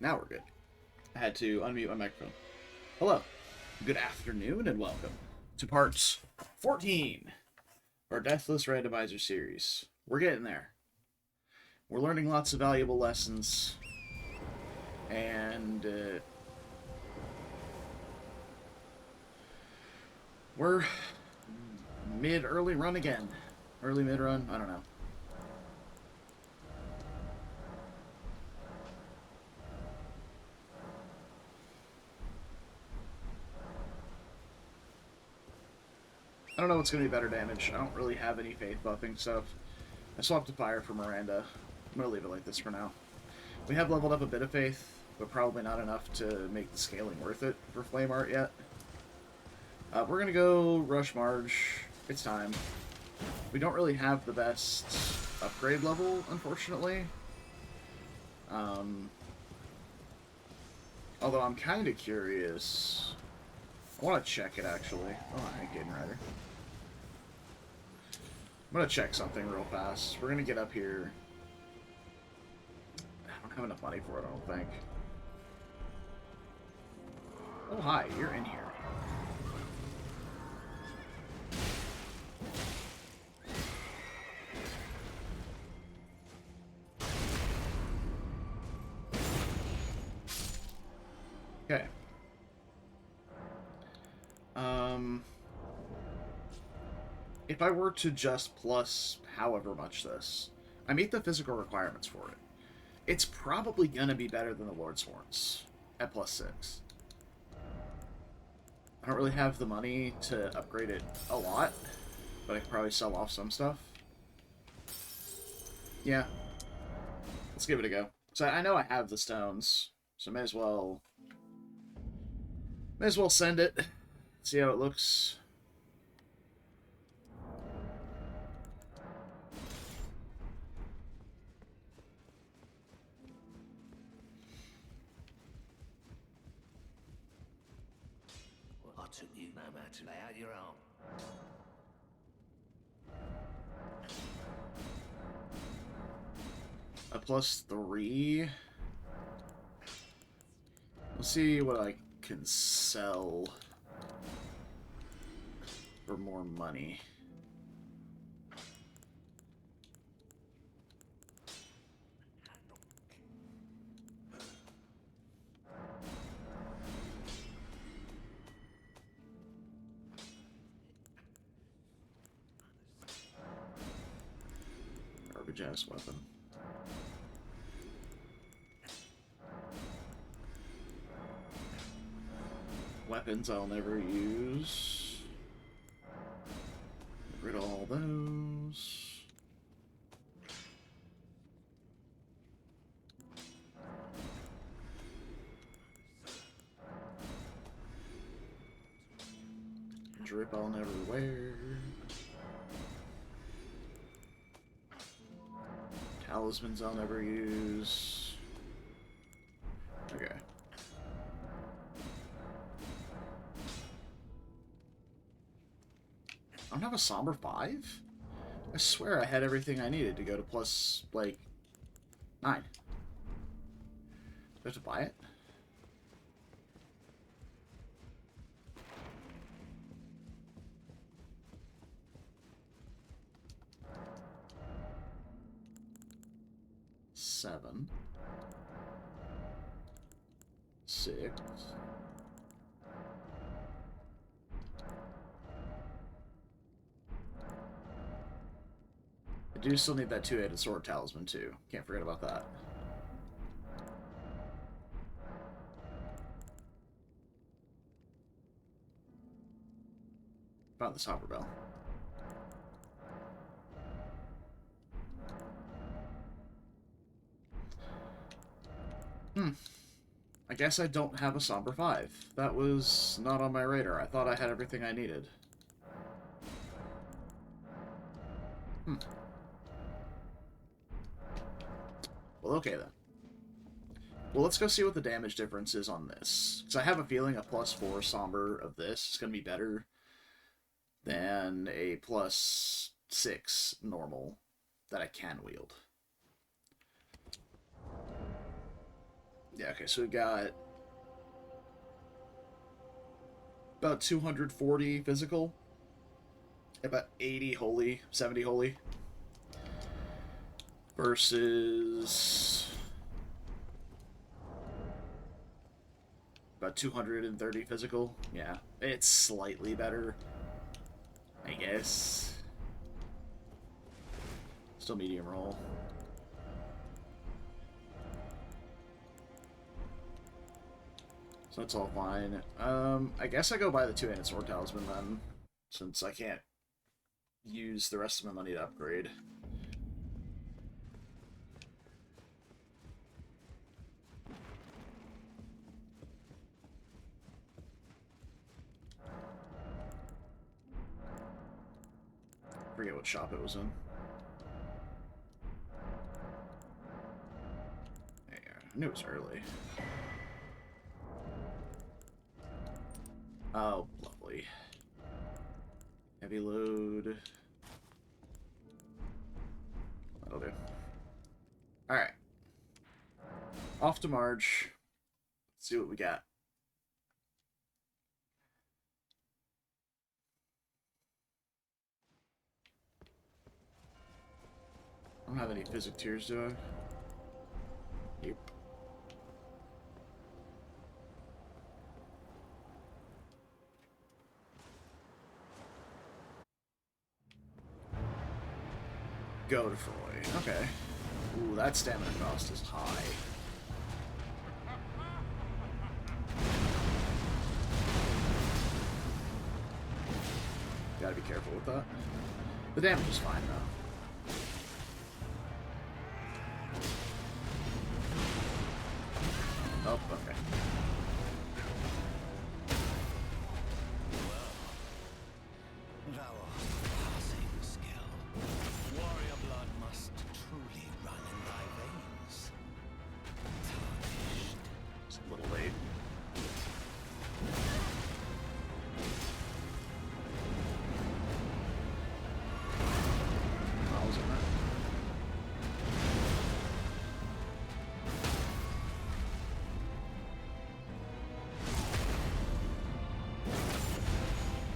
Now we're good. I had to unmute my microphone. Hello, good afternoon, and welcome to part 14 of our Deathless Randomizer series. We're getting there. We're learning lots of valuable lessons, and we're mid-early run again. Early mid-run? I don't know. I don't know what's going to be better damage. I don't really have any faith buffing stuff. I swapped to fire for Miranda. I'm going to leave it like this for now. We have leveled up a bit of faith, but probably not enough to make the scaling worth it for Flame Art yet. We're going to go Rush Marge. It's time. We don't really have the best upgrade level, unfortunately. Although I'm kind of curious. I want to check it, actually. Oh, I ain't getting rider. I'm going to check something real fast. We're going to get up here. I don't have enough money for it, I don't think. Oh, hi, you're in here. Okay. If I were to just plus however much this, I meet the physical requirements for it. It's probably going to be better than the Lord's Horns at plus 6. I don't really have the money to upgrade it a lot, but I could probably sell off some stuff. Yeah. Let's give it a go. So I know I have the stones, so may as well send it. See how it looks. Well, I took you no man to lay out your arm. A plus 3. Let's see what I can sell for more money. Garbage ass weapon. Weapons I'll never use. Get rid of all those. Drip I'll never wear. Talismans I'll never use. Okay. I don't have a Somber 5? I swear I had everything I needed to go to plus, like, 9. Do I have to buy it? Seven. 6. I do still need that two-headed sword talisman, too. Can't forget about that. Found the Somber Bell. I guess I don't have a Somber 5. That was not on my radar. I thought I had everything I needed. Well, okay then. Well, let's go see what the damage difference is on this. Because I have a feeling a plus 4 Somber of this is going to be better than a plus 6 normal that I can wield. Yeah, okay, so we got about 240 physical, about 80 holy, 70 holy, versus about 230 physical. Yeah, it's slightly better, I guess. Still medium roll. So that's all fine. I guess I go buy the two-handed sword talisman then, since I can't use the rest of my money to upgrade. Forget what shop it was in. Yeah, I knew it was early. Oh, lovely. Heavy load. That'll do. Alright. Off to Marge. Let's see what we got. I don't have any physic tears, do I? Yep. Godefroy. Okay. Ooh, that stamina cost is high. Gotta be careful with that. The damage is fine, though. Oh, okay. Thou art passing skill. Warrior blood must truly run in thy veins. Tarnished. It's a little late. Oh, was it not?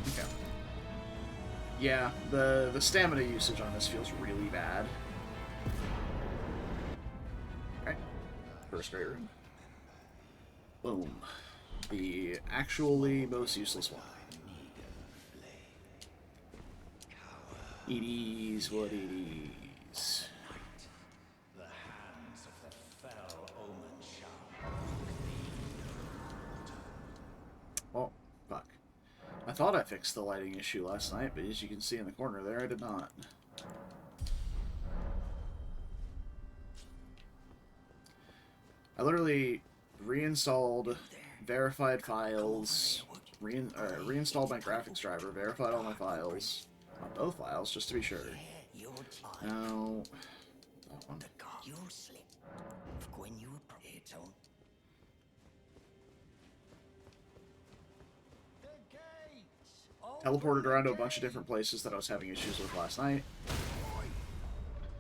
Okay. Yeah, the stamina usage on this feels really bad. Alright. First great room. Boom. The actually most useless one. It is what it is. The hands of the fell omen shall Oh, fuck. I thought I fixed the lighting issue last night, but as you can see in the corner there, I did not. I literally reinstalled verified files, reinstalled my graphics driver, verified all my files, on both files, just to be sure. Now, that one. you'll slip. When you approach on. Teleported around to a bunch of different places that I was having issues with last night.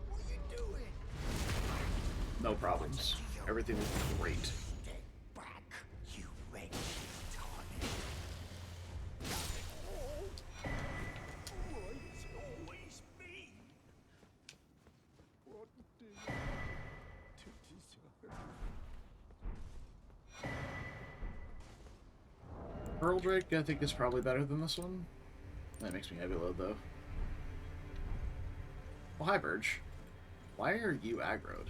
What are you doing? No problems. Everything was great. Step back, you red target. Why is it always me? What did you deserve? Pearl Drake, I think, is probably better than this one. That makes me heavy load, though. Well, hi, Burge. Why are you aggroed?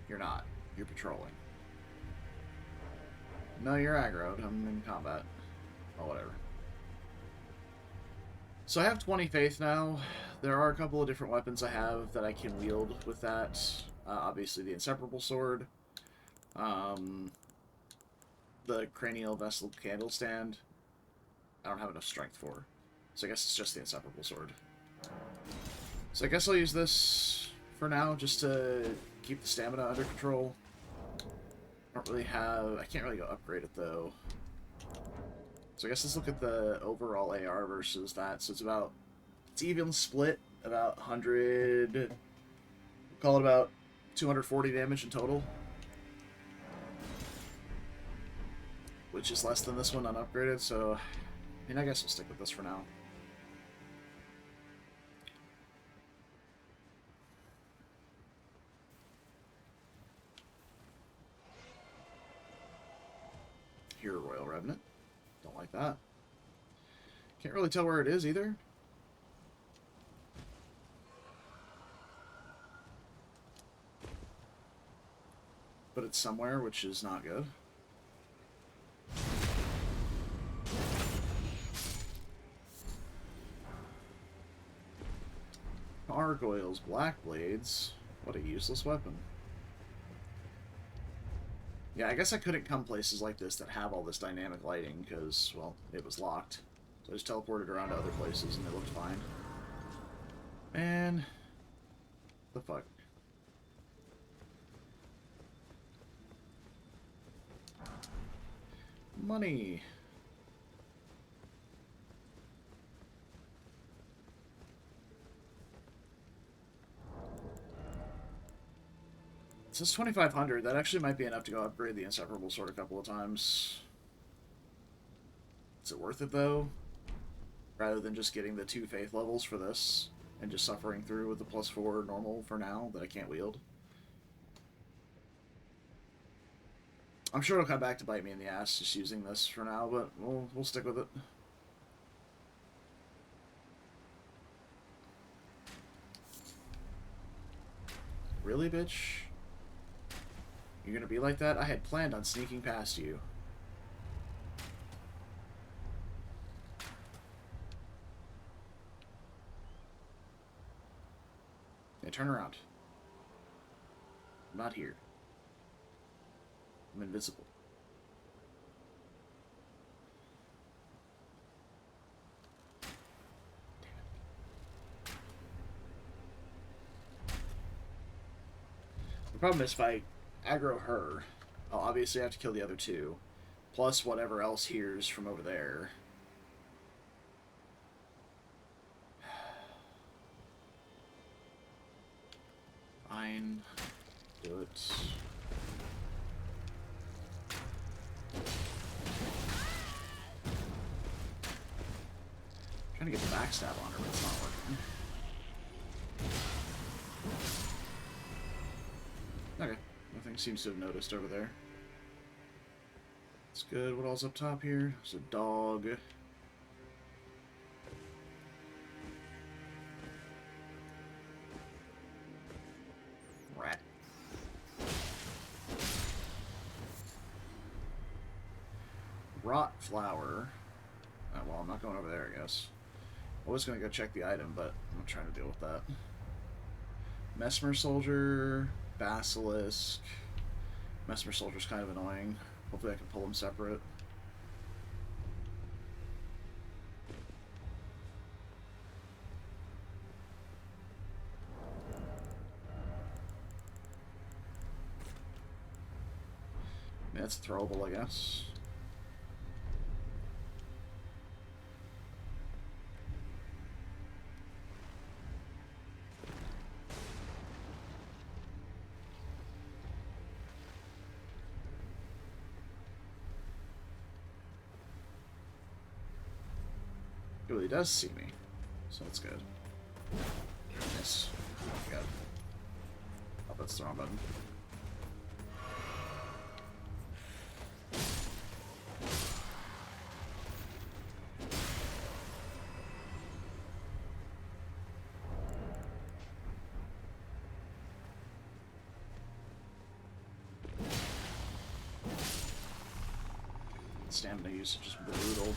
You're not. You're patrolling. No, you're aggroed. I'm in combat. Oh, whatever. So I have 20 faith now. There are a couple of different weapons I have that I can wield with that. Obviously, the Inseparable Sword. The Cranial Vessel Candle Stand. I don't have enough strength for. So I guess it's just the Inseparable Sword. So I guess I'll use this for now, just to keep the stamina under control. I don't really have... I can't really go upgrade it, though. So I guess let's look at the overall AR versus that. So it's about... It's even split, about 100... Call it about 240 damage in total. which is less than this one unupgraded, so I mean, I guess we'll stick with this for now. Here, Royal Revenant. Don't like that. Can't really tell where it is either. But it's somewhere, which is not good. Gargoyles, Black Blades. What a useless weapon. Yeah, I guess I couldn't come places like this that have all this dynamic lighting because, well, it was locked. So I just teleported around to other places and it looked fine. Man, the fuck? Money. It says 2,500. That actually might be enough to go upgrade the Inseparable Sword a couple of times. Is it worth it, though? Rather than just getting the 2 faith levels for this and just suffering through with the +4 normal for now that I can't wield. I'm sure it'll come back to bite me in the ass just using this for now, but we'll stick with it. Really, bitch? You're gonna be like that? I had planned on sneaking past you. Hey, turn around. I'm not here. I'm invisible. The problem is if I aggro her, I'll obviously have to kill the other 2, plus whatever else hears from over there. Fine. Do it. Trying to get the backstab on her, but it's not working. Okay. Nothing seems to have noticed over there. It's good. What all's up top here? There's a dog. Rat. Rot flower. Oh, well, I'm not going over there, I guess. I was going to go check the item, but I'm not trying to deal with that. Messmer Soldier, Basilisk. Messmer Soldier's kind of annoying. Hopefully I can pull them separate. Yeah, it's throwable, I guess. He really does see me, so that's good. Yes. Oh, God. Oh, that's the wrong button. Stamina usage is brutal.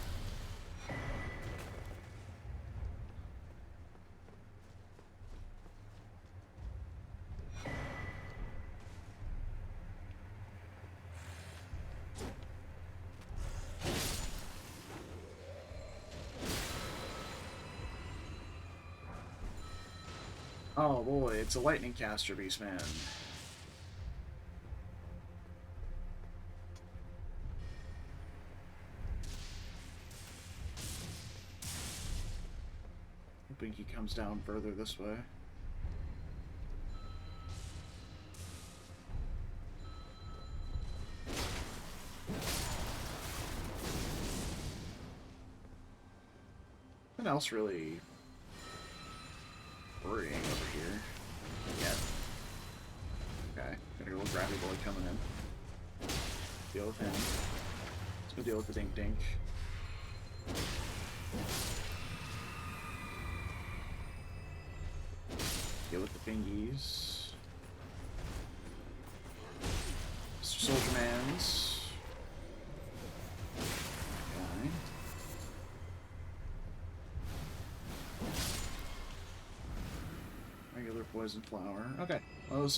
Oh boy, it's a lightning caster beast, man. Hoping he comes down further this way. else really worrying over here yet. Okay, got a little grabby boy coming in. Deal with him. Let's go deal with the dink dink. Deal with the fingies. Mr. Soldier Mans. Okay. Regular poison flower. Okay. That was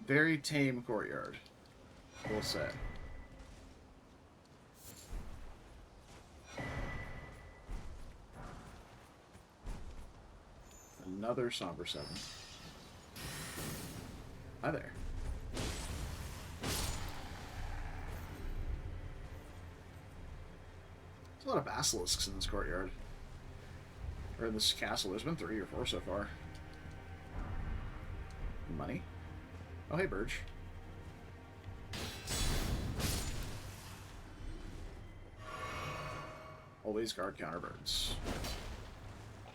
very tame courtyard, we'll say. Another Somber 7. Hi there. There's a lot of basilisks in this courtyard. Or in this castle. There's been 3 or 4 so far. Money. Oh, hey, Burge. Always guard counter birds.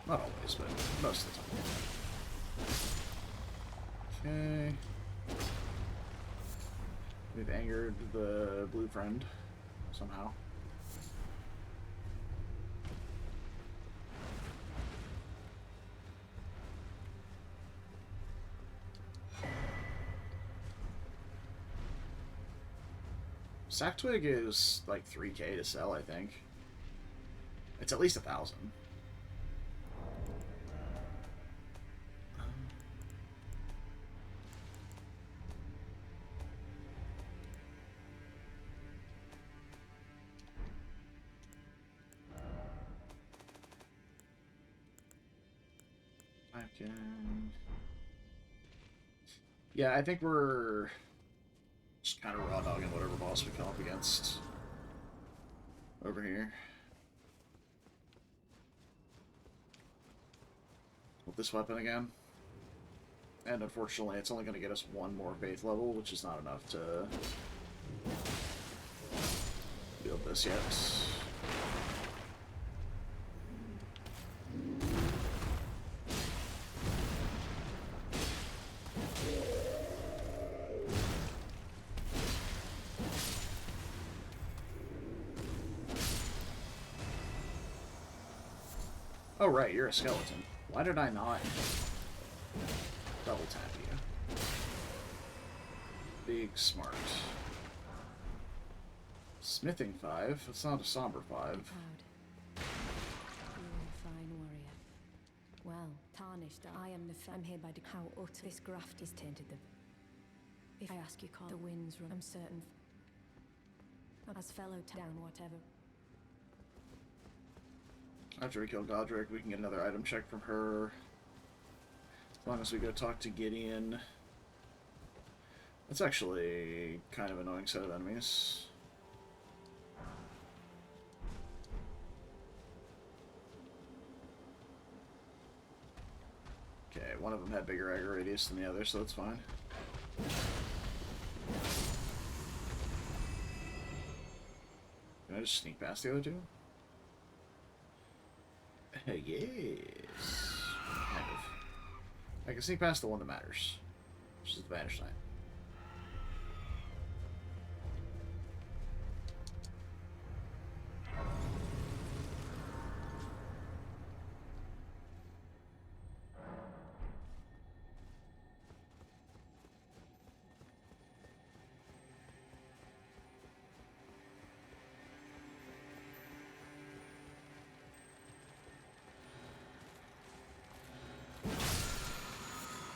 Not always, but most of the time. Okay. We've angered the blue friend somehow. Sacktwig is like 3k to sell, I think. It's at least 1,000. Okay. Yeah, I think we're just kind of raw dogging whatever boss we come up against over here. With this weapon again. And unfortunately, it's only going to get us 1 more faith level, which is not enough to build this yet. Oh right, you're a skeleton. Why did I not double tap you? Big smart. Smithing 5? It's not a somber 5. Proud. You're a fine warrior. Well, tarnished, I am the I'm hereby how utter this graft is tainted them. If I ask you, call the winds run. I'm certain. As fellow down, whatever. After we kill Godric, we can get another item check from her. As long as we go talk to Gideon. That's actually kind of an annoying set of enemies. Okay, one of them had bigger aggro radius than the other, so that's fine. Can I just sneak past the other two? Yes. Kind of. I can sneak past the one that matters, which is the Banished Knight.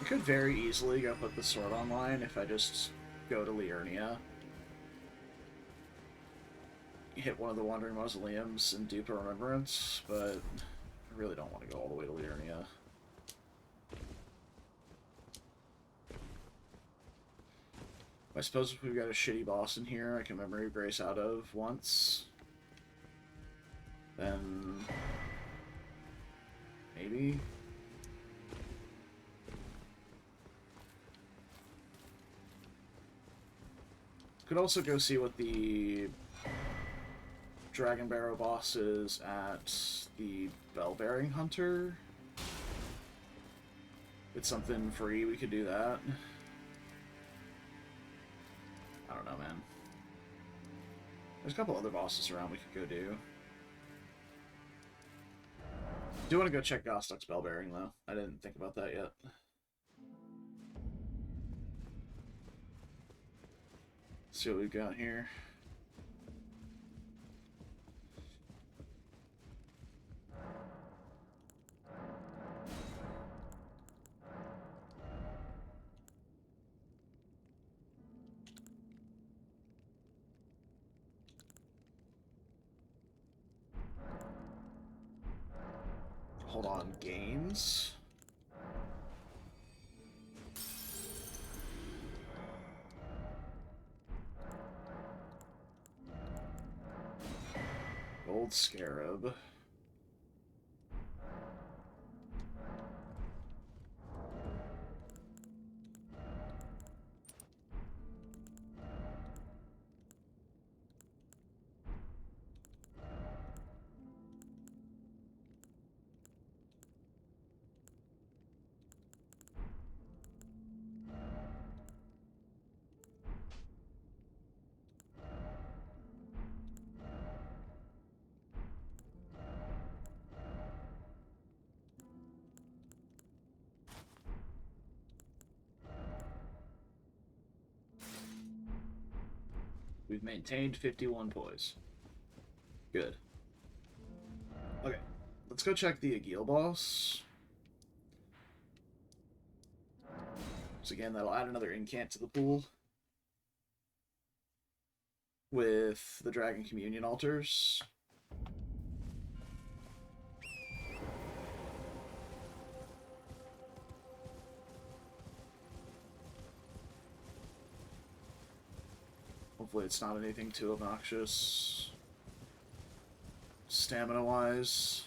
I could very easily go put the sword online if I just go to Liurnia, hit one of the Wandering Mausoleums, and dupe a Remembrance, but I really don't want to go all the way to Liurnia. I suppose if we've got a shitty boss in here I can Memory of Grace out of once, then maybe. Could also go see what the Dragon Barrow bosses at the Bell-Bearing Hunter. If it's something free, we could do that. I don't know, man. There's a couple other bosses around we could go do. Do want to go check Gostuk's Bell-Bearing, though. I didn't think about that yet. See what we've got here. Hold on, games. Gold Scarab. We've maintained 51 poise. Good. Okay, let's go check the Agil boss. So again, that'll add another incant to the pool. With the Dragon Communion altars. Hopefully it's not anything too obnoxious. Stamina-wise.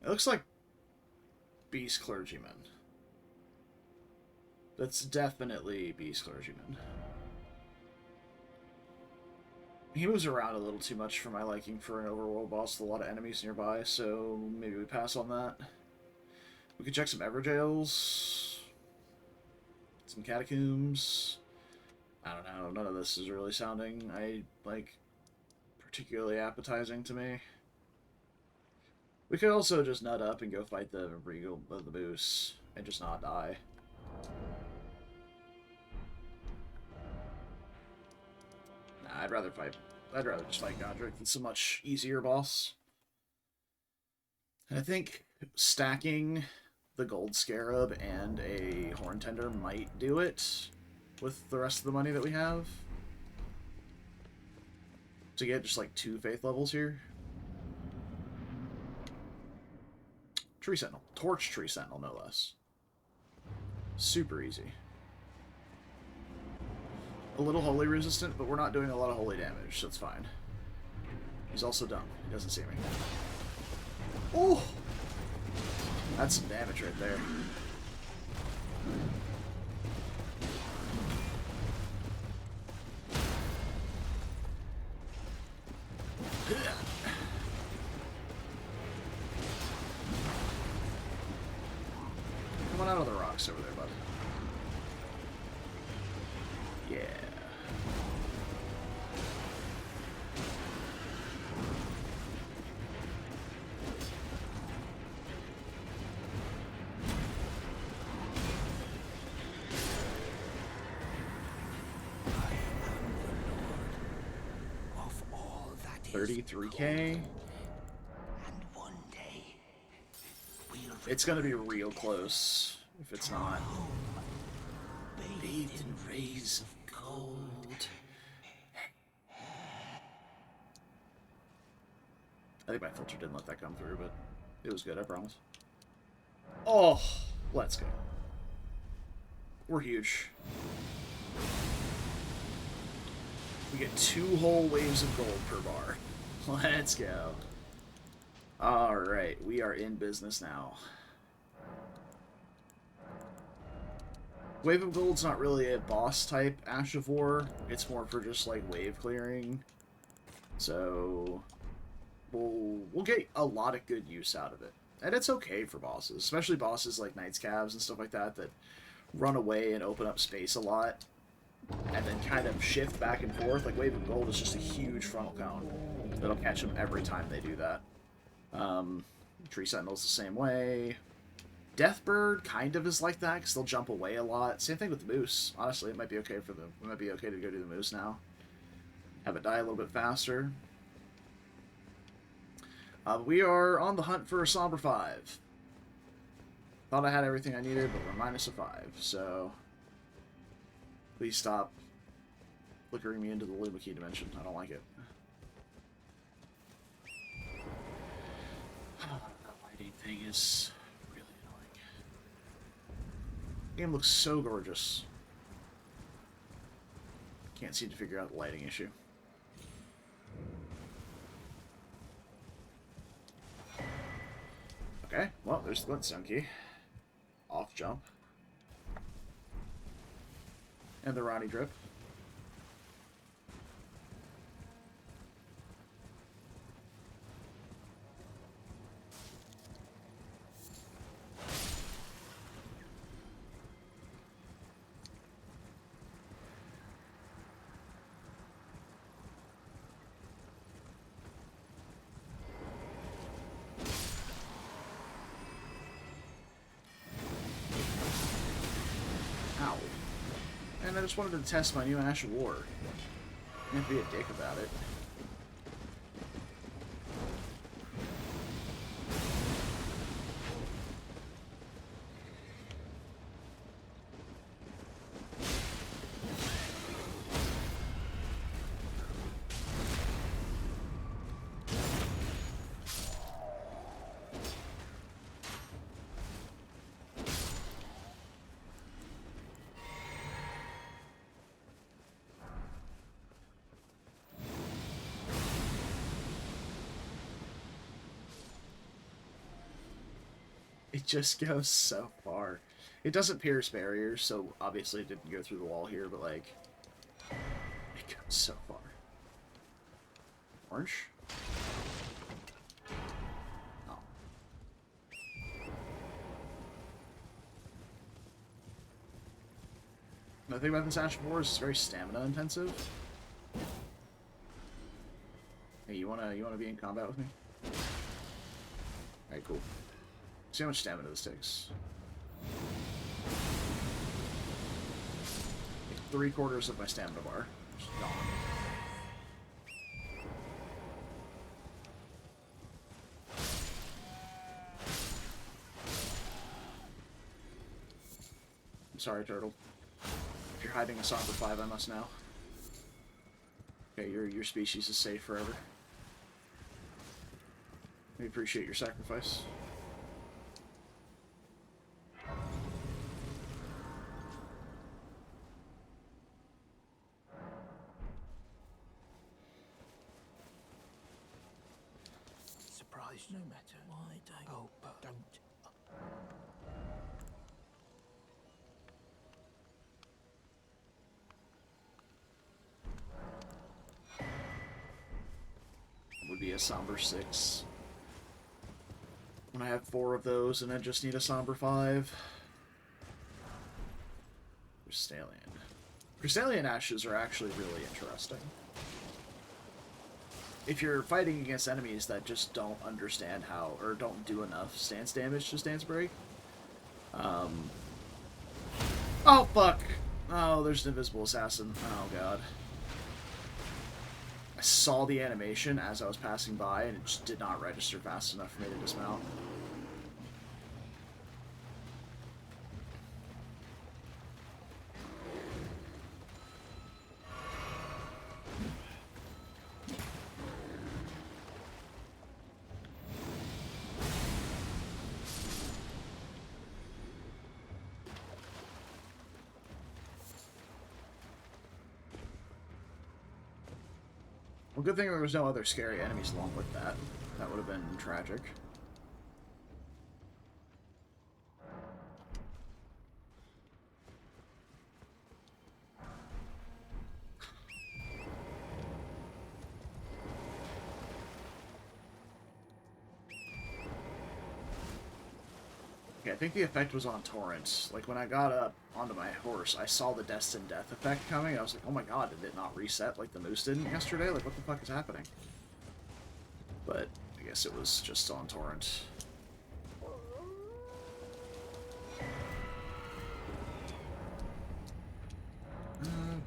It looks like Beast Clergyman. That's definitely Beast Clergyman. He moves around a little too much for my liking for an overworld boss with a lot of enemies nearby, so maybe we pass on that. We could check some Everjails, some Catacombs. I don't know, none of this is really sounding, particularly appetizing to me. We could also just nut up and go fight the Moose and just not die. Nah, I'd rather just fight Godric. It's a much easier boss. And I think stacking the Gold Scarab and a Horn Tender might do it with the rest of the money that we have. To get just like 2 faith levels here. Tree Sentinel. Torch Tree Sentinel, no less. Super easy. A little holy resistant, but we're not doing a lot of holy damage, so it's fine. He's also dumb. He doesn't see me. Oh! That's some damage right there. Come on out of the rocks over there, bud. Yeah. Of all that is 33k. And one day we'll It's gonna be real close if it's not. Bathed in rays of gold. I think my filter didn't let that come through, but it was good, I promise. Oh, let's go. We're huge. We get 2 whole waves of gold per bar. Let's go. Alright, we are in business now. Wave of Gold's not really a boss type Ash of War. It's more for just like wave clearing. So we'll get a lot of good use out of it. And it's okay for bosses, especially bosses like Knight's Calves and stuff like that run away and open up space a lot and then kind of shift back and forth. Like Wave of Gold is just a huge frontal cone that'll catch them every time they do that. Tree Sentinel's the same way. Deathbird kind of is like that because they'll jump away a lot. Same thing with the Moose. Honestly, it might be okay for them. It might be okay to go do the Moose now. Have it die a little bit faster. We are on the hunt for a Somber 5. Thought I had everything I needed, but we're minus a 5. So please stop flickering me into the Luma Key dimension. I don't like it. The lighting thing is really annoying. The game looks so gorgeous. Can't seem to figure out the lighting issue. Okay, well, there's the Glintstone Key. Off jump. And the Ronnie Drip. And I just wanted to test my new Ash of War. I have to be a dick about it. It just goes so far. It doesn't pierce barriers, so obviously it didn't go through the wall here, but like, it goes so far. Orange? Oh. The thing about this Ash of War is it's very stamina intensive. Hey, you wanna be in combat with me? Alright, cool. See how much stamina this takes. Like 3/4 of my stamina bar. Just gone. I'm sorry, Turtle. If you're hiding a Somber 5, I must know. Okay, your species is safe forever. We appreciate your sacrifice. No matter why they... Oh, but don't. Would be a Somber 6. When I have 4 of those and I just need a Somber 5. Crystallian. Crystallian Ashes are actually really interesting. If you're fighting against enemies that just don't understand how, or don't do enough stance damage to stance break. Oh, fuck! Oh, there's an invisible assassin. Oh, God. I saw the animation as I was passing by, and it just did not register fast enough for me to dismount. Well, good thing there was no other scary enemies along with that. That would have been tragic. I think the effect was on Torrent. Like, when I got up onto my horse, I saw the Destined Death effect coming. I was like, oh my god, did it not reset like the moose didn't yesterday? Like, what the fuck is happening? But I guess it was just on Torrent.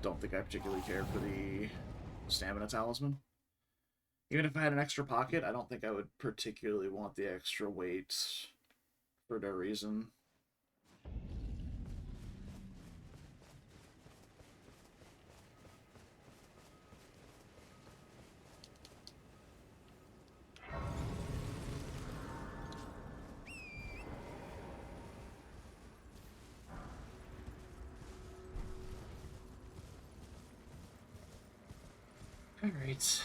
Don't think I particularly cared for the Stamina Talisman. Even if I had an extra pocket, I don't think I would particularly want the extra weight for no reason. Alright.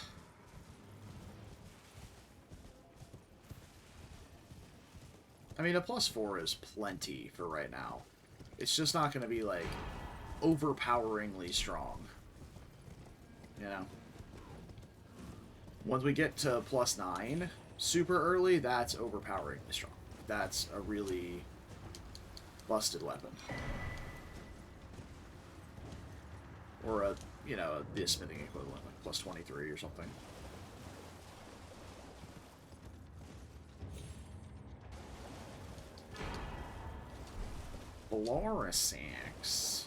I mean, a +4 is plenty for right now. It's just not going to be, like, overpoweringly strong. You know? Once we get to +9, super early, that's overpoweringly strong. That's a really busted weapon. Or a, you know, the smithing equivalent, like +23 or something. Florisanx.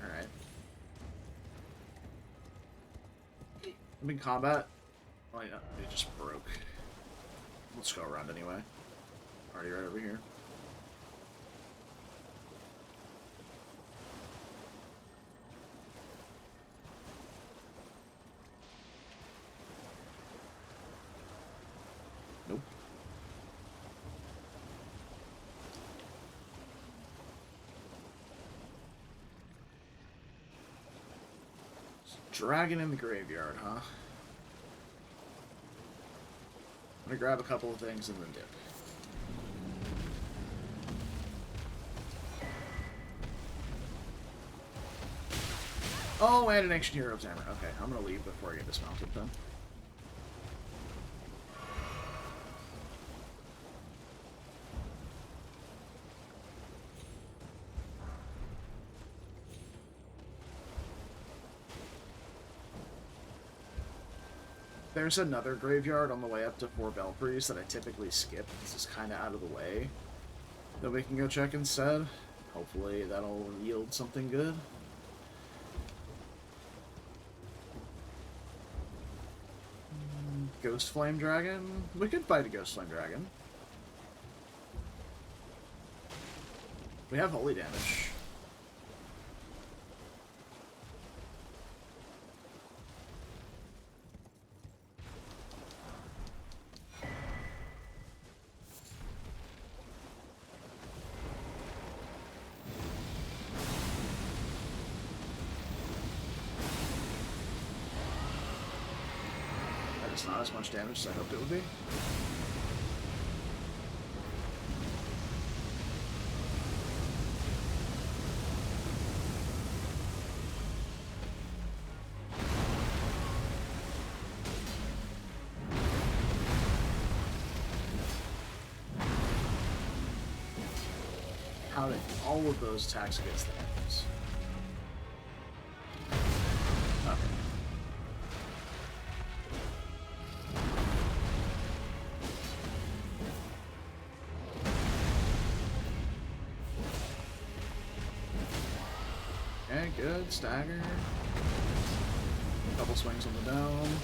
Alright. I'm in combat. Oh, yeah, it just broke. Let's go around anyway. Already right over here. Nope. Dragon in the graveyard, huh? I'm gonna grab a couple of things and then dip. Oh, and an ancient hero's hammer. Okay, I'm gonna leave before I get dismounted then. There's another graveyard on the way up to 4 Belfries that I typically skip. This is kind of out of the way. That we can go check instead. Hopefully that'll yield something good. Ghost Flame Dragon? We could fight a Ghost Flame Dragon. We have holy damage. That is not as much damage as I hoped it would be. How did all of those attacks against the enemies? Okay. Okay, good. Stagger. Couple swings on the dome.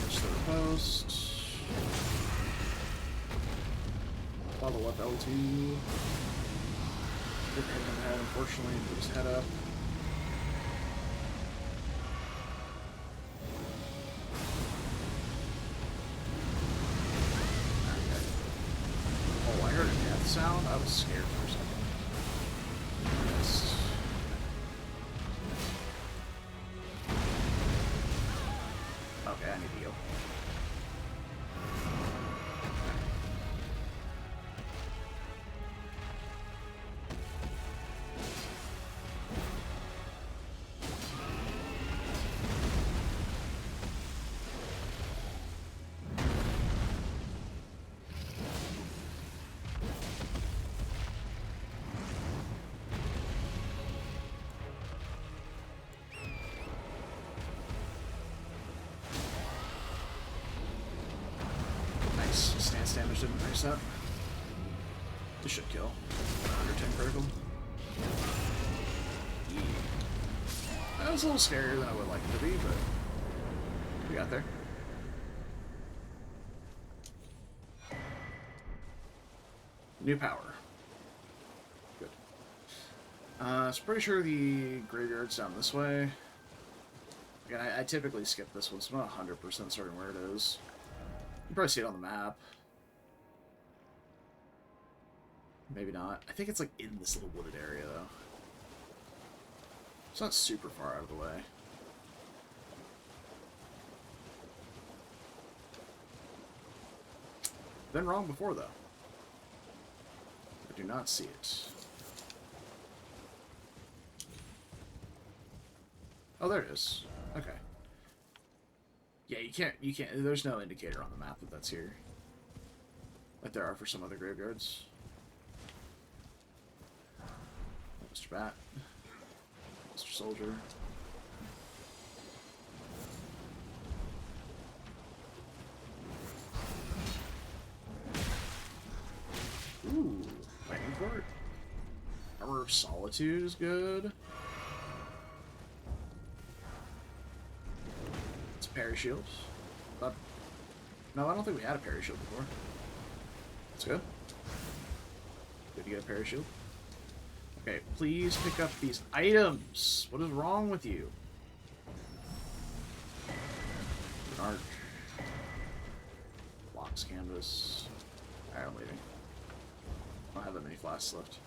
Push the post. Level up L2. Didn't hit him in the head, unfortunately, put his head up. Okay. Oh, I heard a death sound? I was scared for a second. Yes. Okay, I need to heal. damage didn't reset. This should kill. 110 critical. Yeah. That was a little scarier than I would like it to be, but we got there. New power. Good. So pretty sure the graveyard's down this way. Again, I typically skip this one, so I'm not 100% certain where it is. You can probably see it on the map. Maybe not. I think it's like in this little wooded area, though. It's not super far out of the way. Been wrong before, though. I do not see it. Oh, there it is. Okay. Yeah, you can't, there's no indicator on the map that that's here. Like there are for some other graveyards. Mr. Bat. Mr. Soldier. Ooh, lightning court. Armor of Solitude is good. It's a parry shield. No, I don't think we had a parry shield before. That's good. Good to get a parry shield. Okay, please pick up these items. What is wrong with you? Arch. Blocks canvas. Alright, I'm leaving. I don't have that many flasks left.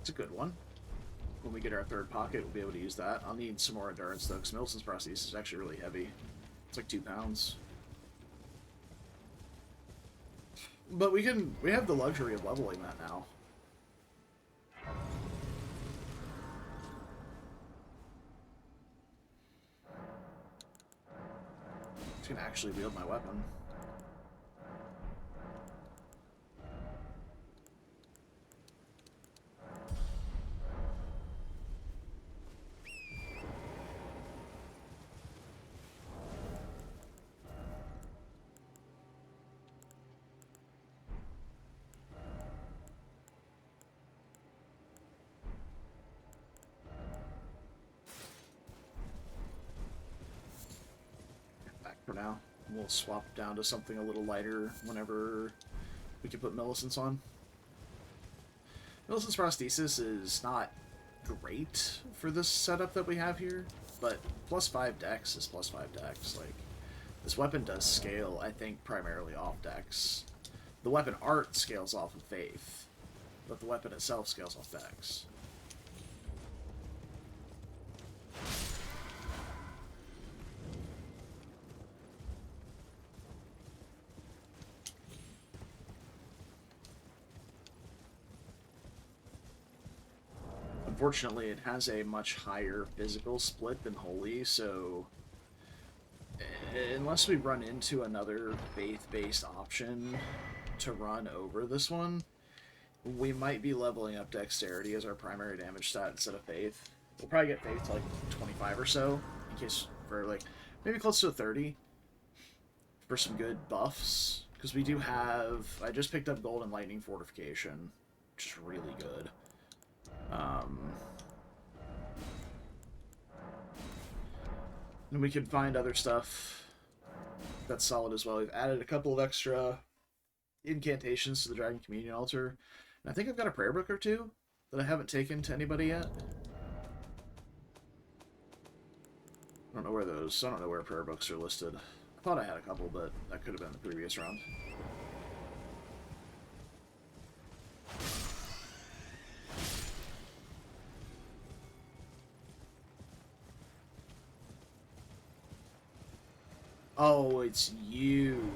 It's a good one. When we get our third pocket, we'll be able to use that. I'll need some more endurance, though, because Millicent's prosthesis is actually really heavy. It's like 2 pounds. But we have the luxury of leveling that now. I can actually wield my weapon. For now. We'll swap down to something a little lighter whenever we can put Millicent's on. Millicent's prosthesis is not great for this setup that we have here, but +5 dex is +5 dex. Like, this weapon does scale, I think, primarily off dex. The weapon art scales off of faith, but the weapon itself scales off dex. Unfortunately, it has a much higher physical split than Holy, so unless we run into another faith-based option to run over this one, we might be leveling up Dexterity as our primary damage stat instead of Faith. We'll probably get Faith to like 25 or so, in case for like maybe close to 30 for some good buffs, because we do have, I just picked up Golden Lightning Fortification, which is really good. And we can find other stuff that's solid as well. We've added a couple of extra incantations to the Dragon Communion Altar. And I think I've got a prayer book or two that I haven't taken to anybody yet. I don't know where those, I don't know where prayer books are listed. I thought I had a couple, but that could have been the previous round. Oh, it's you.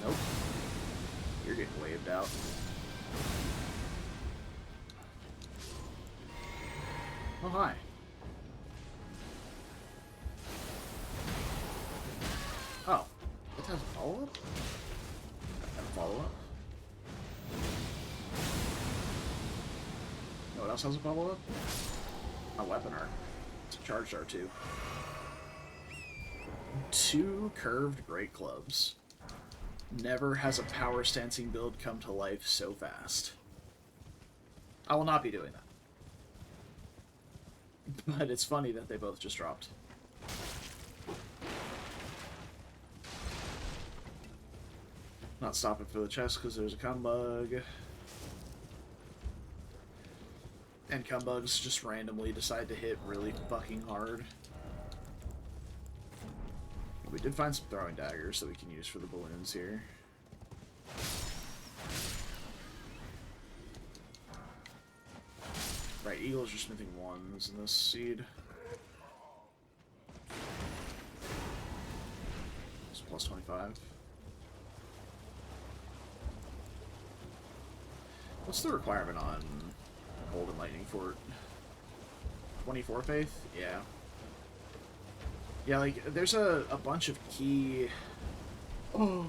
Nope. You're getting waved out. Oh, hi. Oh. It has a follow-up? And a follow-up? You know what else has a follow-up? A weapon arc. It's a charged R2. 2 curved great clubs. Never has a power stancing build come to life so fast. I will not be doing that. But it's funny that they both just dropped. Not stopping for the chest because there's a cum bug. And cum bugs just randomly decide to hit really fucking hard. We did find some throwing daggers that we can use for the balloons here. Right, eagles are smithing 1s in this seed. It's plus 25. What's the requirement on Golden Lightning Fort? 24 faith? Yeah. Yeah, like, there's a bunch of key... Oh!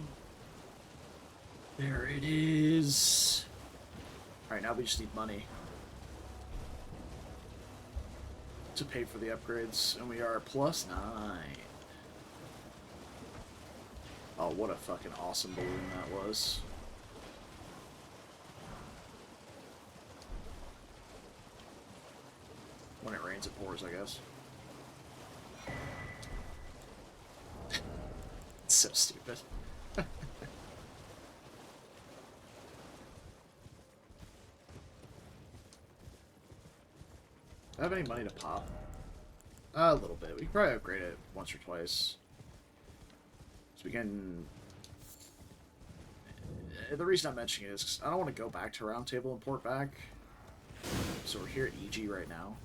There it is! Alright, now we just need money to pay for the upgrades, and we are plus 9. Oh, what a fucking awesome balloon that was. When it rains, it pours, I guess. It's so stupid. Do I have any money to pop? A little bit. We can probably upgrade it once or twice. So we can... The reason I'm mentioning it is because I don't want to go back to Round Table and port back. So we're here at EG right now.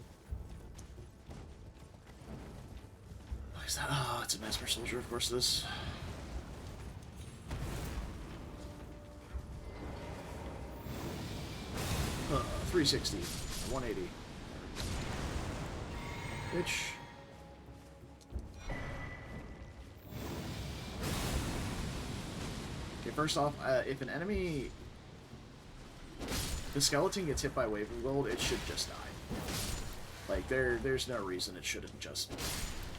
What is that? Oh, it's a Messmer soldier, of course it is. Uh, 360. 180. Bitch. Okay, first off, if an enemy... The skeleton gets hit by Wave of Gold, it should just die. Like, there's no reason it shouldn't just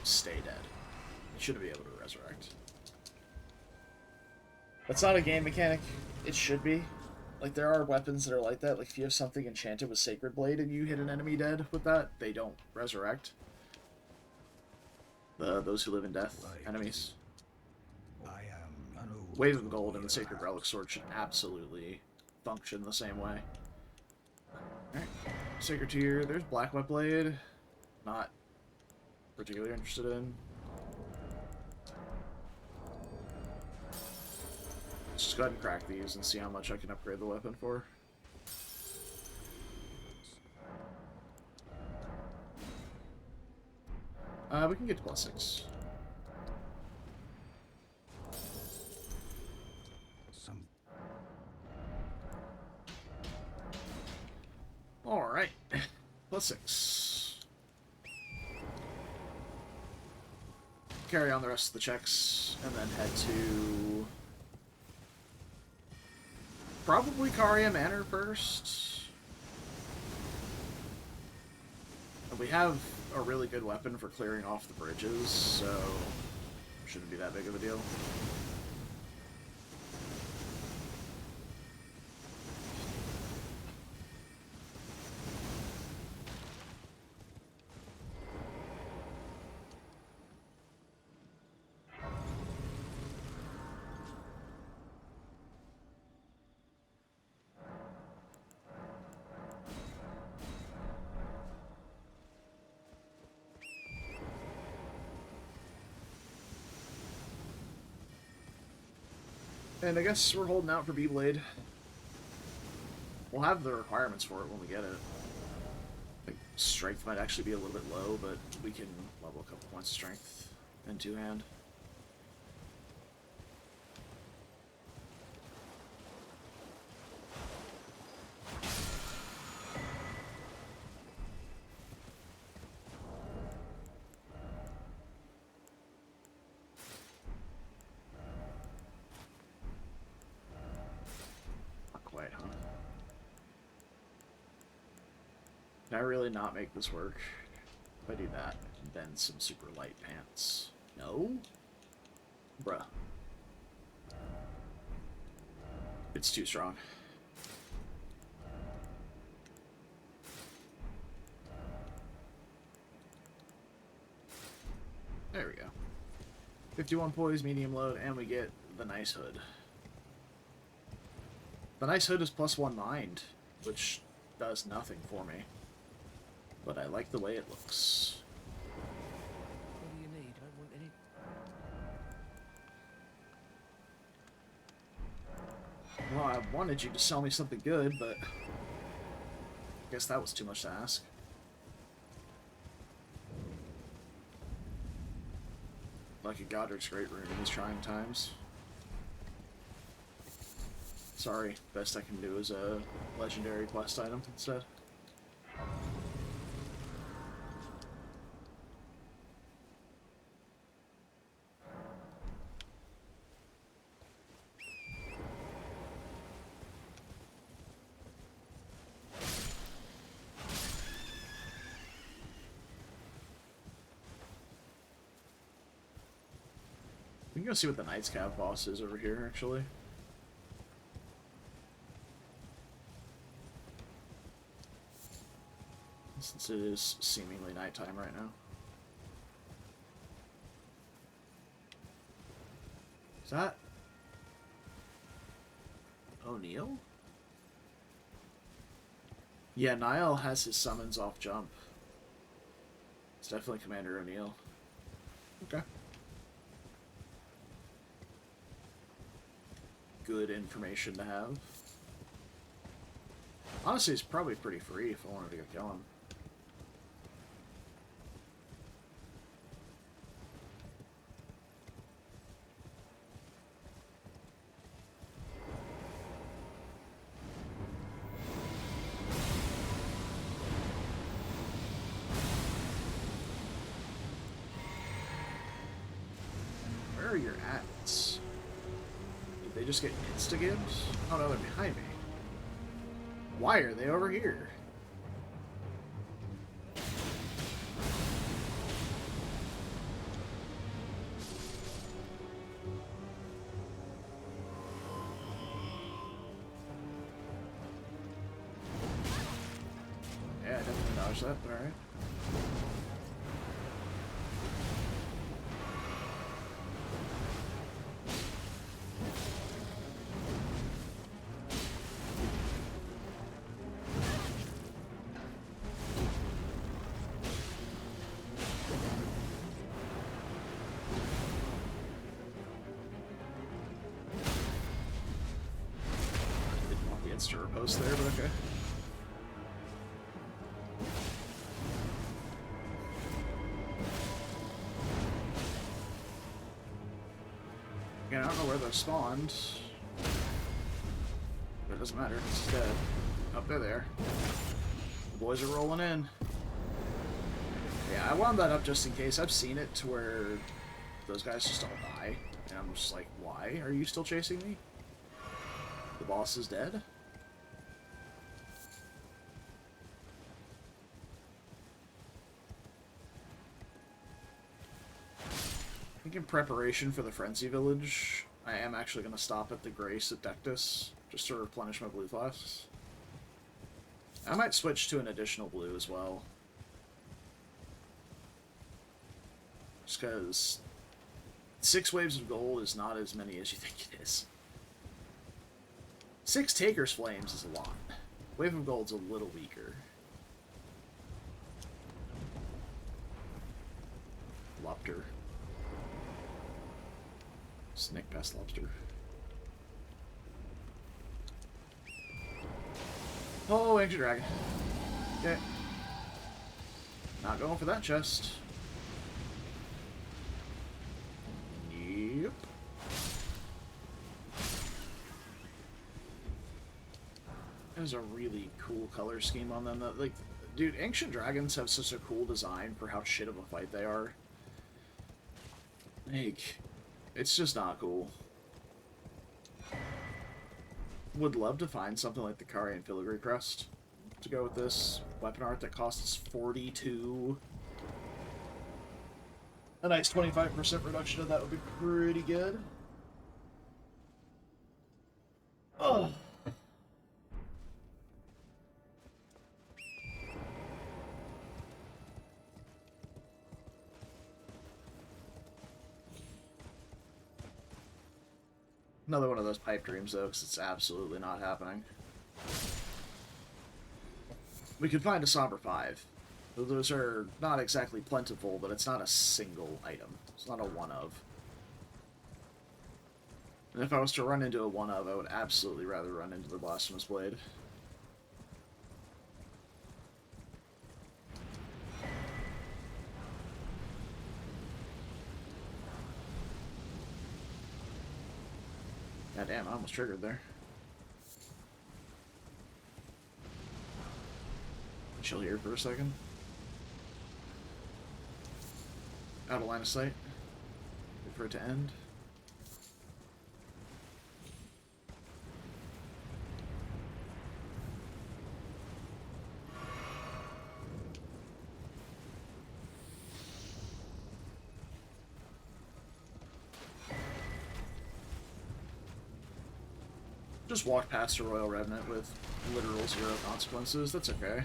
stay dead. It shouldn't be able to resurrect. That's not a game mechanic. It should be. Like, there are weapons that are like that. Like, if you have something enchanted with Sacred Blade and you hit an enemy dead with that, they don't resurrect. Those who live in death enemies. Wave of Gold and the Sacred Relic Sword should absolutely function the same way. Alright. Sacred Tier. There's Black Wet Blade. Not particularly interested in. Let's just go ahead and crack these and see how much I can upgrade the weapon for. We can get to plus 6. Alright. Plus 6. Carry on the rest of the checks, and then head to... probably Karia Manor first. And we have a really good weapon for clearing off the bridges, so shouldn't be that big of a deal. And I guess we're holding out for B-Blade. We'll have the requirements for it when we get it. Like Strength might actually be a little bit low, but we can level a couple points of strength in two-hand. Not quite, huh? Can I really not make this work? If I do that, then some super light pants. No? Bruh. It's too strong. There we go. 51 poise, medium load, and we get the nice hood. The nice hood is +1 mind, which does nothing for me. But I like the way it looks. What do you need? I don't want any. Well, I wanted you to sell me something good, but I guess that was too much to ask. Like a Godric's Great Rune in these trying times. Sorry, best I can do is a legendary quest item instead. We can go see what the Knight's Cap boss is over here, actually. Since it is seemingly nighttime right now. Is that O'Neill? Yeah, Niall has his summons off jump. It's definitely Commander O'Neill. Okay. Good information to have. Honestly, it's probably pretty free if I wanted to go kill him. Where are your ats? Did they just get insta-gibbed? Oh no, they're behind me. Why are they over here? Yeah, I definitely dodged that, but alright. Didn't want the insta riposte there, but okay. Again, I don't know where they're spawned. But it doesn't matter, it's dead. Up there. The boys are rolling in. Yeah, I wound that up just in case. I've seen it to where those guys just all die. And I'm just like, why are you still chasing me? The boss is dead? I think in preparation for the Frenzy Village, I am actually going to stop at the Grace at Dectus, just to replenish my blue flasks. I might switch to an additional blue as well. Just because 6 waves of gold is not as many as you think it is. 6 Taker's Flames is a lot. Wave of Gold's a little weaker. Lobster. Snake past lobster. Oh, Ancient Dragon. Okay. Not going for that chest. Yep. There's a really cool color scheme on them. That, like, dude, Ancient Dragons have such a cool design for how shit of a fight they are. Like, it's just not cool. Would love to find something like the Kari and Filigree Crest to go with this weapon art that costs 42. A nice 25% reduction of that would be pretty good. Oh. Another one of those pipe dreams, though, because it's absolutely not happening. We could find a Somber 5. Those are not exactly plentiful, but it's not a single item. It's not a one-of. And if I was to run into a one-of, I would absolutely rather run into the Blasphemous Blade. God damn, I almost triggered there. Chill here for a second. Out of line of sight. Wait for it to end. Just walk past a Royal Revenant with literal 0 consequences. That's okay.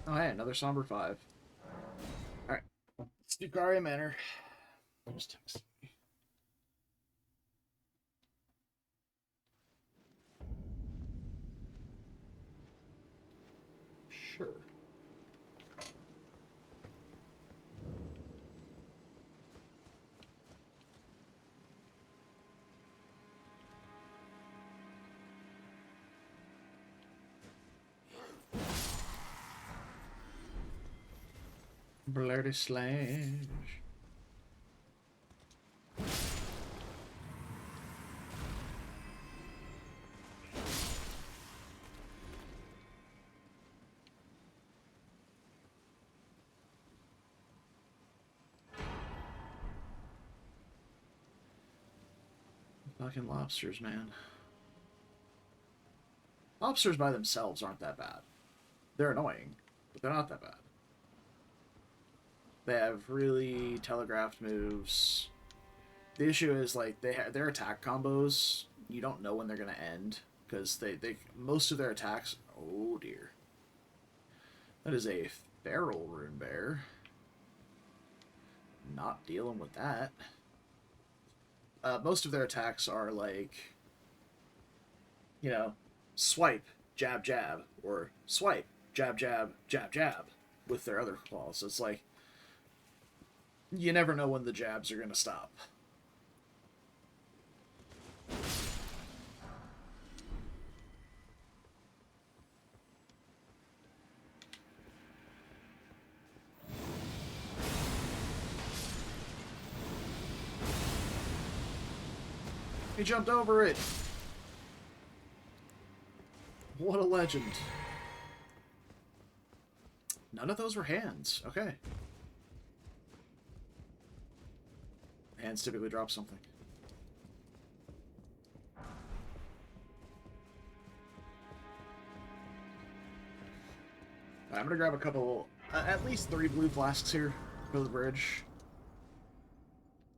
Oh, hey, another Somber 5. Alright. Let's do Garia Manor. Just text me. Sure. Bloody Slash. Fucking lobsters, man. Lobsters by themselves aren't that bad. They're annoying, but they're not that bad. They have really telegraphed moves. The issue is, like, their attack combos, you don't know when they're gonna end, because they most of their attacks. Oh dear, that is a feral rune bear. Not dealing with that. Most of their attacks are like, you know, swipe, jab, jab, or swipe, jab, jab, jab, jab, with their other claws. So it's like, you never know when the jabs are going to stop. He jumped over it! What a legend. None of those were hands. Okay. Hands typically drop something. I'm gonna grab a couple, at least 3 blue flasks here for the bridge.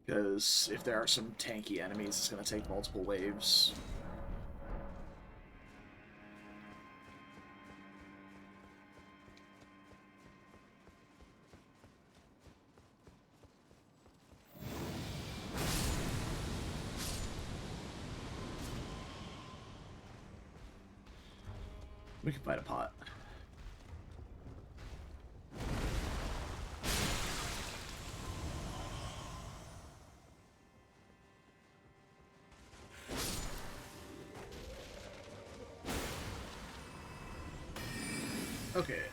Because if there are some tanky enemies, it's gonna take multiple waves. We can fight a pot. Okay.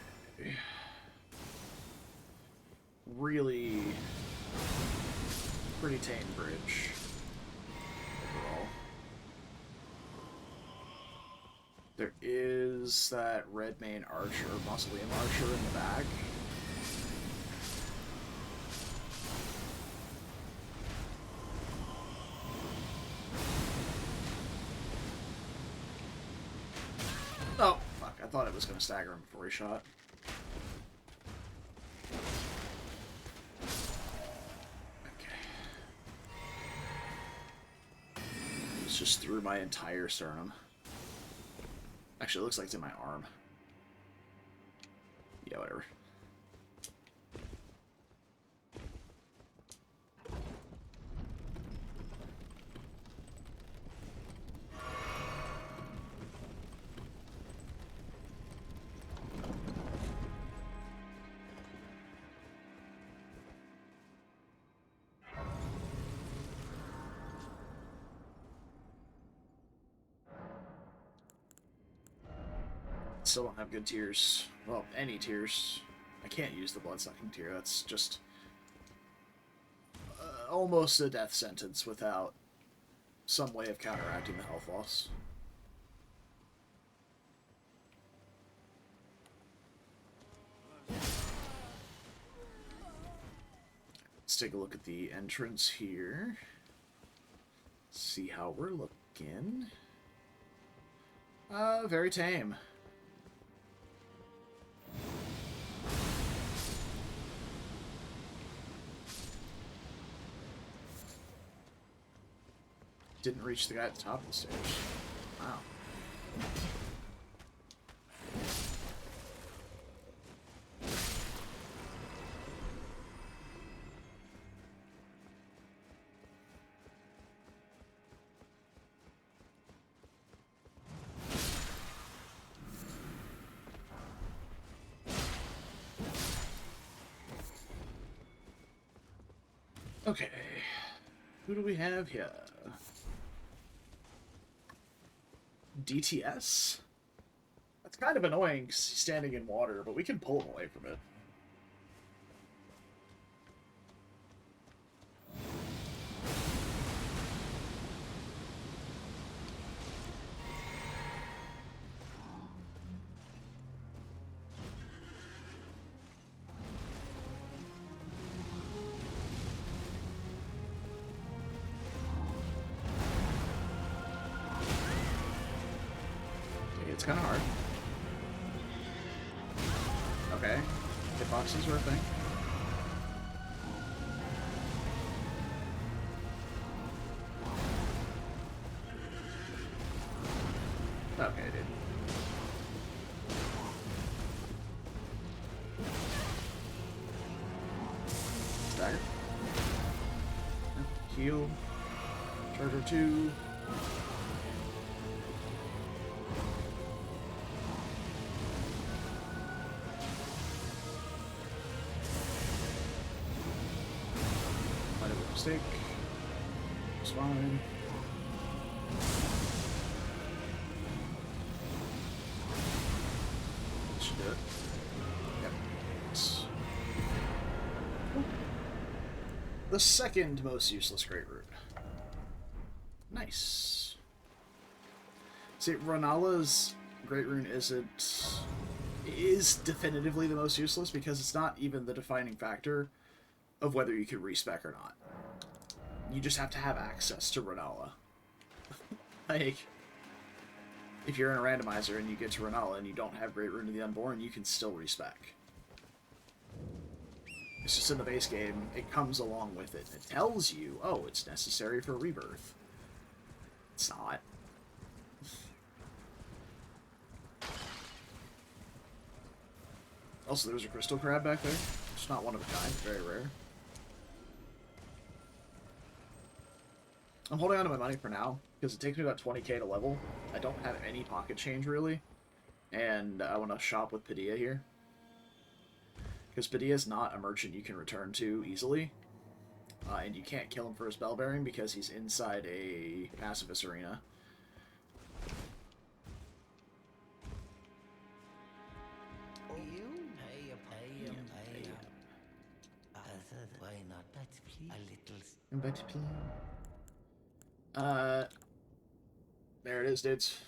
Really pretty tame bridge overall. There is that red main archer, mausoleum archer in the back. Oh, fuck. I thought it was going to stagger him before he shot. Okay. It's just through my entire sternum. Actually, it looks like it's in my arm. Yeah, whatever. Still don't have good tears. Well, any tears. I can't use the blood-sucking tear. That's just almost a death sentence without some way of counteracting the health loss. Let's take a look at the entrance here. See how we're looking. Very tame. Didn't reach the guy at the top of the stairs. Wow. Okay. Who do we have here? DTS? That's kind of annoying because he's standing in water, but we can pull him away from it. It's kind of hard. Okay. Hitboxes are a thing. Okay, dude. Stagger. Heal. Charger 2. Mistake. It's fine. Should do it. Yep. It's the second most useless Great Rune. Nice. See, Renala's Great Rune is definitively the most useless because it's not even the defining factor of whether you can respec or not. You just have to have access to Renala. Like, if you're in a randomizer and you get to Renala and you don't have Great Rune of the Unborn, you can still respec. It's just in the base game, it comes along with it. It tells you, oh, it's necessary for rebirth. It's not. Also, there's a crystal crab back there. It's not one of a kind, very rare. I'm holding on to my money for now, because it takes me about 20k to level. I don't have any pocket change, really. And I want to shop with Padilla here. Because Padilla is not a merchant you can return to easily. And you can't kill him for his bell bearing because he's inside a pacifist arena. There it is, dudes.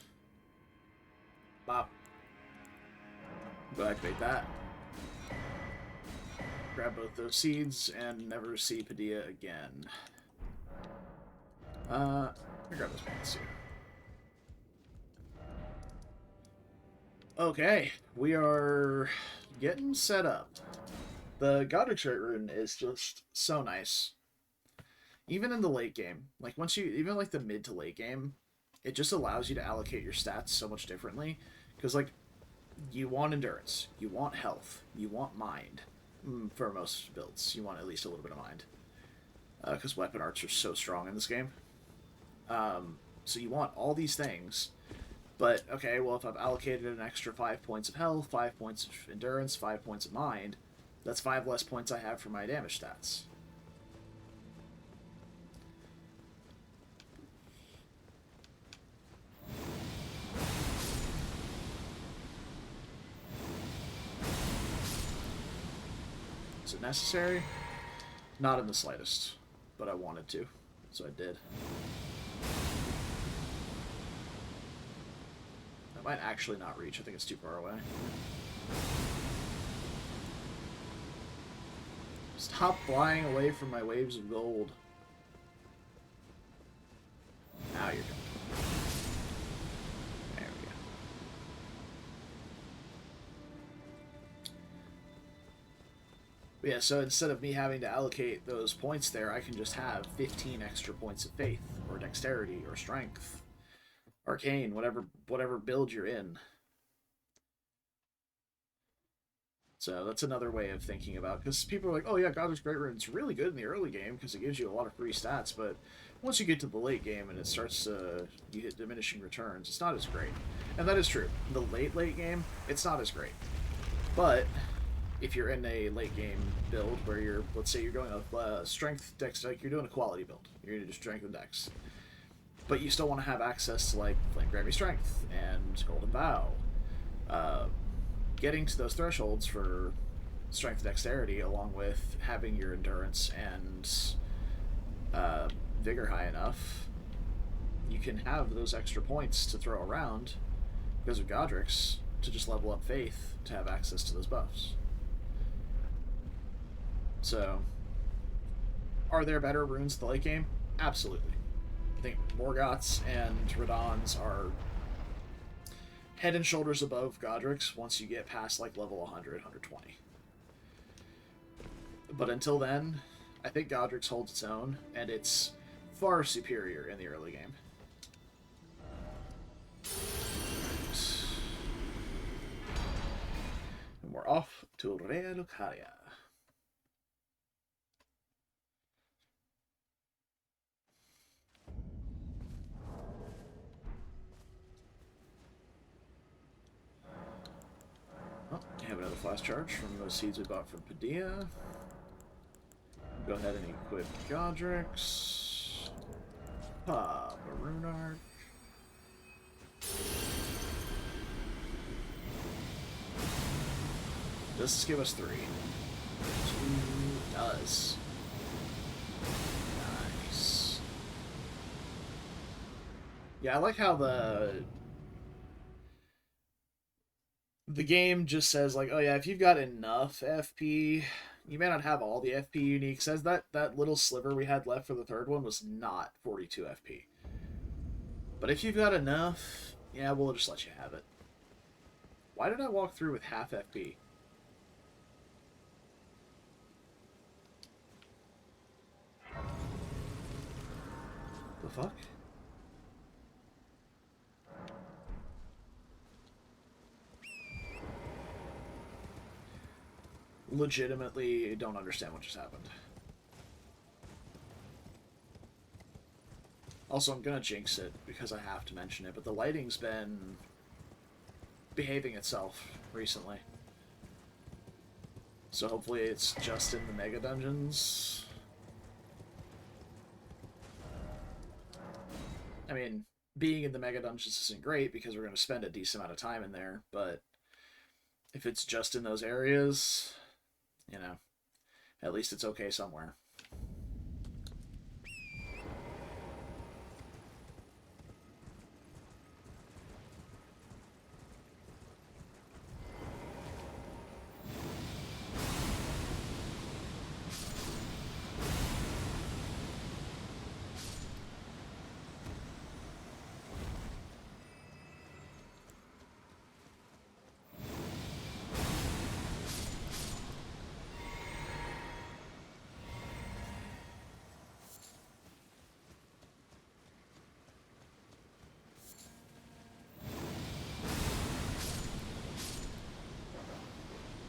Bop. Go activate that. Grab both those seeds and never see Padilla again. Let me grab those pants too. Okay, we are getting set up. The Godric's Right rune is just so nice. Even in the late game, like once you, even like the mid to late game, it just allows you to allocate your stats so much differently. Because like, you want endurance, you want health, you want mind. For most builds, you want at least a little bit of mind. Because weapon arts are so strong in this game. So you want all these things. But, okay, well, if I've allocated an extra 5 points of health, 5 points of endurance, 5 points of mind, that's 5 less points I have for my damage stats. Is it necessary? Not in the slightest, but I wanted to, so I did. That might actually not reach. I think it's too far away. Stop flying away from my waves of gold. Now you're done. There we go. But yeah, so instead of me having to allocate those points there, I can just have 15 extra points of faith, or dexterity, or strength, arcane, whatever build you're in. So that's another way of thinking about, because people are like, oh yeah, Godric's Great Rune's really good in the early game because it gives you a lot of free stats, but once you get to the late game and it starts to, you hit diminishing returns, it's not as great. And that is true. In the late game, it's not as great. But if you're in a late game build where you're, let's say you're going a strength dex, like you're doing a quality build, you're going to do strength and dex, but you still want to have access to like Flame Grant Me Strength and Golden Vow. Getting to those thresholds for strength and dexterity, along with having your endurance and vigor high enough, you can have those extra points to throw around because of Godric's to just level up faith to have access to those buffs. So, are there better runes in the late game? Absolutely. I think Morgoth's and Radahn's are head and shoulders above Godric's once you get past like level 100, 120. But until then, I think Godric's holds its own, and it's far superior in the early game. And we're off to Rea Lucaria. Oh, I have another flash charge from those seeds we bought from Padilla. Go ahead and equip Godric's. Pop a rune arc. Does this give us 3? 2 does. Nice. Yeah, I like how the game just says, like, oh yeah, if you've got enough FP, you may not have all the FP you need. Says that little sliver we had left for the third one was not 42 FP. But if you've got enough, yeah, we'll just let you have it. Why did I walk through with half FP? The fuck? Legitimately don't understand what just happened. Also, I'm gonna jinx it because I have to mention it, but the lighting's been behaving itself recently. So hopefully it's just in the mega dungeons. I mean, being in the mega dungeons isn't great because we're going to spend a decent amount of time in there, but if it's just in those areas, you know, at least it's okay somewhere.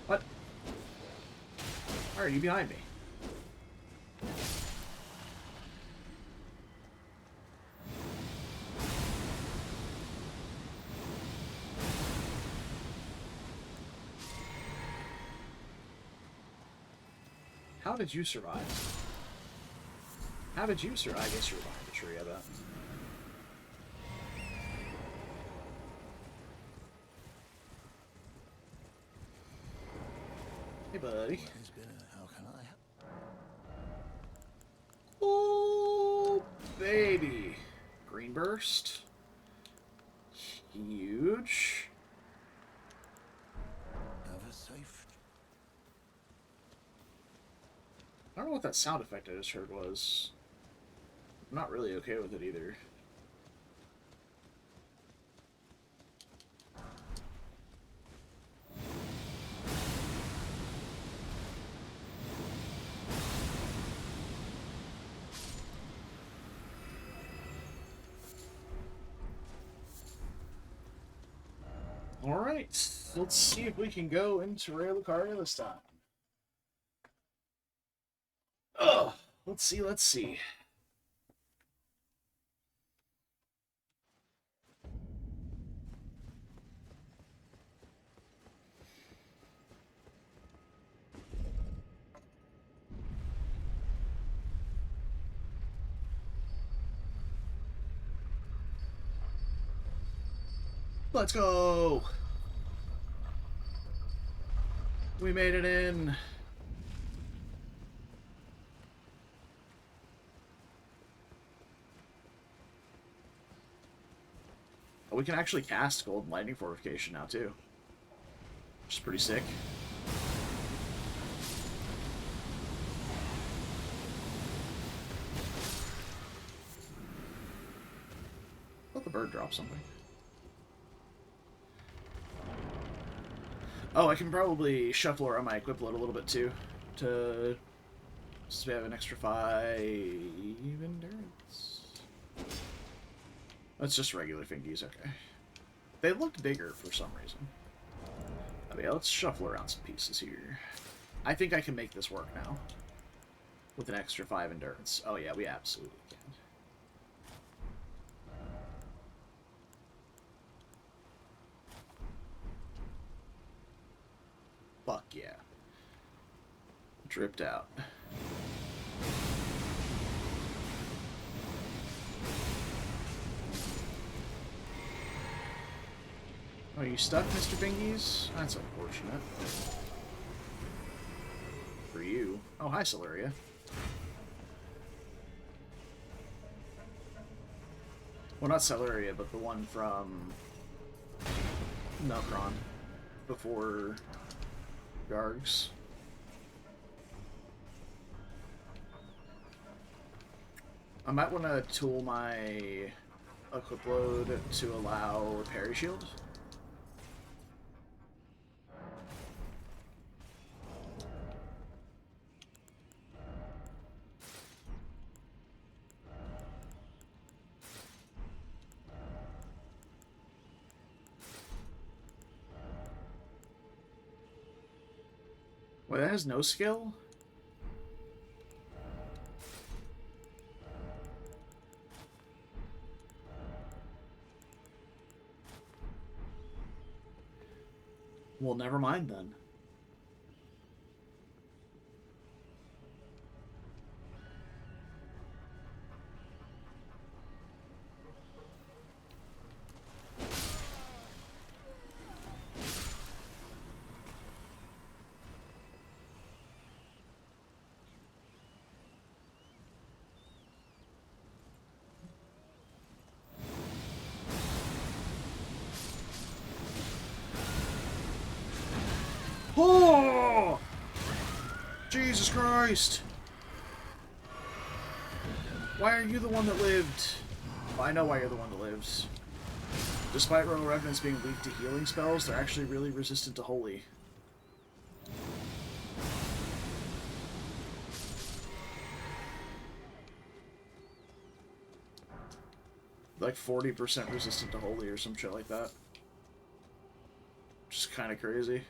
What? Why are you behind me? How did you survive? How did you survive? I guess you were behind the tree, I bet. Hey, buddy. How can I help? Oh, baby. Green burst. Huge. Ever safe? I don't know what that sound effect I just heard was. I'm not really okay with it either. Alright, let's see if we can go into Rare Lucaria this time. Ugh, let's see. Let's go! We made it in. Oh, we can actually cast Golden Lightning Fortification now, too. Which is pretty sick. Let the bird drop something. Oh, I can probably shuffle around my equip load a little bit, too. So we have an extra 5 endurance. That's just regular fingies, okay. They looked bigger for some reason. Oh yeah, let's shuffle around some pieces here. I think I can make this work now. With an extra 5 endurance. Oh yeah, we absolutely can. Fuck yeah. Dripped out. Are you stuck, Mr. Bingies? That's unfortunate. For you. Oh, hi, Celeria. Well, not Celeria, but the one from Melkron before Gargs. I might want to tool my equip load to allow Parry Shield. Wait, that has no skill? Well, never mind then. Oh! Jesus Christ! Why are you the one that lived? Well, I know why you're the one that lives. Despite Royal Revenants being weak to healing spells, they're actually really resistant to Holy. Like 40% resistant to Holy or some shit like that. Just kind of crazy.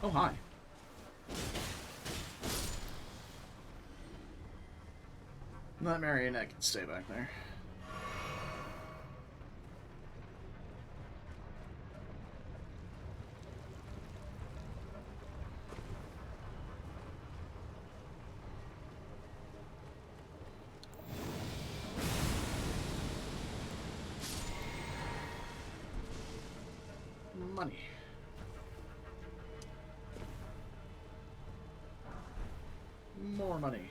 Oh, hi. That marionette can stay back there. Money. More money.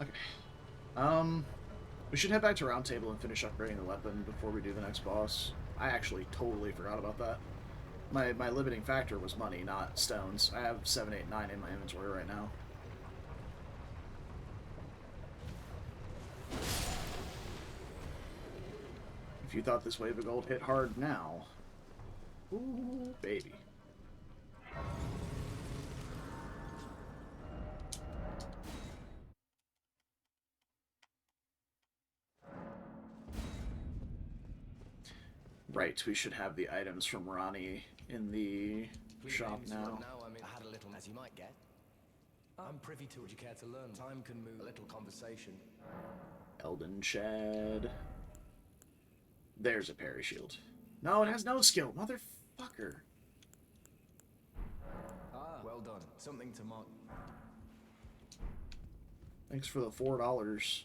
Okay. We should head back to Round Table and finish upgrading the weapon before we do the next boss. I actually totally forgot about that. My limiting factor was money, not stones. I have 7, 8, 9 in my inventory right now. If you thought this wave of gold hit hard now, ooh, baby. Right, we should have the items from Ronnie in the shop now. I mean, I had a little, as you might get. I'm privy to. Would you care to learn? Time can move. A little conversation. Elden Shed. There's a parry shield. No, it has no skill, motherfucker. Ah, well done. Something to mark. Thanks for the $4.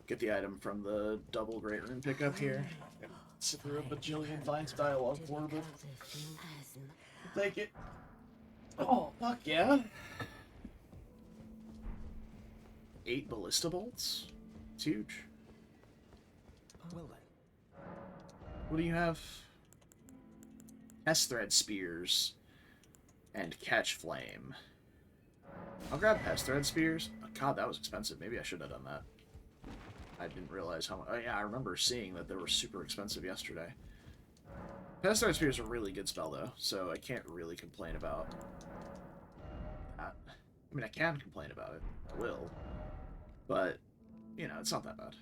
Get the item from the double great rune pickup here. Sit through a bajillion lines dialogue for it. Take it. Oh, fuck yeah. 8 ballista bolts? It's huge. Well then. What do you have? Pest thread spears and catch flame. I'll grab pest thread spears. Oh, God, that was expensive. Maybe I should have done that. I didn't realize how much. Oh yeah, I remember seeing that they were super expensive yesterday. Pest thread spears are a really good spell though, so I can't really complain about that. I mean, I can complain about it. I will. But, you know, it's not that bad.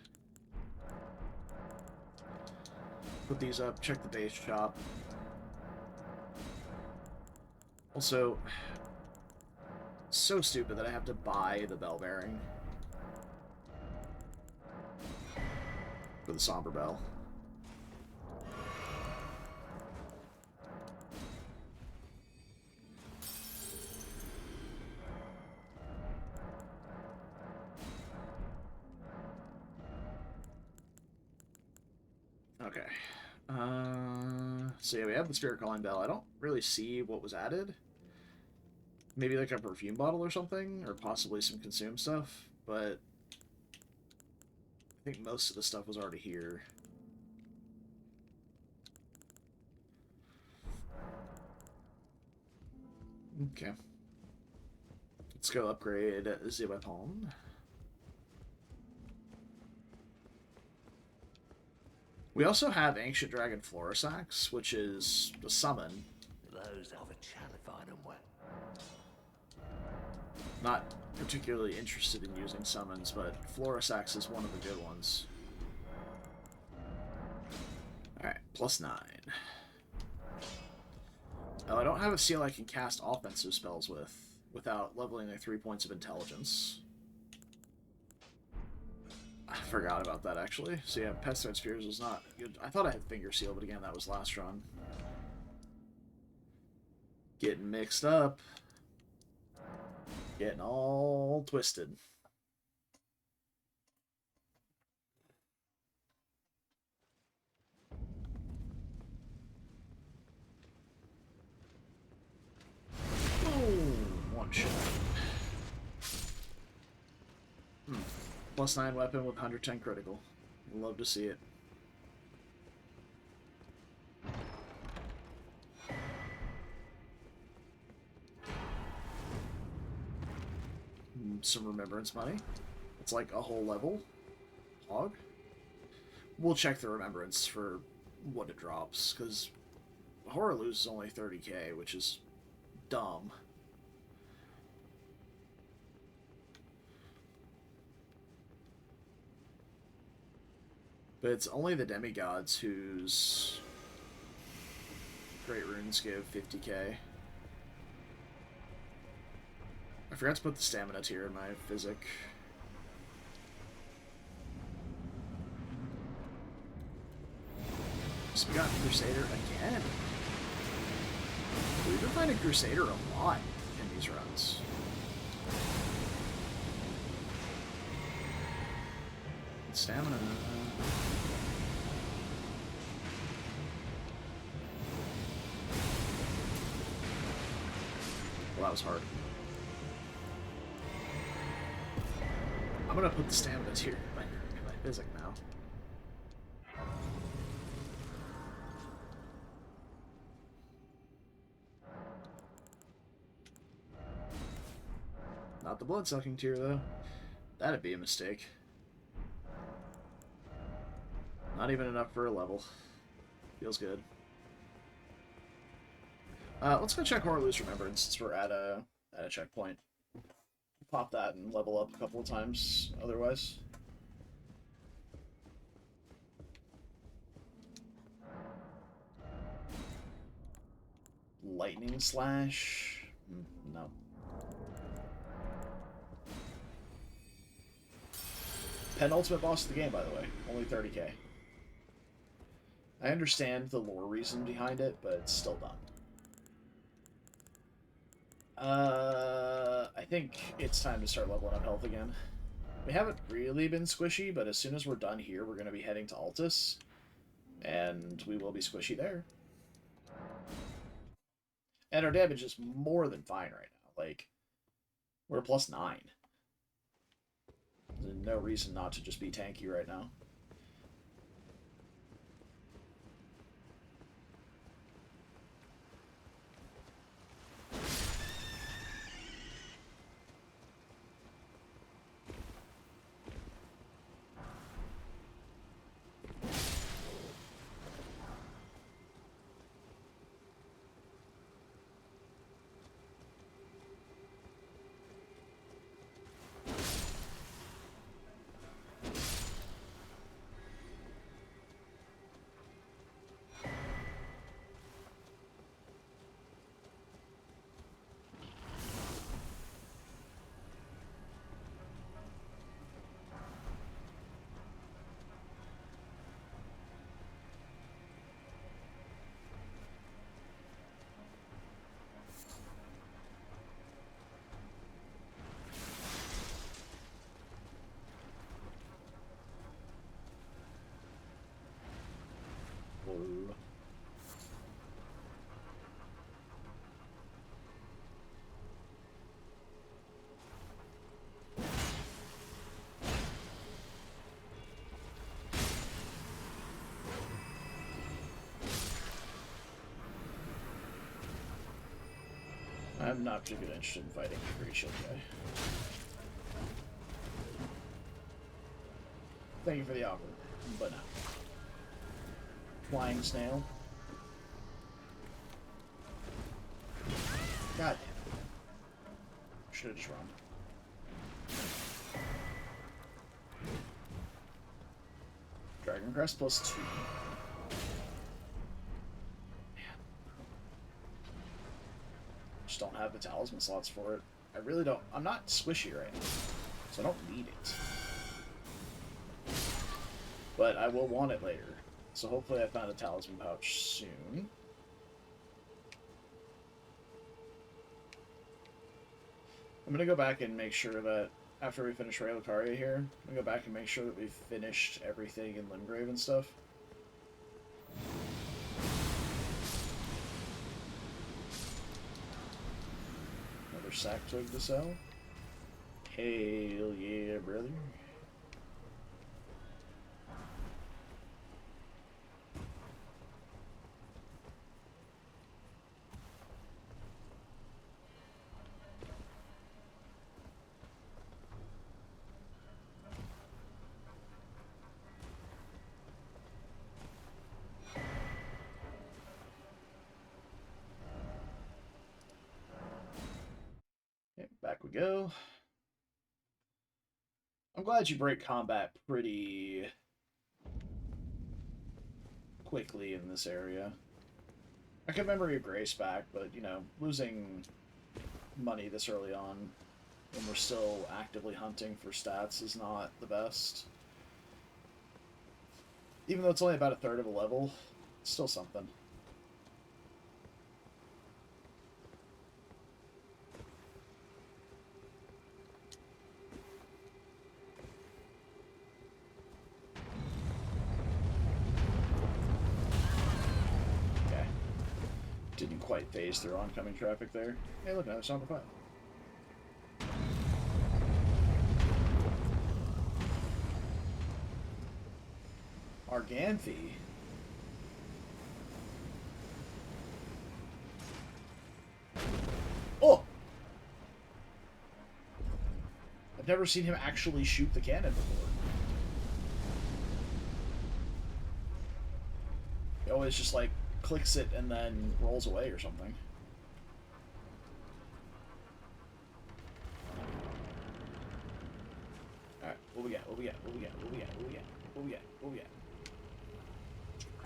Put these up, check the base shop. Also, so stupid that I have to buy the bell bearing for the somber bell. Okay. So yeah, we have the Spirit Calling Bell. I don't really see what was added. Maybe like a perfume bottle or something, or possibly some consume stuff, but I think most of the stuff was already here. Okay. Let's go upgrade the weapon. We also have Ancient Dragon Florisax, which is a summon. Those of a chalified and wet. Not particularly interested in using summons, but Florisax is one of the good ones. Alright, +9. Oh, I don't have a seal I can cast offensive spells with without leveling like 3 points of intelligence. I forgot about that, actually. So yeah, Pestilence Spears was not good. I thought I had Finger Seal, but again, that was last run. Getting mixed up. Getting all twisted. Boom! One shot. +9 weapon with 110 critical. Love to see it. Some remembrance money. It's like a whole level. Hog. We'll check the remembrance for what it drops, because Horrorluz is only 30k, which is dumb. But it's only the demigods whose great runes give 50k. I forgot to put the stamina tier in my physic. So we got Crusader again. We've been finding Crusader a lot in these runs. Stamina. Well, that was hard. I'm gonna put the stamina tier in my physic now. Not the blood-sucking tier, though. That'd be a mistake. Not even enough for a level. Feels good. Let's go check Horrorluz Remembrance since we're at a checkpoint. Pop that and level up a couple of times otherwise. Lightning Slash? No. Penultimate boss of the game, by the way. Only 30k. I understand the lore reason behind it, but it's still dumb. I think it's time to start leveling up health again. We haven't really been squishy, but as soon as we're done here, we're going to be heading to Altus, and we will be squishy there. And our damage is more than fine right now. Like, we're +9. There's no reason not to just be tanky right now. I'm not particularly interested in fighting the Great Shield guy. Thank you for the offer, but no. Flying snail. God damn it. Should have just run. Dragon Crest +2. Man. Just don't have the talisman slots for it. I really don't. I'm not squishy right now, so I don't need it. But I will want it later. So hopefully I find a talisman pouch soon. I'm going to go back and make sure that after we finish Relicaria here, I'm going to go back and make sure that we've finished everything in Limgrave and stuff. Another sack twig to sell. Hell yeah, brother. Okay, back we go. I'm glad you break combat pretty quickly in this area. I could Memory of Grace back, but, you know, losing money this early on when we're still actively hunting for stats is not the best. Even though it's only about a third of a level, it's still something. Didn't quite phase through oncoming traffic there. Hey, look, another Somber 5. Arganthy. Oh! I've never seen him actually shoot the cannon before. He always just, like, clicks it and then rolls away or something. Alright, what we got? What we got? What we got? What we got? What we got? What we got? What we got?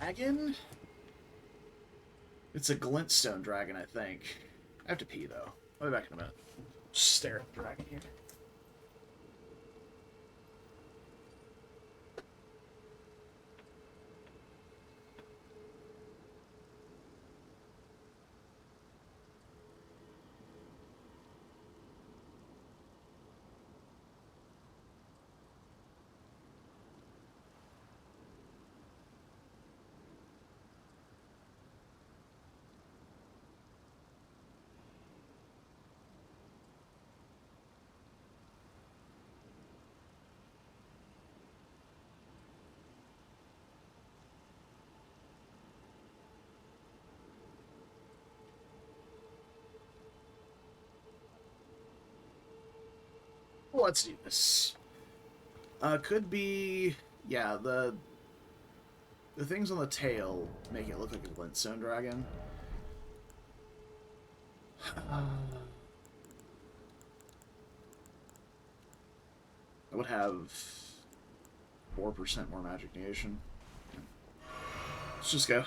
Dragon? It's a glintstone dragon, I think. I have to pee, though. I'll be back in a minute. Just stare at the dragon here. Let's do this. Could be... Yeah, the things on the tail make it look like a glintstone dragon. I would have 4% more magic negation. Let's just go.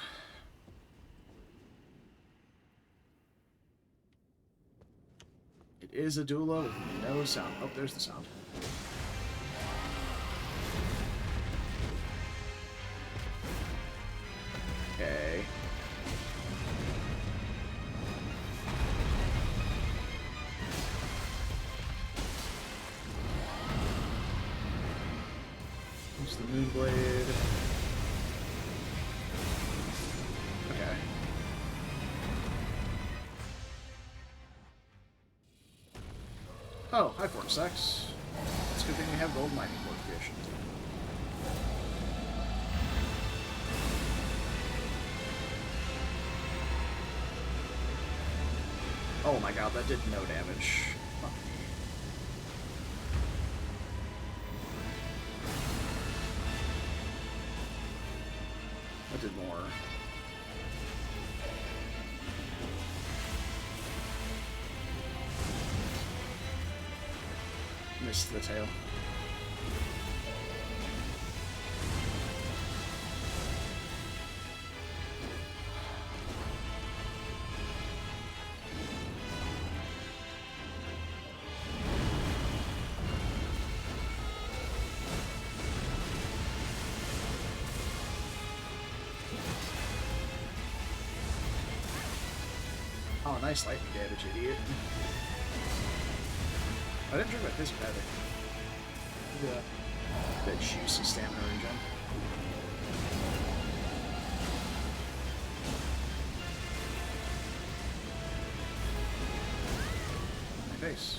It is a Dula with no sound. Oh, there's the sound. Okay. There's the Moonblade. Okay. Oh, hi, Fortisex. It's a good thing we have gold mining fortification. Oh my god, that did no damage. Fuck me. That did more. Missed the tail. Oh, nice lightning damage, idiot. I didn't drink my fizzy either. Yeah. That juicy stamina regen. My face.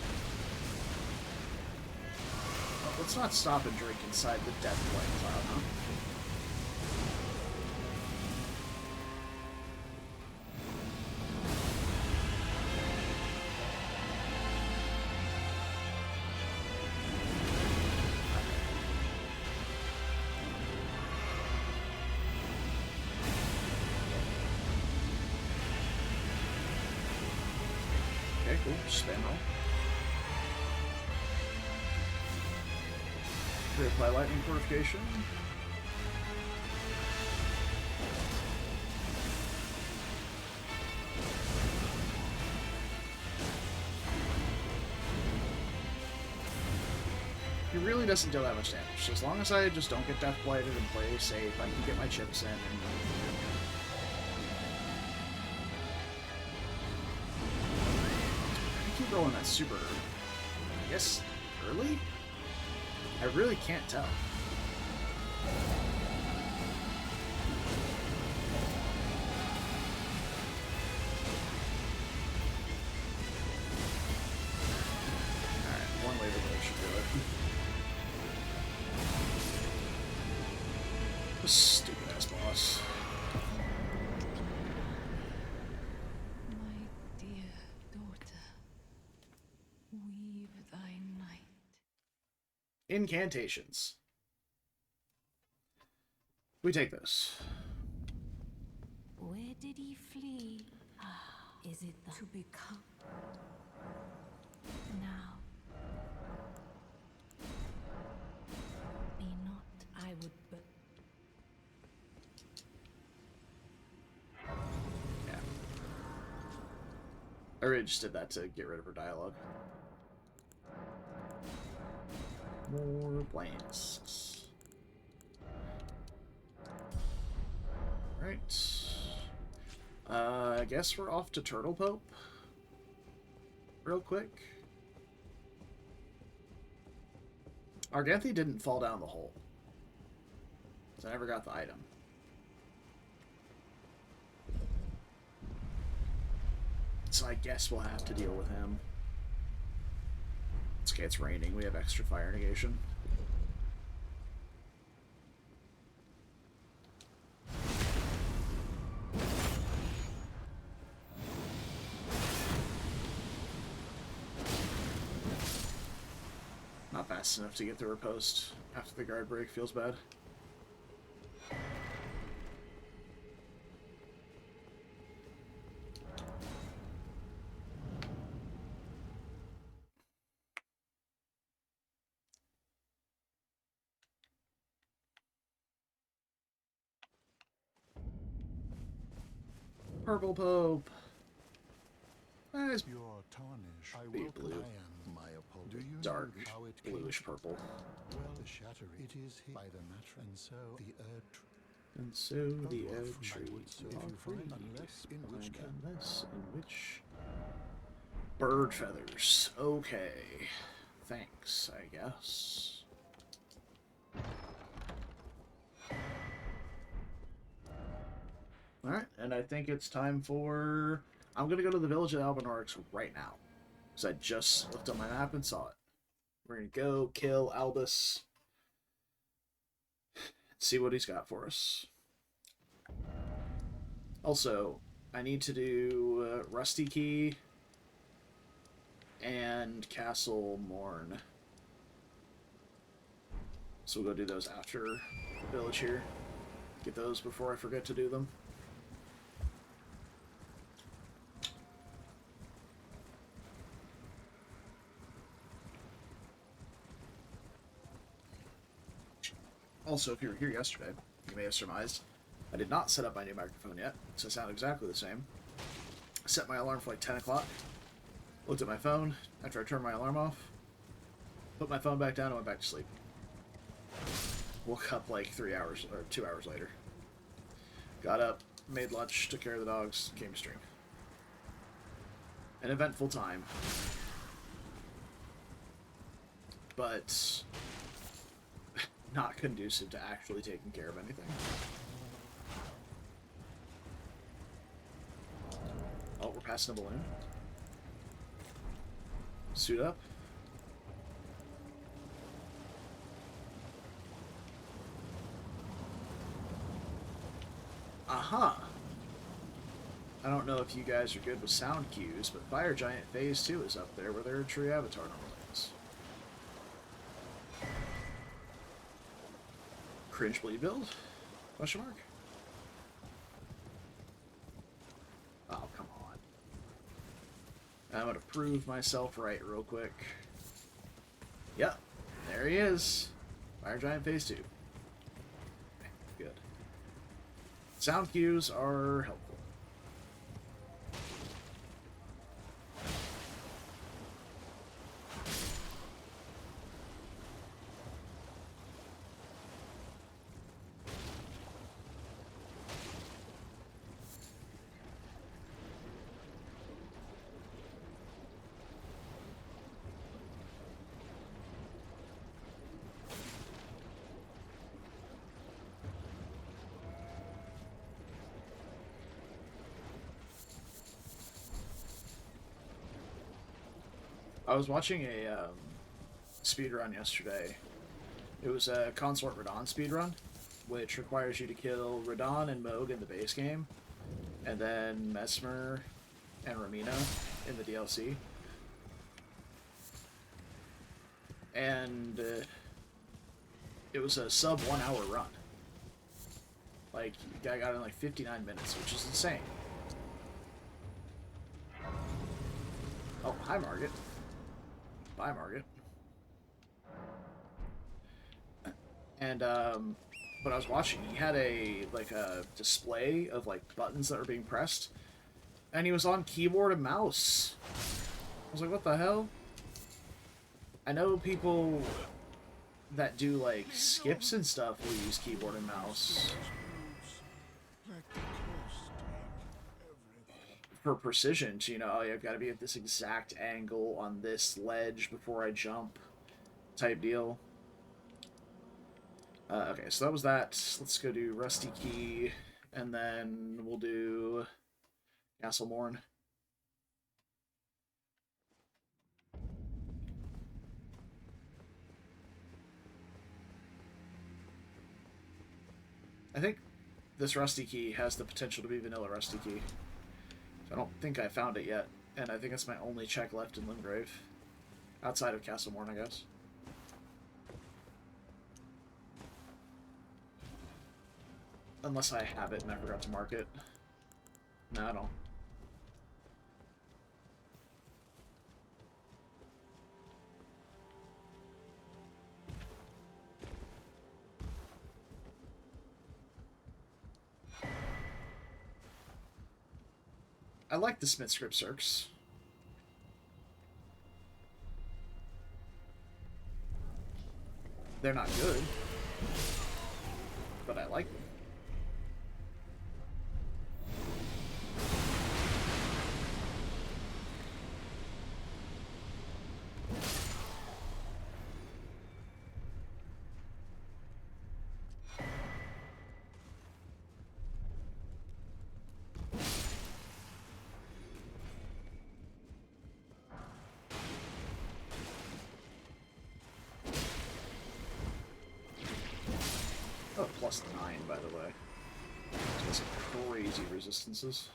Well, let's not stop and drink inside the death flame cloud, huh? Okay, cool. Spam roll. Reapply lightning purification. He really doesn't deal that much damage. So as long as I just don't get death blighted and play safe, I can get my chips in and keep rolling that super, I guess, early? I really can't tell. Alright, one wave of it should do it. Stupid ass boss. My dear daughter, weave thy night. Incantations. We take this. Where did he flee? Is it to become? Now, be not, I would but Yeah. I really just did that to get rid of her dialogue. More blanks. Right. I guess we're off to Turtle Pope. Real quick. Arganthi didn't fall down the hole. So I never got the item. So I guess we'll have to deal with him. It's okay, it's raining. We have extra fire negation. Not fast enough to get the riposte after the guard break. Feels bad. Purple Pope. Nice. Your tarnish. I Be will blue. I am my opponent. Do you Dark know how it came bluish to- purple. Well, the shattering. It is hid by the matter, and so the Erd. And so the you are Erd free. tree. I would say You if are you free. find unless in which Find can- unless in which bird feathers. Okay. Thanks, I guess. Alright, and I think it's time for... I'm gonna go to the village of Albinorix right now. Because I just looked on my map and saw it. We're gonna go kill Albus. See what he's got for us. Also, I need to do Rusty Key and Castle Morn. So we'll go do those after Village here. Get those before I forget to do them. Also, if you were here yesterday, you may have surmised I did not set up my new microphone yet, so I sound exactly the same. I set my alarm for like 10 o'clock, looked at my phone after I turned my alarm off, put my phone back down, and went back to sleep. Woke up like 3 hours, or 2 hours later. Got up, made lunch, took care of the dogs, came to stream. An eventful time. But not conducive to actually taking care of anything. Oh, we're passing a balloon. Suit up. Aha! I don't know if you guys are good with sound cues, but Fire Giant Phase 2 is up there where their true avatar normally is. Cringe bleed build? Question mark? Oh, come on. I'm gonna prove myself right real quick. Yep, there he is. Fire Giant Phase 2. Good. Sound cues are helpful. I was watching a speedrun yesterday. It was a Consort Radon speedrun, which requires you to kill Radon and Moog in the base game, and then Messmer and Ramina in the DLC. And it was a sub 1 hour run. Like, the guy got it in like 59 minutes, which is insane. Oh, hi Margaret. Bye, Margaret. And, when I was watching, he had a display of, like, buttons that were being pressed, and he was on keyboard and mouse. I was like, what the hell? I know people that do, like, skips and stuff will use keyboard and mouse for precision, you know, I've got to be at this exact angle on this ledge before I jump, type deal. Okay, so that was that. Let's go do Rusty Key, and then we'll do Castle Morn. I think this Rusty Key has the potential to be vanilla Rusty Key. I don't think I found it yet, and I think that's my only check left in Limgrave. Outside of Castle Morn, I guess. Unless I have it and I forgot to mark it. No, I don't. I like the Smith script circs. They're not good, but I like them. Oh, plus 9, by the way. That's some crazy resistances.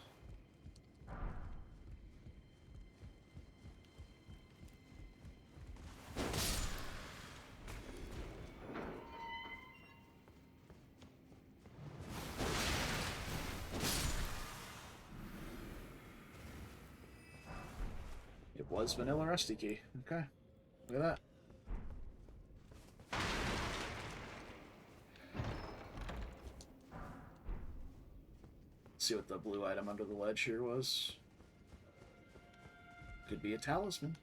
It was vanilla rusty key. Okay. Look at that. Let's see what the blue item under the ledge here was. Could be a talisman.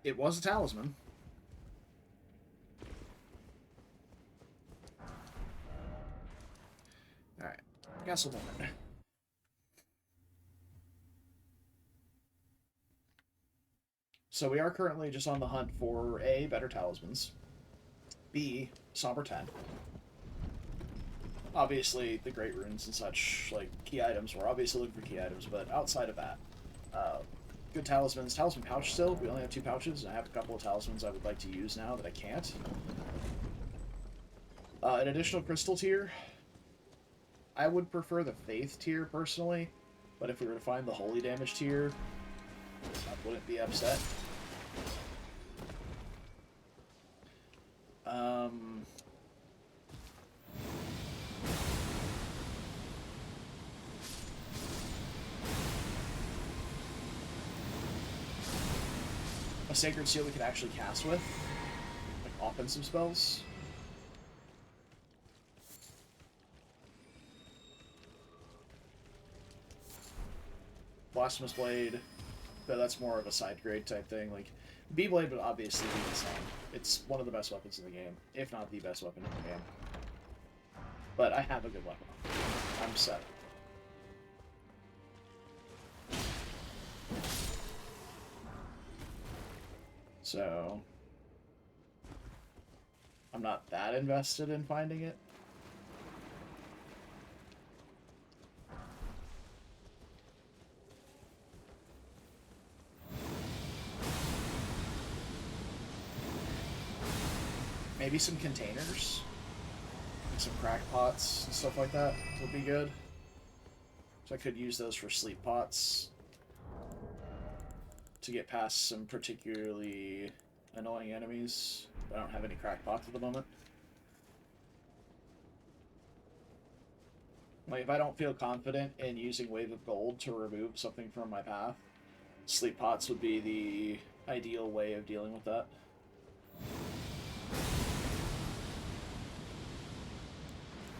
It was a talisman. Alright. Guess we'll moment. So we are currently just on the hunt for A, better talismans. B, Somber 10. Obviously, the Great Runes and such, like, key items. We're obviously looking for key items, but outside of that, good talismans. Talisman pouch still. We only have 2 pouches, and I have a couple of talismans I would like to use now that I can't. An additional crystal tier. I would prefer the Faith tier, personally, but if we were to find the Holy Damage tier, I wouldn't be upset. A Sacred Seal we could actually cast with, like offensive spells. Blasphemous Blade, but that's more of a side grade type thing. Like, B-Blade would obviously be the same. It's one of the best weapons in the game, if not the best weapon in the game. But I have a good weapon. I'm set. So, I'm not that invested in finding it. Maybe some containers, like some crack pots and stuff like that would be good. So I could use those for sleep pots to get past some particularly annoying enemies. I don't have any crack pots at the moment. Like, if I don't feel confident in using Wave of Gold to remove something from my path, sleep pots would be the ideal way of dealing with that.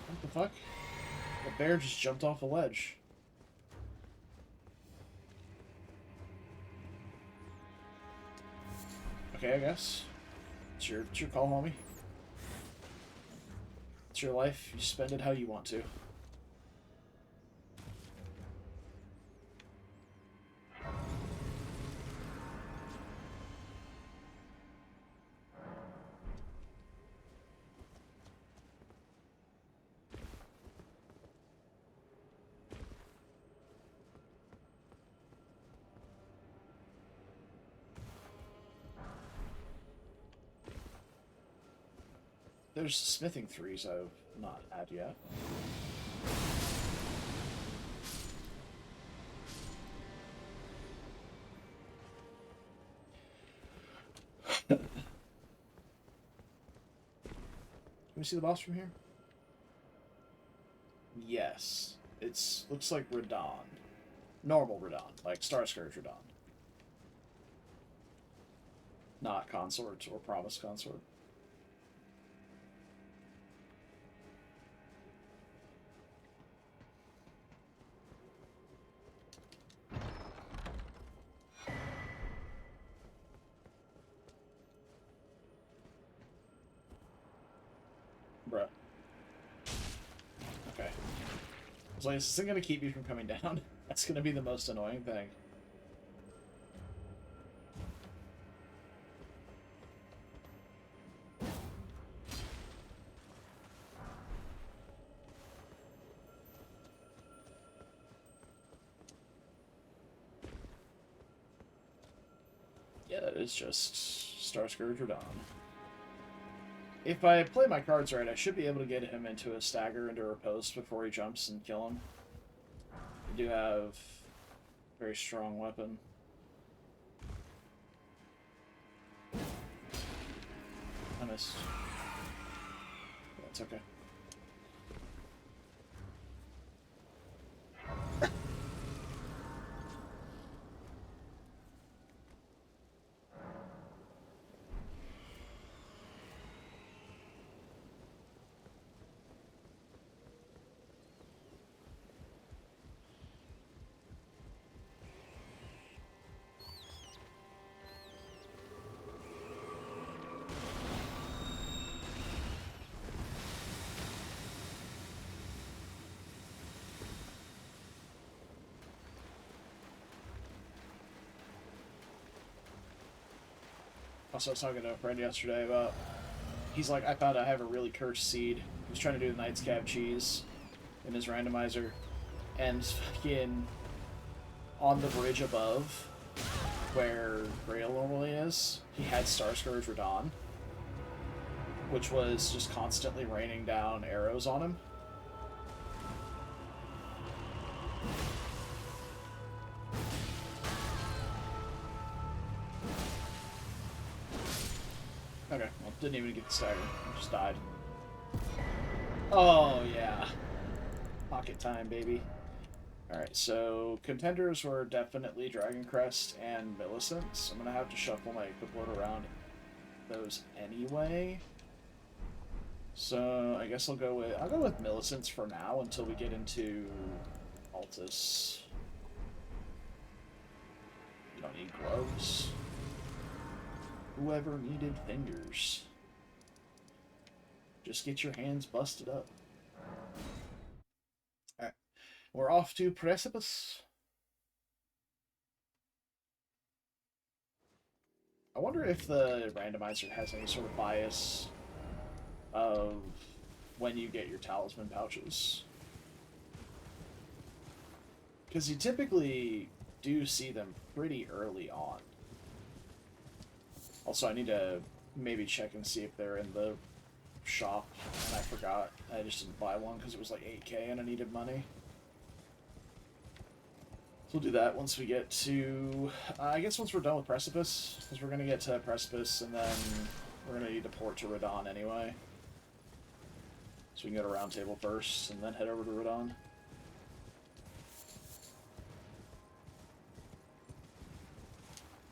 What the fuck? The bear just jumped off a ledge. Okay, I guess. It's your call, homie. It's your life. You spend it how you want to. There's smithing 3s I've not had yet. Can we see the boss from here? Yes. It's looks like Radon. Normal Radon, like Star Scourge Radon. Not Consort or Promised Consort. Bruh. Okay. So is this thing gonna keep me from coming down? That's gonna be the most annoying thing. Yeah, that is just Star Scourge or Dawn. If I play my cards right, I should be able to get him into a stagger, into a post before he jumps and kill him. I do have a very strong weapon. I missed. That's okay. Also, I was talking to a friend yesterday about. He's like, I found I have a really cursed seed. He was trying to do the Knight's Cab cheese in his randomizer, and fucking on the bridge above, where Grail normally is, he had Star Scourge Radon, which was just constantly raining down arrows on him. Okay, well, didn't even get the stagger. I just died. Oh, yeah. Pocket time, baby. Alright, so contenders were definitely Dragon Crest and Millicent. I'm gonna have to shuffle my equipment around those anyway. So I guess I'll go with Millicent's for now until we get into Altus. You don't need gloves. Whoever needed fingers. Just get your hands busted up. Alright. We're off to Precipice. I wonder if the randomizer has any sort of bias of when you get your talisman pouches. Because you typically do see them pretty early on. Also, I need to maybe check and see if they're in the shop, and I forgot. I just didn't buy one because it was like 8K and I needed money. So we'll do that once we get to... I guess once we're done with Precipice, because we're going to get to Precipice and then we're going to need to port to Radon anyway. So we can go to Round Table first and then head over to Radon.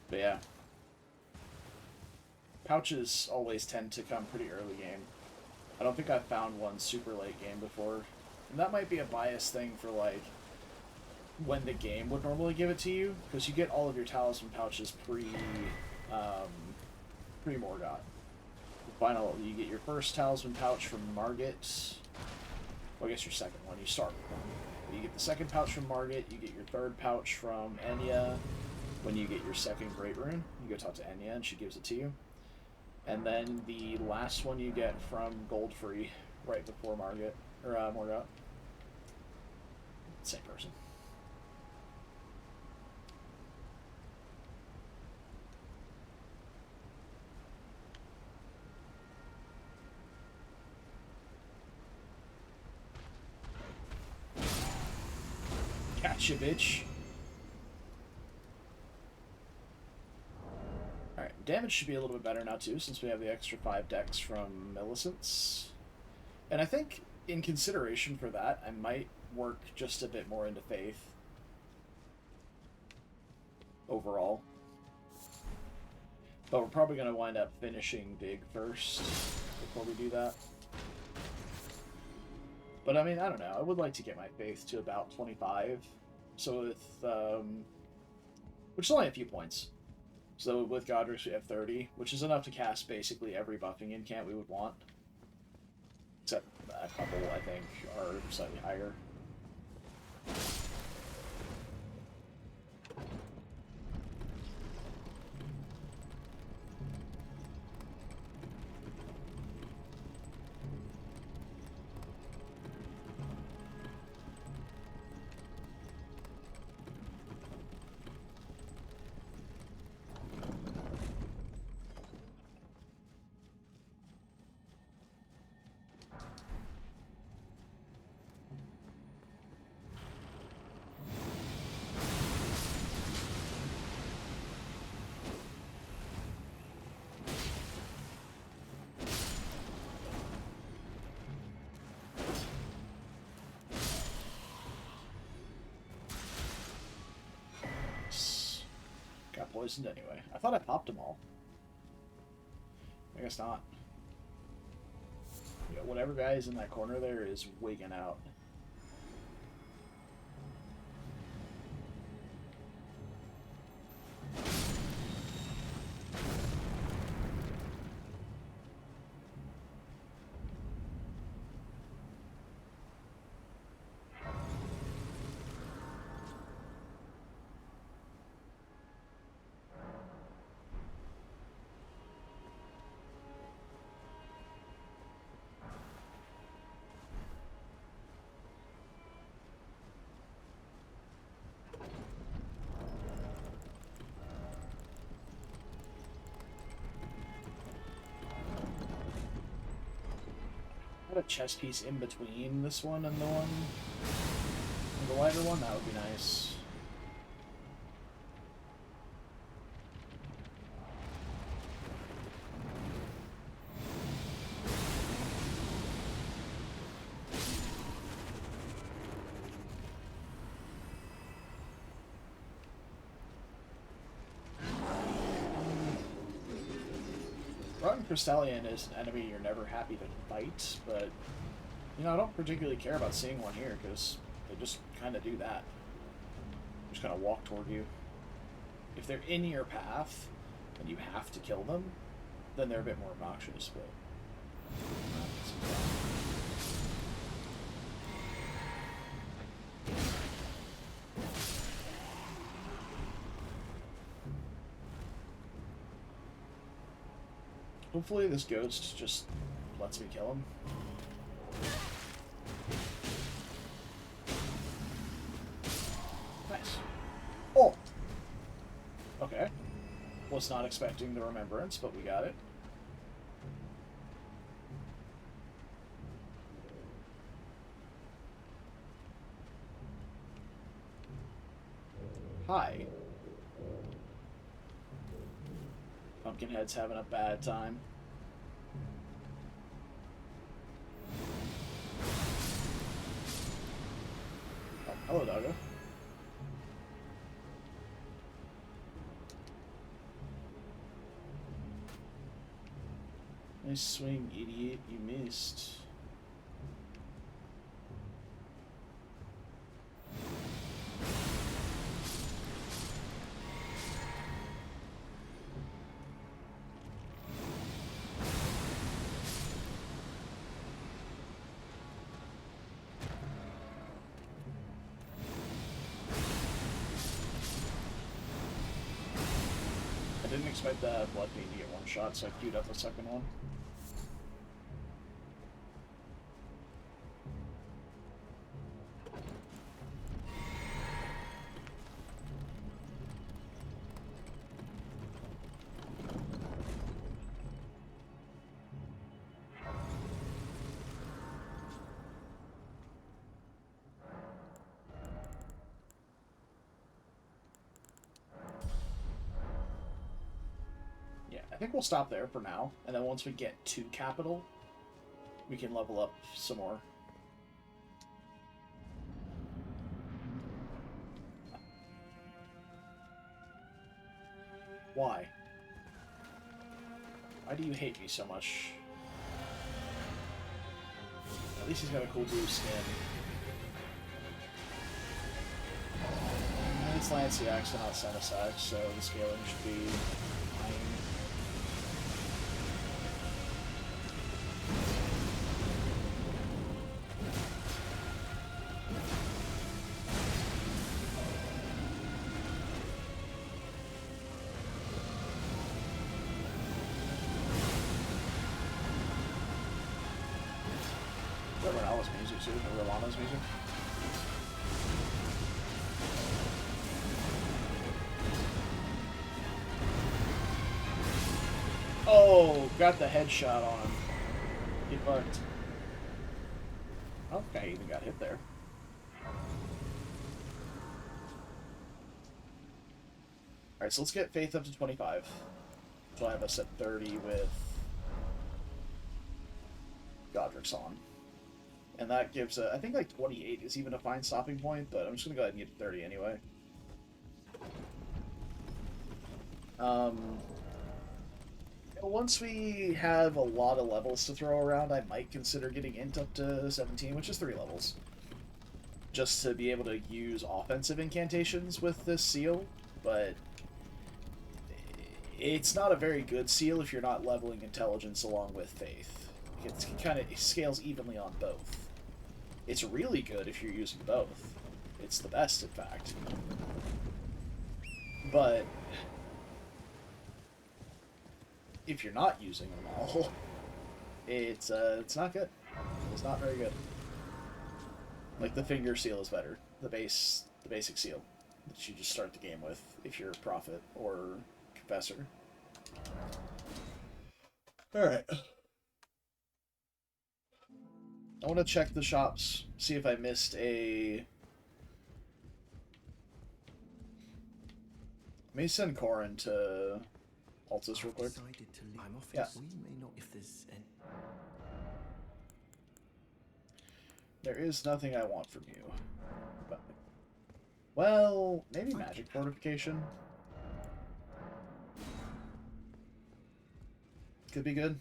But yeah. Pouches always tend to come pretty early game. I don't think I've found one super late game before. And that might be a biased thing for, like, when the game would normally give it to you, because you get all of your talisman pouches pre-Morgott. You get your first talisman pouch from Margit. Well, I guess your second one. You start with one. You get the second pouch from Margit. You get your third pouch from Enya. When you get your second Great Rune, you go talk to Enya, and she gives it to you. And then the last one you get from Goldfree, right before Morgott. Same person. Gotcha, bitch. Alright, damage should be a little bit better now, too, since we have the extra 5 decks from Millicent's. And I think, in consideration for that, I might work just a bit more into Faith. Overall. But we're probably going to wind up finishing big first, before we do that. But, I mean, I don't know. I would like to get my Faith to about 25. So with, which is only a few points. So with Godric we have 30, which is enough to cast basically every buffing incant we would want. Except a couple, I think, are slightly higher. Got poisoned anyway. I thought I popped them all. I guess not. Yeah, whatever guy is in that corner there is wigging out. chest piece in between this one and the one, and the lighter one, that would be nice. Rotten Crystallion is an enemy you're never happy to fight, but, you know, I don't particularly care about seeing one here, because they just kind of do that. They just kind of walk toward you. If they're in your path, and you have to kill them, then they're a bit more obnoxious, but... Hopefully this ghost just lets me kill him. Nice. Oh! Okay. Was not expecting the remembrance, but we got it. Hi. Pumpkinhead's having a bad time. Oh, hello, doggo. Nice swing, idiot. You missed. I didn't expect that blood beam to get one shot, so I queued up the second one. I think we'll stop there for now, and then once we get to Capital, we can level up some more. Why? Why do you hate me so much? At least he's got a cool blue skin. And it's Lanciax and not Senesax, so the scaling should be fine. Music too, or Rolana's music. Oh, got the headshot on him. He fucked. Okay, he even got hit there. Alright, so let's get Faith up to 25. So I have us at 30 with Godric's on. And that gives, I think like 28 is even a fine stopping point, but I'm just going to go ahead and get to 30 anyway. Once we have a lot of levels to throw around, I might consider getting Int up to 17, which is 3 levels. Just to be able to use offensive incantations with this seal, but it's not a very good seal if you're not leveling intelligence along with faith. It kind of scales evenly on both. It's really good if you're using both. It's the best, in fact. But if you're not using them all, it's not good. It's not very good. Like the finger seal is better. The basic seal that you just start the game with if you're a prophet or confessor. All right. I want to check the shops, see if I missed a... Let me send Corin to Altus real quick. Decided to leave. I'm off. Yeah. We may not if there's any... There is nothing I want from you. But, well, maybe magic fortification. Could be good.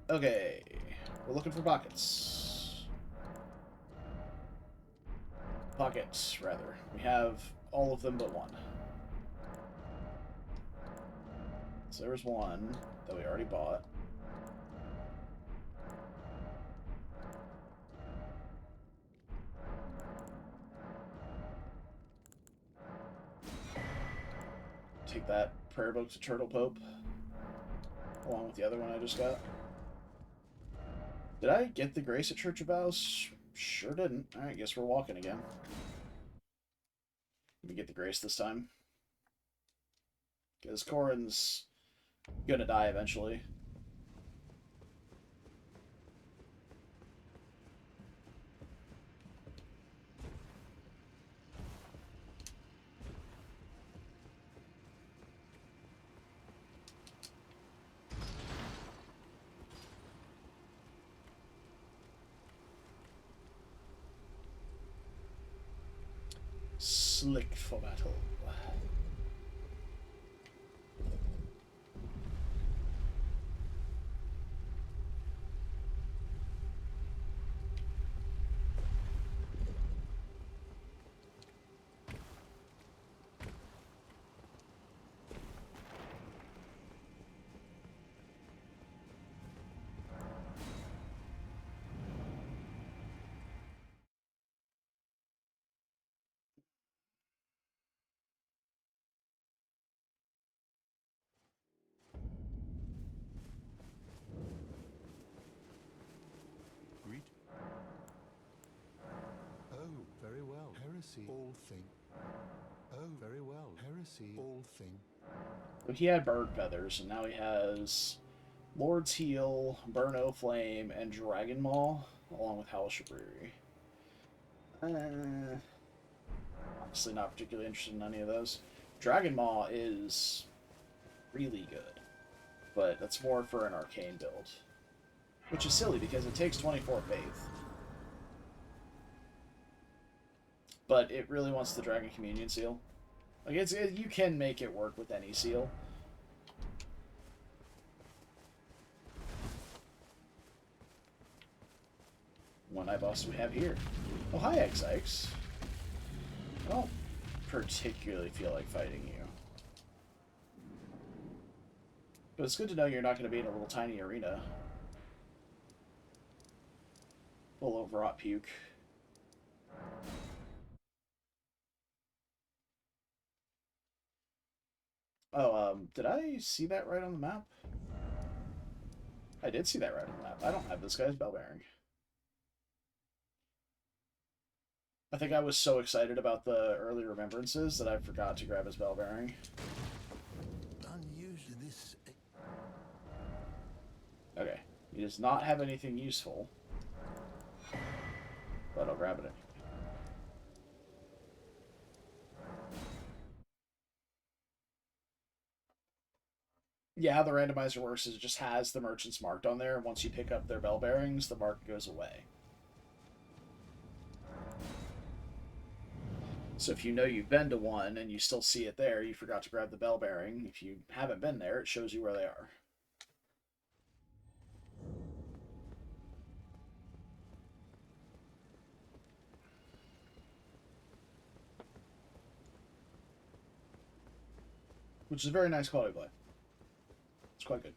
Okay, we're looking for pockets. Pockets, rather. We have all of them but one. So there was one that we already bought. Take that prayer book to Turtle Pope, along with the other one I just got. Did I get the grace at Church of Vows? Sure didn't. Alright, guess we're walking again. Let me get the grace this time. Because Corin's gonna die eventually. Slick for battle. Greet. Oh, very well. Heresy. All thing. Oh, very well. Heresy. All thing. So he had bird feathers, and now he has Lord's Heel, Burno Flame, and Dragon Maw, along with Hellish Brewery. Honestly, not particularly interested in any of those. Dragon Maw is really good, but that's more for an arcane build, which is silly because it takes 24 faith. But it really wants the Dragon Communion seal. Like you can make it work with any seal. One eye boss we have here. Oh, hi, X-Ix. I don't particularly feel like fighting you. But it's good to know you're not going to be in a little tiny arena full of rot puke. Oh, did I see that right on the map? I did see that right on the map. I don't have this guy's bell bearing. I think I was so excited about the early remembrances that I forgot to grab his bell bearing. Unusually, this. Okay. He does not have anything useful. But I'll grab it. Yeah, how the randomizer works is it just has the merchants marked on there. Once you pick up their bell bearings, the mark goes away. So if you know you've been to one and you still see it there, you forgot to grab the bell bearing. If you haven't been there, it shows you where they are. Which is a very nice quality play. It's quite good.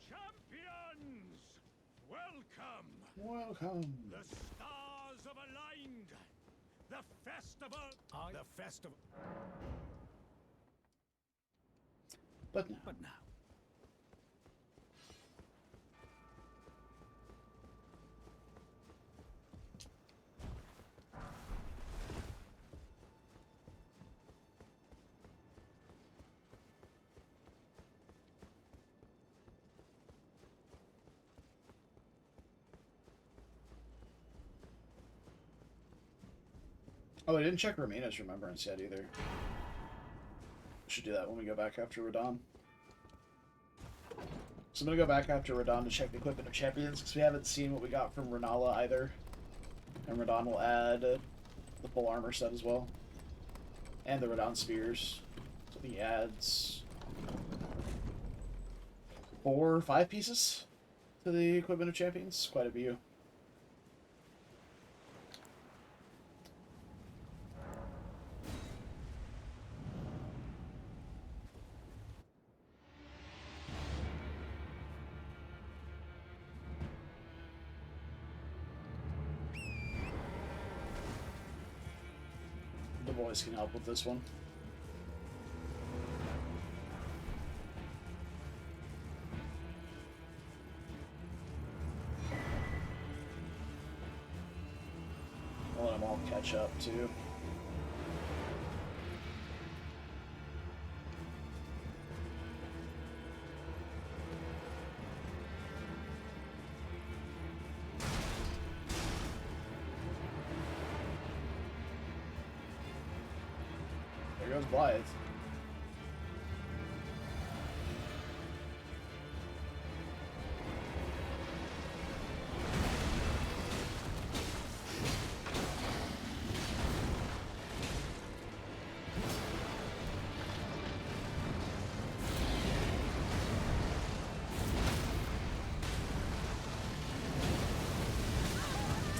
Champions! Welcome! Welcome. The stars have aligned! The festival... The festival... But now. Oh, I didn't check Ramina's Remembrance yet either. We should do that when we go back after Radon. So I'm going to go back after Radon to check the Equipment of Champions, because we haven't seen what we got from Renala either. And Radon will add the full armor set as well. And the Radon Spears. So he adds 4 or 5 pieces to the Equipment of Champions. Quite a few. The boys can help with this one. I'll let them all catch up too. There goes Blythe.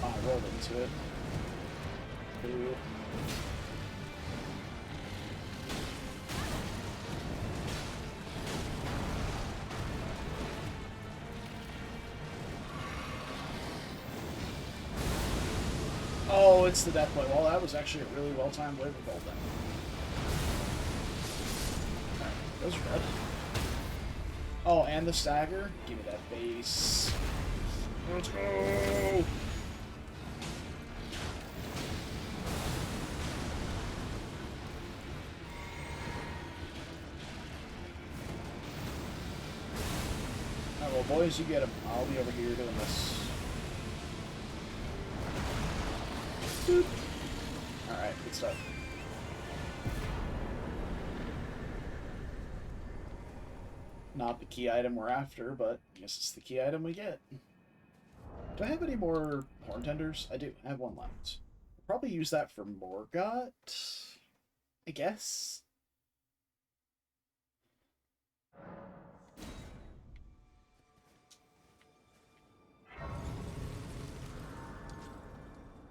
Oh, I rolled into it. Ooh. Oh, it's the death play. Well, that was actually a really well-timed wave of gold then. Alright, those are dead. Oh, and the stagger? Give me that base. Let's go! Alright, well, boys, you get them. I'll be over here doing this. Boop. Alright, good stuff. Not the key item we're after, but I guess it's the key item we get. Do I have any more horn tenders? I do. I have one left. I'll probably use that for Morgott, I guess.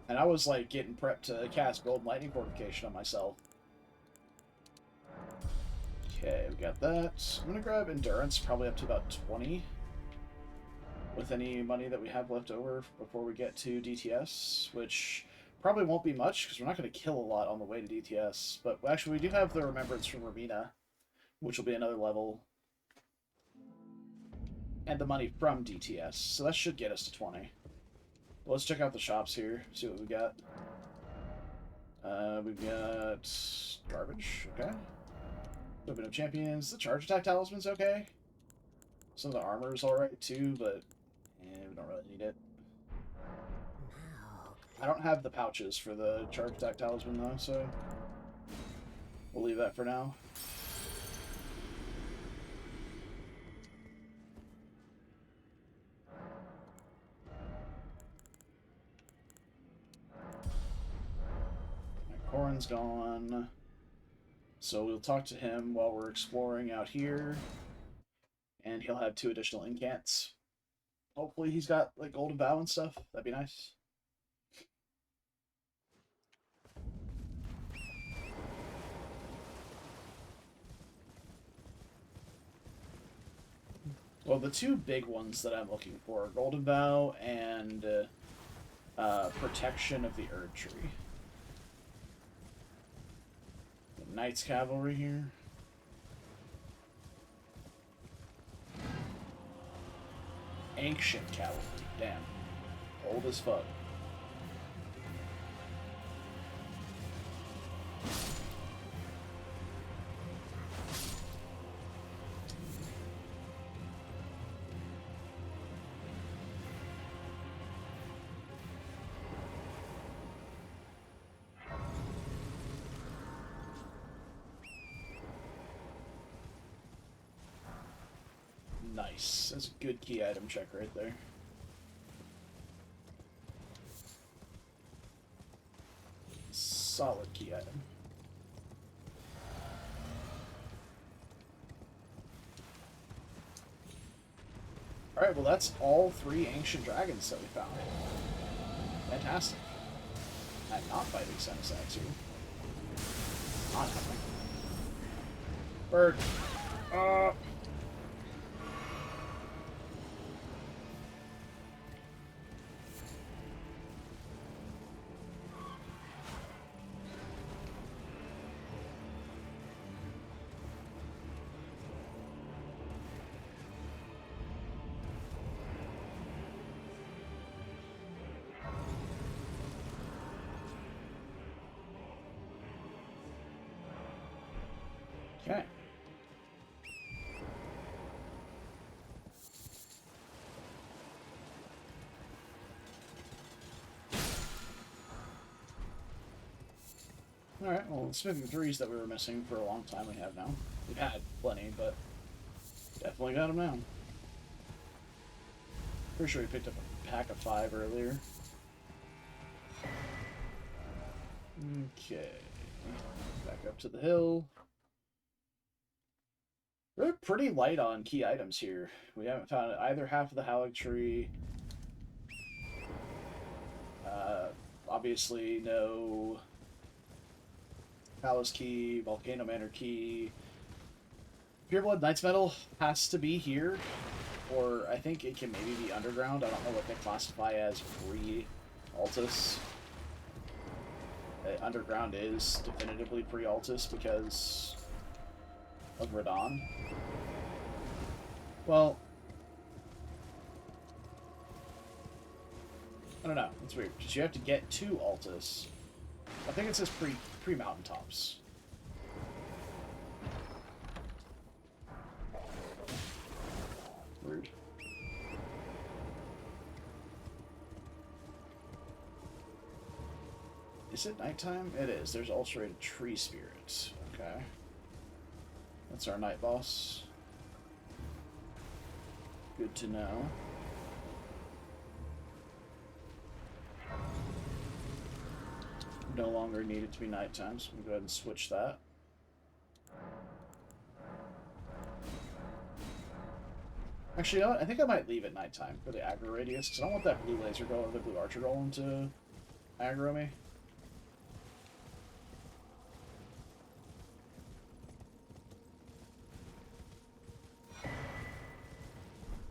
And I was like getting prepped to cast Golden Lightning Fortification on myself. Okay, we got that. I'm gonna grab Endurance, probably up to about 20. With any money that we have left over before we get to DTS, which probably won't be much, because we're not going to kill a lot on the way to DTS. But actually, we do have the Remembrance from Ramina, which will be another level. And the money from DTS, so that should get us to 20. Well, let's check out the shops here, see what we got. We've got garbage, okay. Open up champions. The charge attack talisman's okay. Some of the armor's alright too, but we don't really need it. I don't have the pouches for the charge attack talisman though, so we'll leave that for now. Corin's gone. So we'll talk to him while we're exploring out here. And he'll have 2 additional incants. Hopefully he's got like Golden Vow and stuff. That'd be nice. Well, the 2 big ones that I'm looking for are Golden Vow and Protection of the Erd Tree. The Knights Cavalry here. Ancient Cavalry. Damn. Old as fuck. Nice. That's a good key item check right there. Solid key item. Alright, well that's all 3 ancient dragons that we found. Fantastic. I'm not fighting Senesax here. Not happening. Bird. Okay. Alright, well, the smithing threes that we were missing for a long time we have now. We've had plenty, but definitely got them now. Pretty sure we picked up a pack of 5 earlier. Okay. Back up to the hill. We're pretty light on key items here. We haven't found either half of the Haligtree. Obviously, no Palace Key, Volcano Manor Key. Pureblood Knight's Metal has to be here, or I think it can maybe be underground. I don't know what they classify as pre-Altus. Underground is definitively pre-Altus because of Radon. Well, I don't know. It's weird because you have to get to Altus. I think it says pre-mountaintops. Rude. Is it nighttime? It is. There's ulcerated tree spirits. Okay. That's our night boss. Good to know. No longer need it to be nighttime, so we'll go ahead and switch that. Actually, you know what? I think I might leave it nighttime for the aggro radius, because I don't want that blue laser going, the blue archer going to aggro me.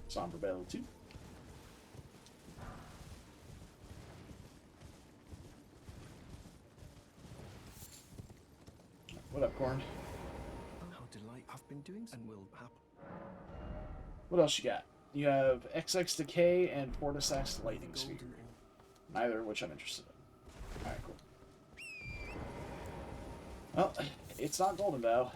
Somber Battle 2. What up, Corn? How delight I've been doing and will happen. What else you got? You have XX Decay and Fortisax Lightning Sphere. Neither of which I'm interested in. Alright, cool. Well, it's not Golden Bow.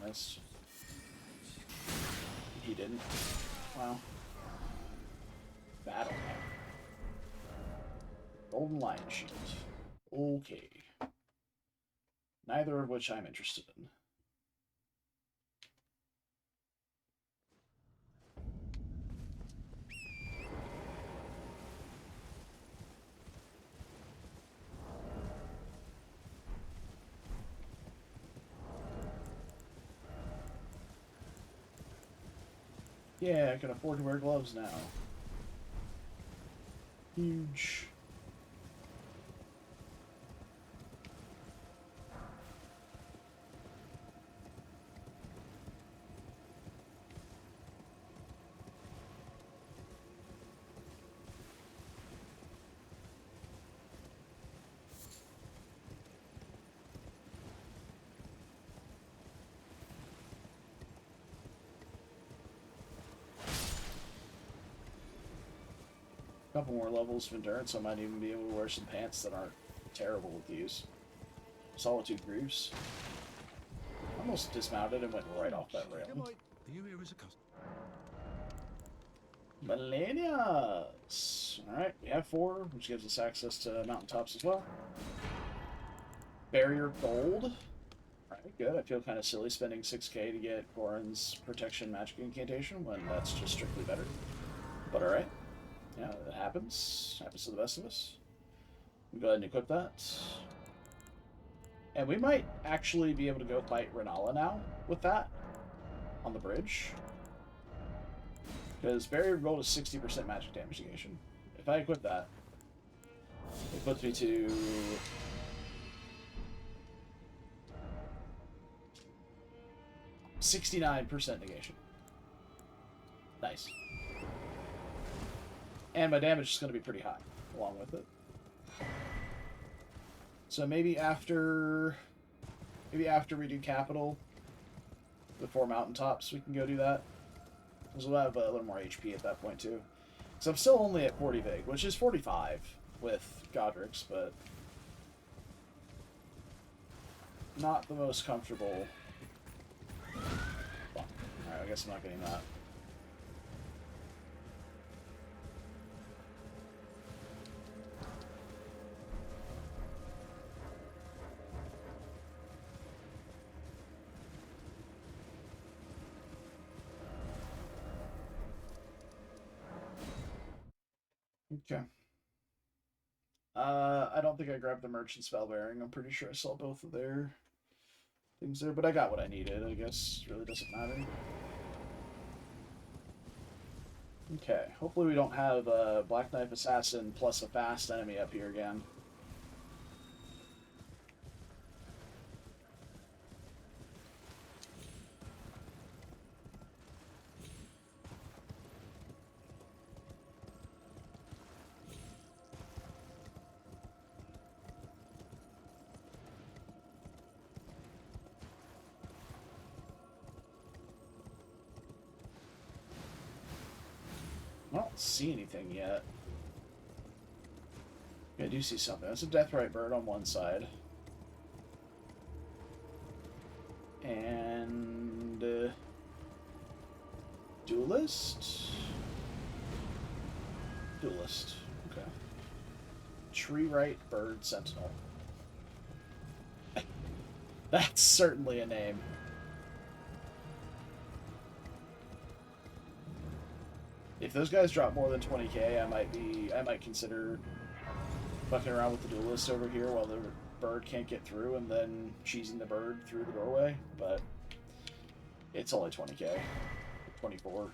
Nice. He didn't. Wow. Battle now. Golden Lion Shield. Okay. Neither of which I'm interested in. Yeah, I can afford to wear gloves now. Huge. Couple more levels of endurance, I might even be able to wear some pants that aren't terrible with these. Solitude Grooves. Almost dismounted and went right off that rail. Are you here as a customer? Millennials! Alright, we have 4, which gives us access to mountaintops as well. Barrier gold. Alright, good. I feel kind of silly spending 6k to get Goran's protection magic incantation when that's just strictly better. But alright. Yeah, it happens. Happens to the best of us. We'll go ahead and equip that. And we might actually be able to go fight Renala now with that on the bridge. Because Barrier Gold is 60% magic damage negation. If I equip that, it puts me to 69% negation. Nice. And my damage is going to be pretty high along with it. So maybe after we do capital, before mountaintops, we can go do that. Because we'll have a little more HP at that point too. So I'm still only at 40 Vig, which is 45 with Godric's, but not the most comfortable. Well, alright, I guess I'm not getting that. Okay. I don't think I grabbed the Merchant Spell Bearing. I'm pretty sure I saw both of their things there, but I got what I needed, I guess. It really doesn't matter. Okay, hopefully we don't have a Black Knife Assassin plus a fast enemy up here again. I don't see anything yet. I do see something. That's a Deathrite bird on one side. And duelist? Duelist. Okay. Tree right bird sentinel. That's certainly a name. If those guys drop more than 20k, I might consider fucking around with the duelist over here while the bird can't get through and then cheesing the bird through the doorway, but it's only 20k. 24.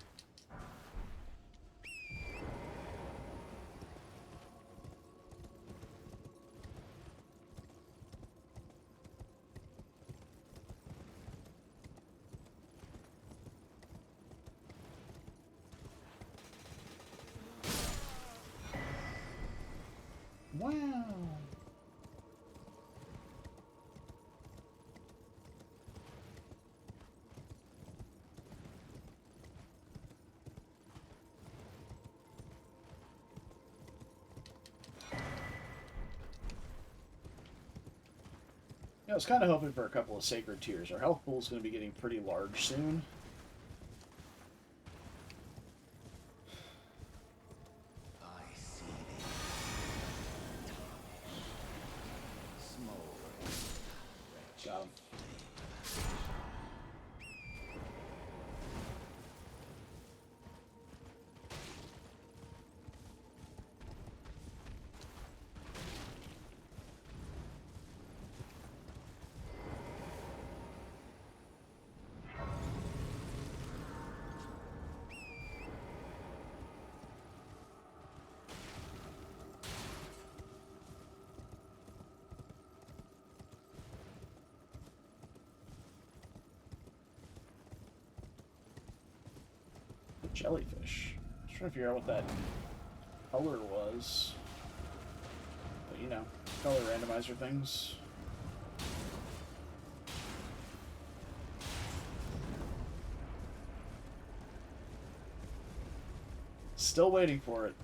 Wow. I was kind of hoping for a couple of sacred tears. Our health pool is going to be getting pretty large soon. Got him. Jellyfish. I'm trying to figure out what that color was. But you know, color randomizer things. Still waiting for it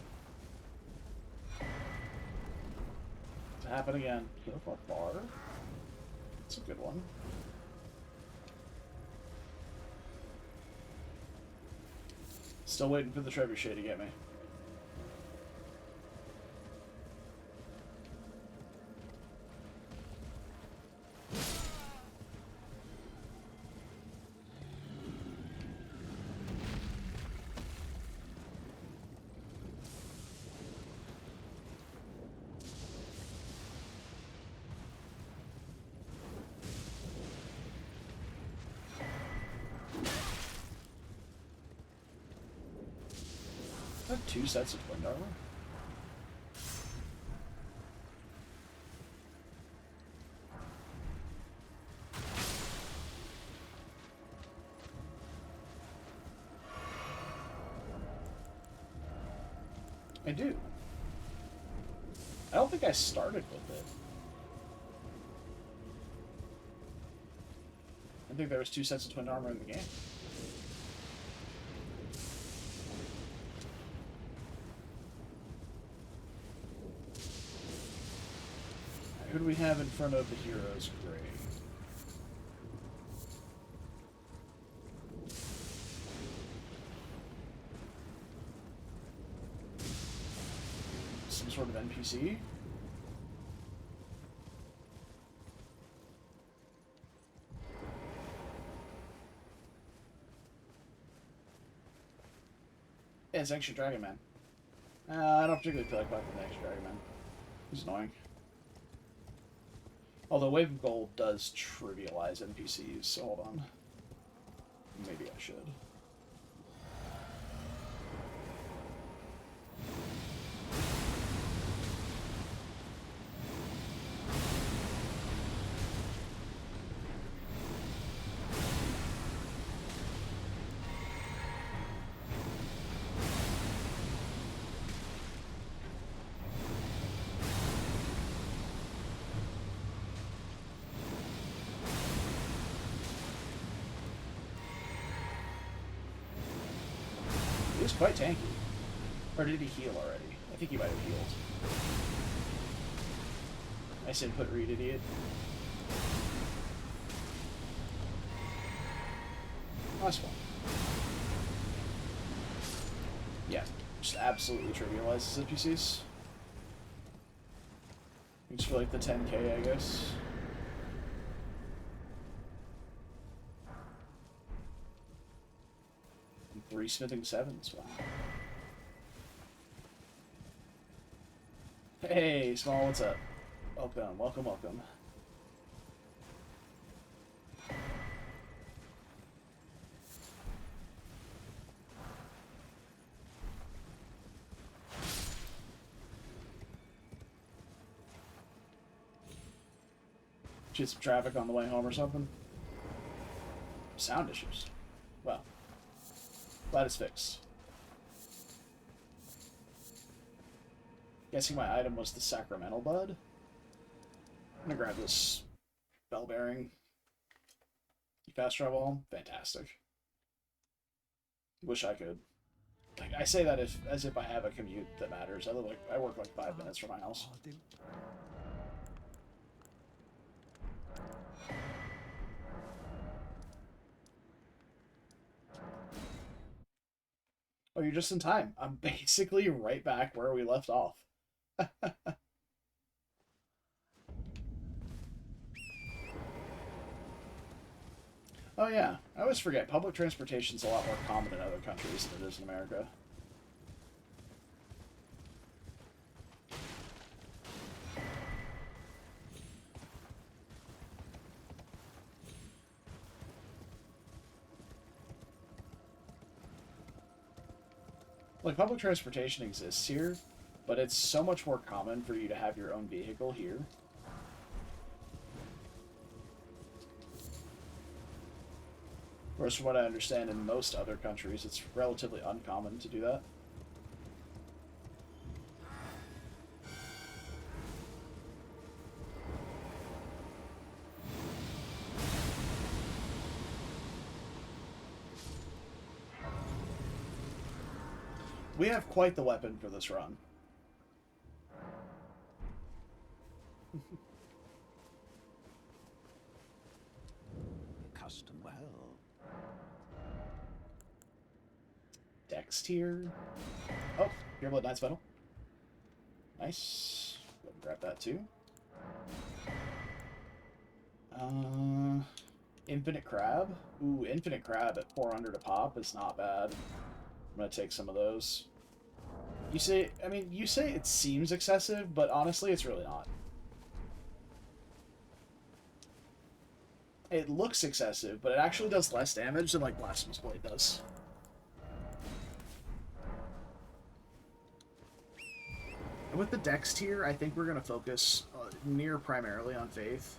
to happen again. So far, it's a good one. Still waiting for the trebuchet to get me. I have 2 sets of twin armor. I do. I don't think I started with it. I think there was 2 sets of twin armor in the game. Who do we have in front of the hero's grave? Some sort of NPC? Yeah, it's Ancient Dragon Man. I don't particularly feel like fighting the Ancient Dragon Man. He's annoying. Although Wave of Gold does trivialize NPCs, so hold on. Maybe I should. He was quite tanky. Or did he heal already? I think he might have healed. Nice input read, idiot. Nice one. Yeah, just absolutely trivializes NPCs. Thanks for like the 10k, I guess. And 3 smithing 7s, wow. Hey, Small, what's up? Welcome, welcome, welcome. Get some traffic on the way home or something? Sound issues. Well, glad it's fixed. Guessing my item was the Sacramental Bud. I'm gonna grab this bell bearing. Fast travel home? Fantastic. Wish I could. Like, I say that as if I have a commute that matters. I work like 5 minutes from my house. Oh, you're just in time. I'm basically right back where we left off. Oh yeah, I always forget. Public transportation's a lot more common in other countries than it is in America. Like, public transportation exists here, but it's so much more common for you to have your own vehicle here. Whereas from what I understand, in most other countries, it's relatively uncommon to do that. We have quite the weapon for this run. Custom well. Deck dex tier. Oh, Pureblood Knight's Medal. Nice. Go and grab that too. Infinite Crab. Ooh, Infinite Crab at 400 a pop is not bad. I'm gonna take some of those. You say, I mean, you say it seems excessive, but honestly, it's really not. It looks excessive, but it actually does less damage than, like, Blasphemous Blade does. And with the Dex tier, I think we're going to focus near primarily on Faith.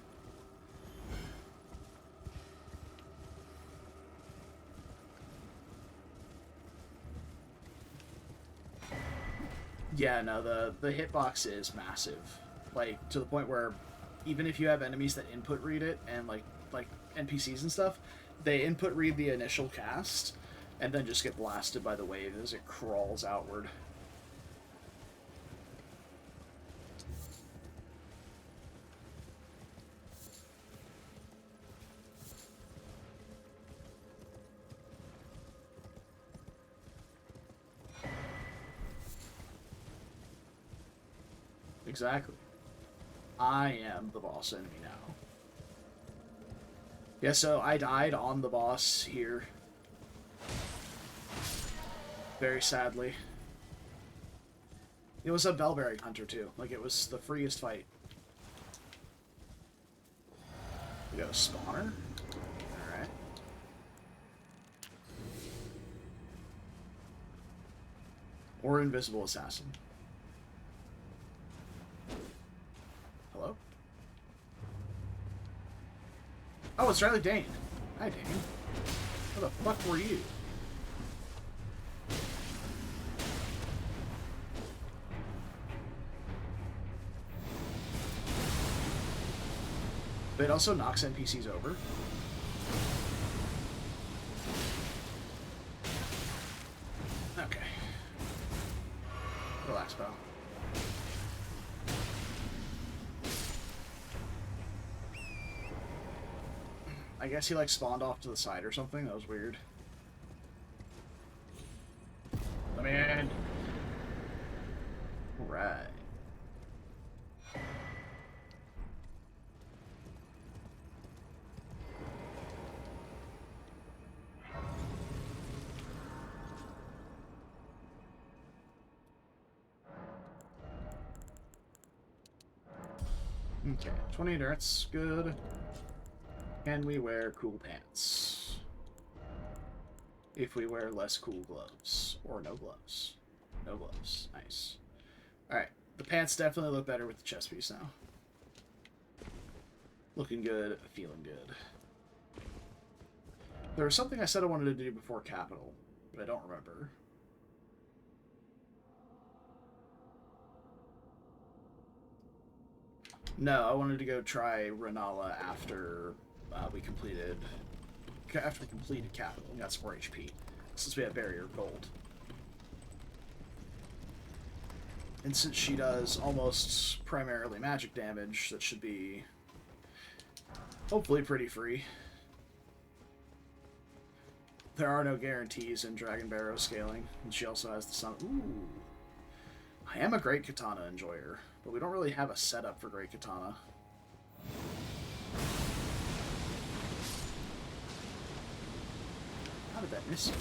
Yeah, no, the hitbox is massive. Like, to the point where even if you have enemies that input read it, and, like NPCs and stuff, they input read the initial cast, and then just get blasted by the wave as it crawls outward. Exactly. I am the boss enemy now. Yeah, so I died on the boss here. Very sadly. It was a Bellberry Hunter, too. Like, it was the freest fight. We got a spawner. Alright. Or Invisible Assassin. Hello? Oh, it's Riley Dane. Hi, Dane. What the fuck were you? But it also knocks NPCs over. Okay. Relax, pal. I guess he, like, spawned off to the side or something. That was weird. Let me in. Alright. Okay, 20 endurance, good. Can we wear cool pants? If we wear less cool gloves. Or no gloves. No gloves. Nice. Alright, the pants definitely look better with the chest piece now. Looking good, feeling good. There was something I said I wanted to do before Capital, but I don't remember. No, I wanted to go try Renala after we completed Capital and got some more HP, since we have Barrier Gold. And since she does almost primarily magic damage, that should be hopefully pretty free. There are no guarantees in Dragon Barrow scaling, and she also has the sun. Ooh. I am a Great Katana enjoyer, but we don't really have a setup for Great Katana. How did that miss you?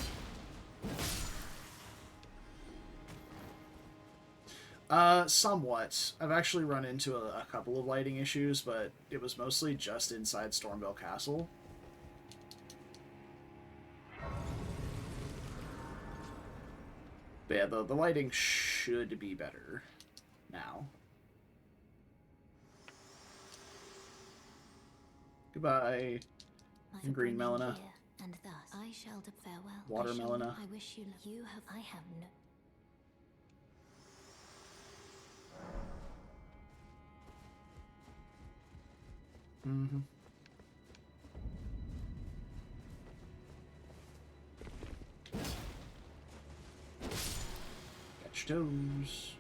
Somewhat. I've actually run into a couple of lighting issues, but it was mostly just inside Stormvale Castle. But yeah, the lighting should be better now. Goodbye, Green Melina. And thus I shall farewell. Water Melina. I wish you have. I have no. Mm-hmm. Catch toes.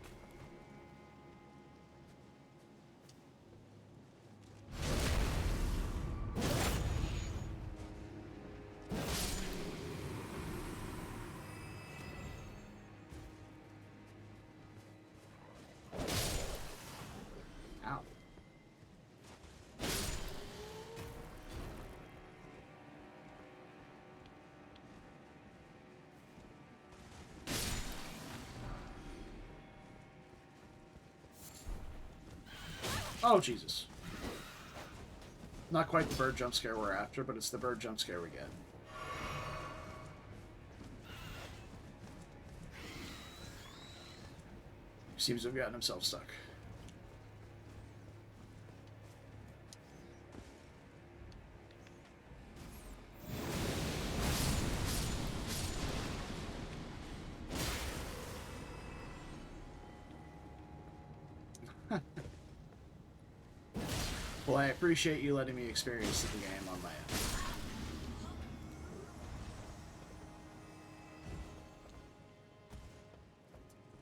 Oh, Jesus. Not quite the bird jump scare we're after, but it's the bird jump scare we get. Seems to have gotten himself stuck. Well, I appreciate you letting me experience the game on my end.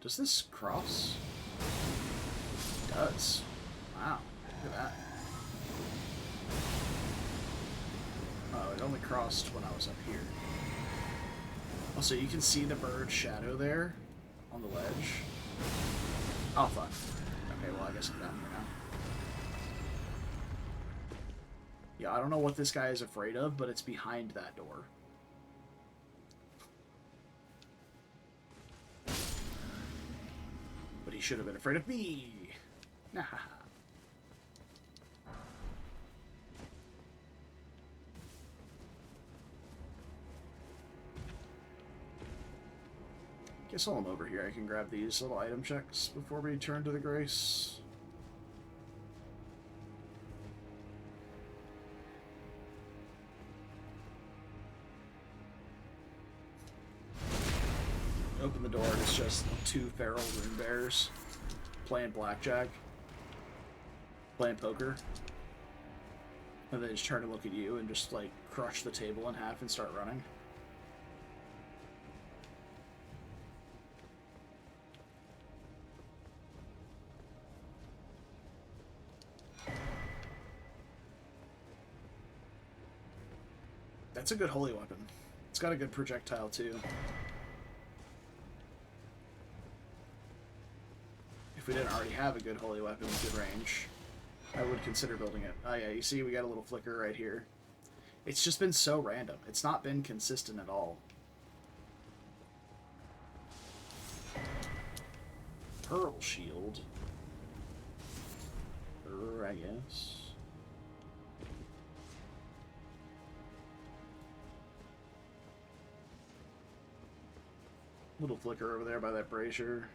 Does this cross? It does. Wow, look at that. Oh, it only crossed when I was up here. Also, you can see the bird shadow there on the ledge. Oh, fuck. Okay, well, I guess I'm down here now. Yeah, I don't know what this guy is afraid of, but it's behind that door. But he should have been afraid of me. Nah. Guess while I'm over here, I can grab these little item checks before we turn to the Grace. Open the door and it's just two feral rune bears playing blackjack, playing poker, and they just turn to look at you and just like crush the table in half and start running. That's a good holy weapon. It's got a good projectile too. If we didn't already have a good holy weapon with good range, I would consider building it. Oh yeah, you see we got a little flicker right here. It's just been so random. It's not been consistent at all. Pearl shield. I guess. Little flicker over there by that brazier.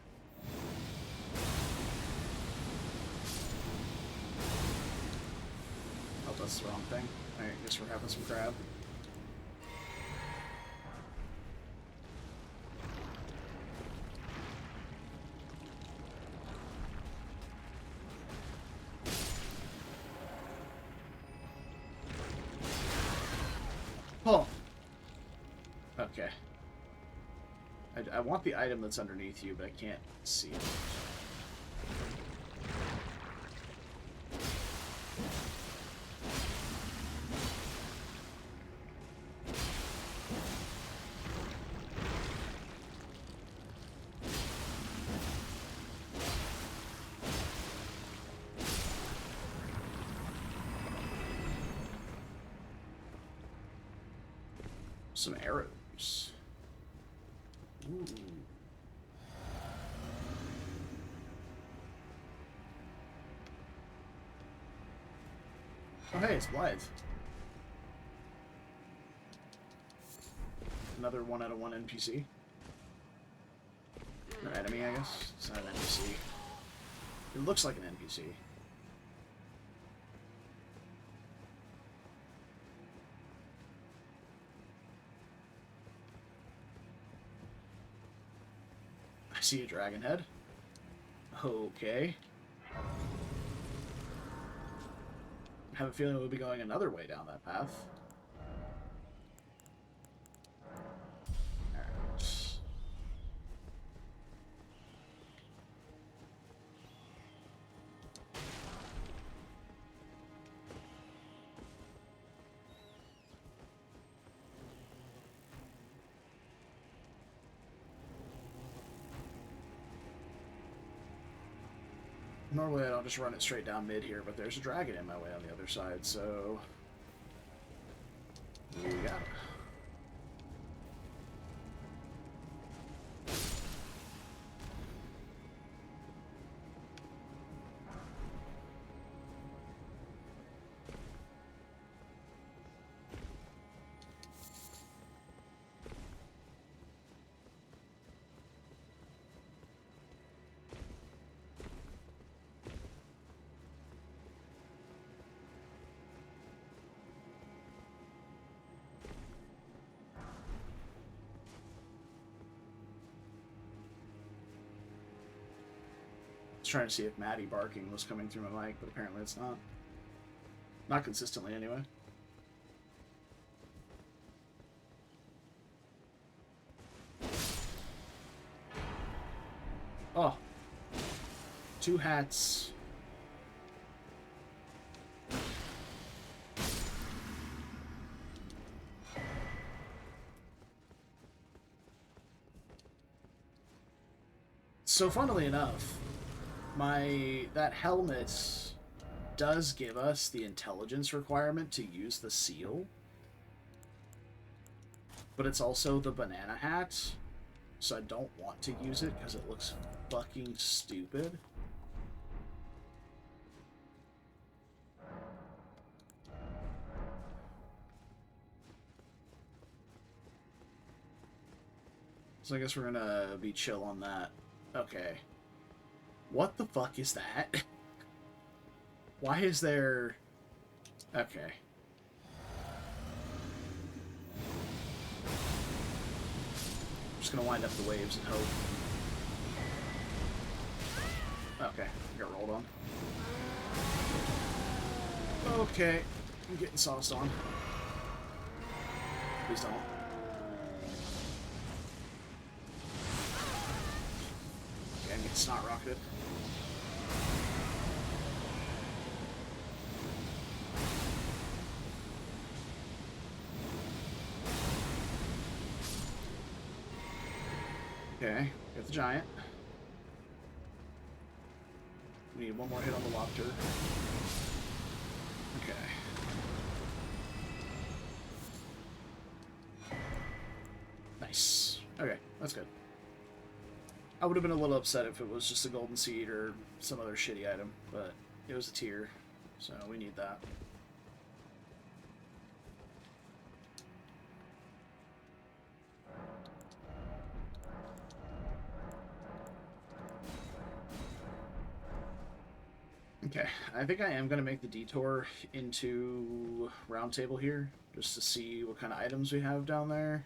Oh, that's the wrong thing. Alright, guess we're having some crab. Oh! Okay. I want the item that's underneath you, but I can't see it. Some arrows. Ooh. Oh hey, it's Blythe. Another 1 out of 1 NPC. Or enemy, I guess. It's not an NPC. It looks like an NPC. I see a dragon head. Okay. I have a feeling we'll be going another way down that path. Alright. Normally I don't just run it straight down mid here, but there's a dragon in my way on the other side, so... we got it. trying to see if Maddie barking was coming through my mic, but apparently it's not. Not consistently, anyway. Oh. 2 hats. So funnily enough, that helmet does give us the intelligence requirement to use the seal, but it's also the banana hat, so I don't want to use it because it looks fucking stupid. So I guess we're gonna be chill on that. Okay. What the fuck is that? Why is there... Okay. I'm just gonna wind up the waves and hope. Okay, I got rolled on. Okay, I'm getting sauced on. Please don't. Okay, I'm getting snot rocketed. Okay, got the giant. We need one more hit on the lobster. Okay. Nice. Okay, that's good. I would have been a little upset if it was just a golden seed or some other shitty item, but it was a tier, so we need that. Okay, I think I am going to make the detour into Round Table here, just to see what kind of items we have down there.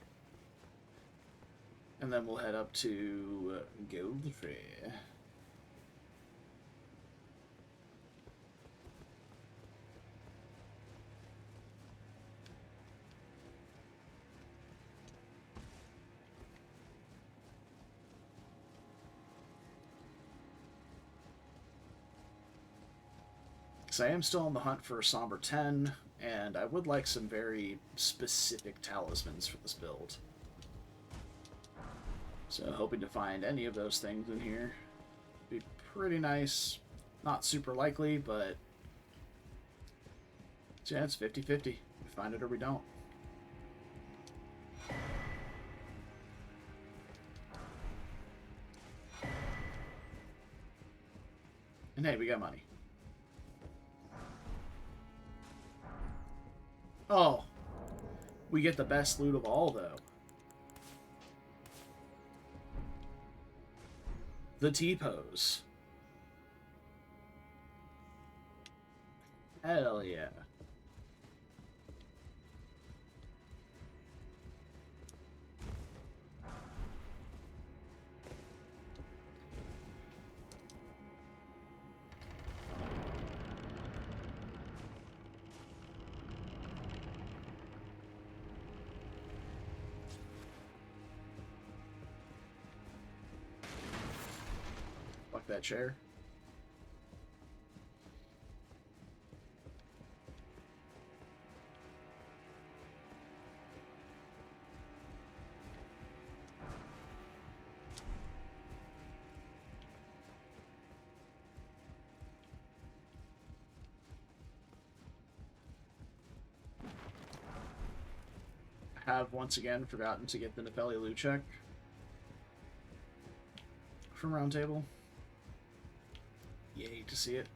And then we'll head up to Godfrey. Because I am still on the hunt for a Somber 10, and I would like some very specific talismans for this build. So hoping to find any of those things in here. Be pretty nice. Not super likely, but... So yeah, it's 50-50. We find it or we don't. And hey, we got money. Oh. We get the best loot of all, though. The T-pose. Hell yeah. Fuck that chair. Have once again forgotten to get the Nefelia loot check from Round Table. You hate to see it.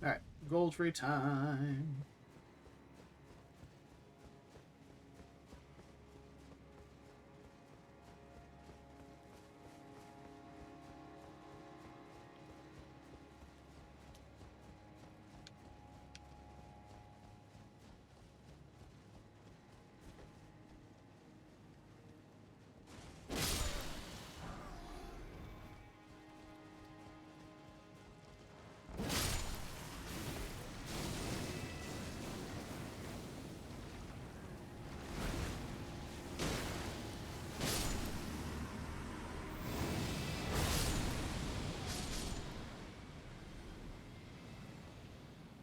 Alright, gold free time.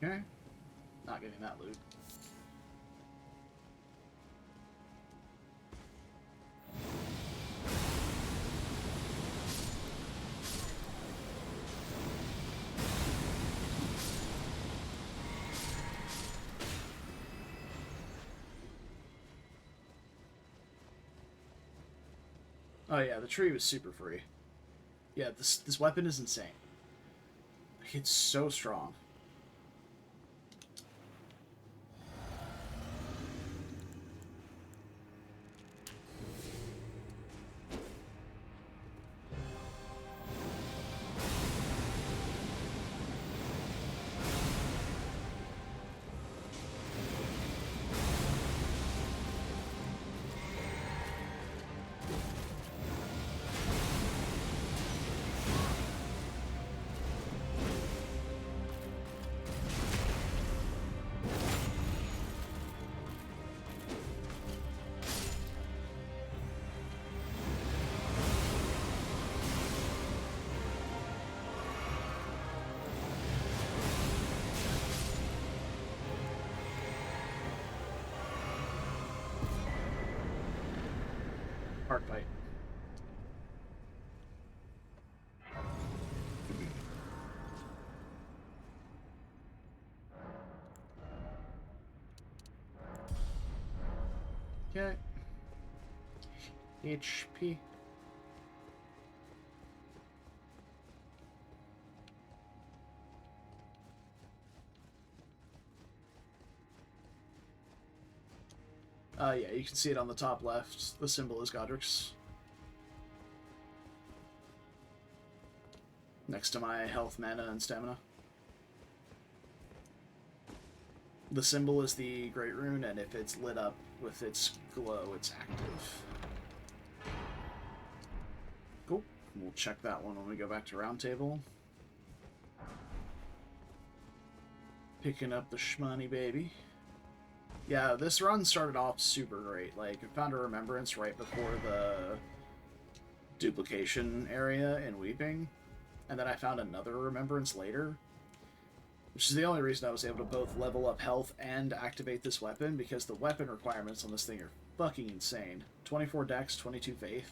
Okay. Not getting that loot. Oh yeah, the tree was super free. Yeah, this weapon is insane. It's so strong. Hard fight. Okay. HP. Yeah, you can see it on the top left. The symbol is Godric's. Next to my health, mana, and stamina. The symbol is the Great Rune, and if it's lit up with its glow, it's active. Cool. We'll check that one when we go back to Round Table. Picking up the shmoney, baby. Yeah, this run started off super great. Like, I found a remembrance right before the duplication area in Weeping, and then I found another remembrance later, which is the only reason I was able to both level up health and activate this weapon, because the weapon requirements on this thing are fucking insane. 24 dex, 22 faith.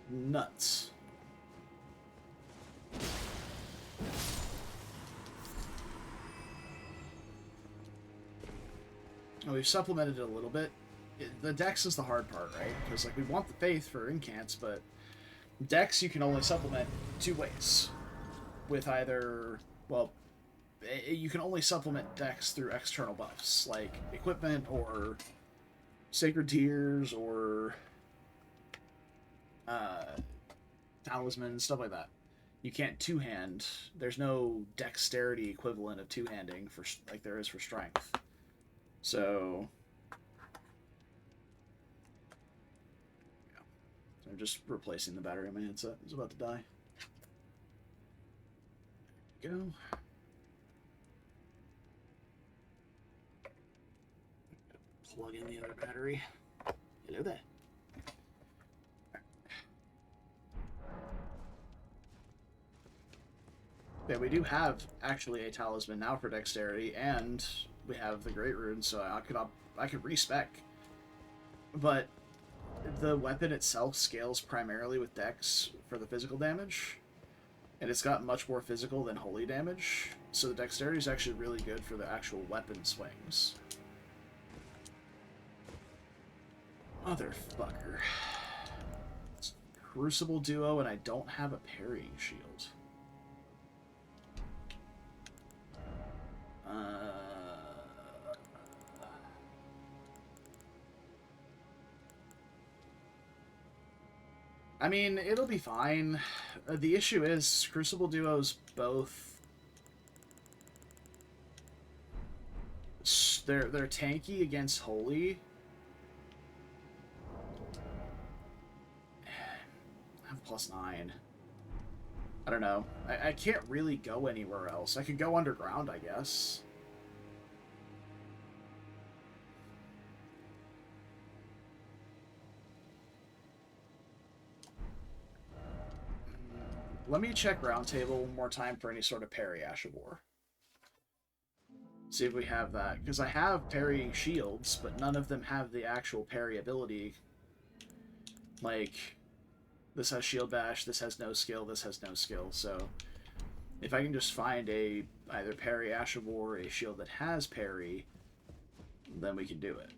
Nuts. Oh, we've supplemented it a little bit. The dex is the hard part, right? Because, like, we want the faith for incants, but dex you can only supplement two ways. With either, well, you can only supplement dex through external buffs, like equipment or sacred tears or talismans, stuff like that. You can't two-hand. There's no dexterity equivalent of two-handing for like there is for strength. So, yeah. So I'm just replacing the battery on my headset. It's about to die. Go. Plug in the other battery. Hello there. Yeah, we do have actually a talisman now for dexterity, and we have the Great Rune, so I could respec. But the weapon itself scales primarily with dex for the physical damage, and it's got much more physical than holy damage, so the dexterity is actually really good for the actual weapon swings. Motherfucker. It's Crucible Duo, and I don't have a parrying shield. I mean, it'll be fine. The issue is Crucible Duos both... They're tanky against Holy. I have +9. I don't know. I can't really go anywhere else. I could go underground, I guess. Let me check Round Table one more time for any sort of parry Ash of War. See if we have that. Because I have parrying shields, but none of them have the actual parry ability. Like, this has shield bash, this has no skill, this has no skill. So, if I can just find a either parry Ash of War or a shield that has parry, then we can do it.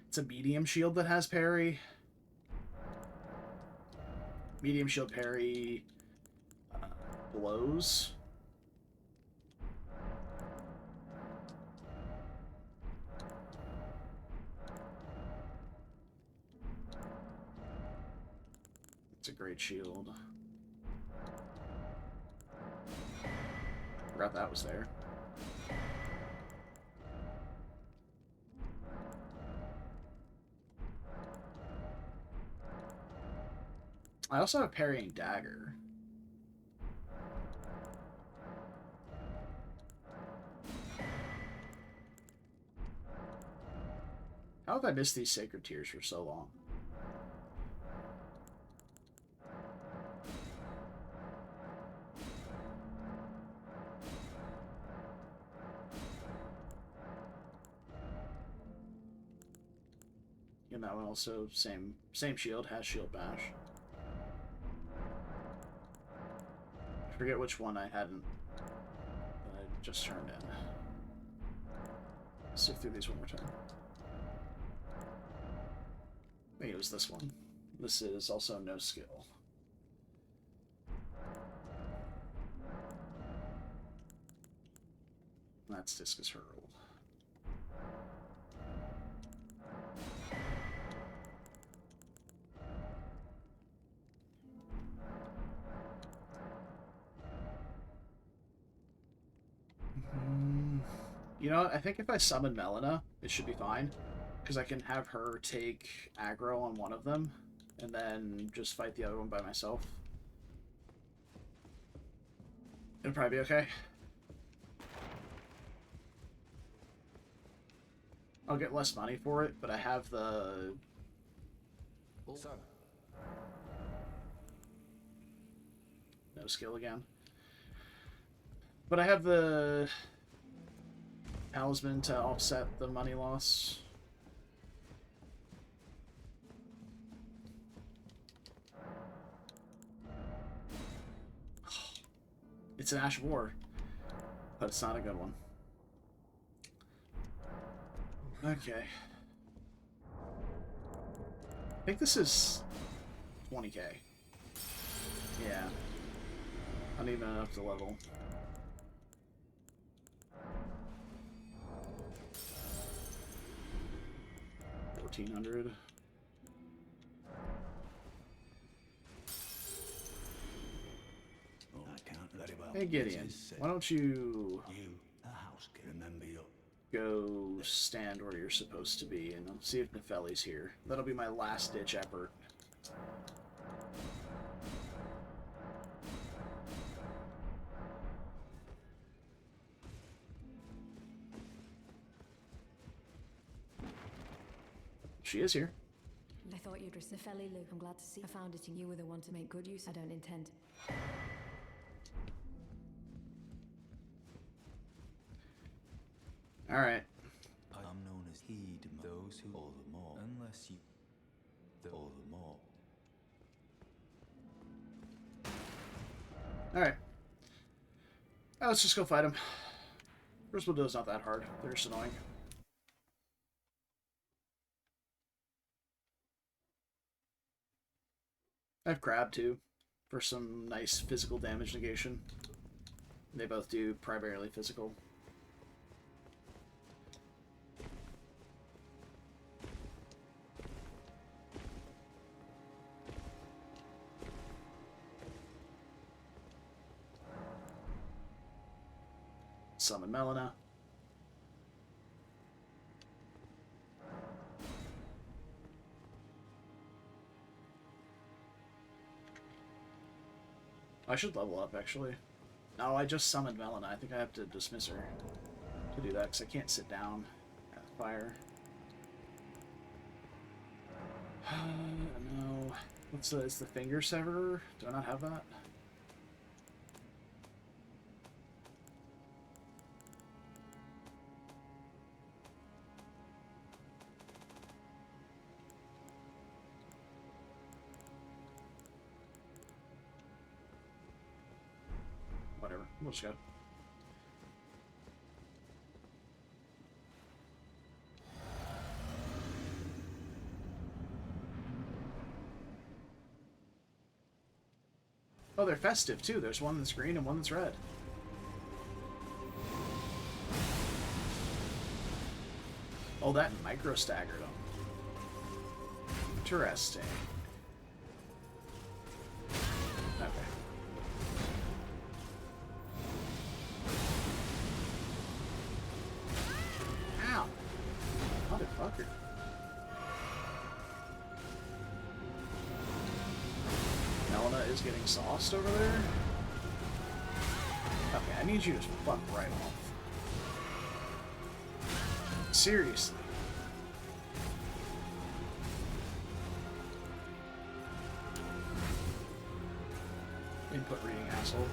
It's a medium shield that has parry. Medium shield parry blows. It's a great shield. Forgot that was there. I also have a parrying dagger. How have I missed these sacred tears for so long? And that one also same shield, has shield bash. I forget which one I hadn't that I just turned in. Sift through these one more time. I think it was this one. This is also no skill. That's Discus Hurl. You know what? I think if I summon Melina, it should be fine. Because I can have her take aggro on one of them, and then just fight the other one by myself. It'll probably be okay. I'll get less money for it, but I have the... Also, no skill again. But I have the talisman to offset the money loss. It's an Ash of War, but it's not a good one. Okay. I think this is 20k. Yeah. Not even enough to level. $1,400. Hey Gideon, why don't you go stand where you're supposed to be, and I'll see if Nefeli's here. That'll be my last ditch effort. She is here. I thought you'd receive Nefeli, Luke. I'm glad to see. I found it, and you were the one to make good use. I don't intend. Alright. I'm known as heed those who all the more, unless you all the more. Alright. Let's just go fight him. First we'll do is not that hard. They're just annoying. I have Crab too, for some nice physical damage negation. They both do primarily physical. Summon Melina. I should level up, actually. No, I just summoned Melina. I think I have to dismiss her to do that, because I can't sit down at the fire. No. What's the, is the finger severer? Do I not have that? Whatever. We'll just go. Oh, they're festive too. There's one that's green and one that's red. Oh, that micro staggered them. Interesting. Okay. Ow! Motherfucker. Melina is getting sauced over there. Okay, I need you to fuck right off. Seriously. Input reading, asshole.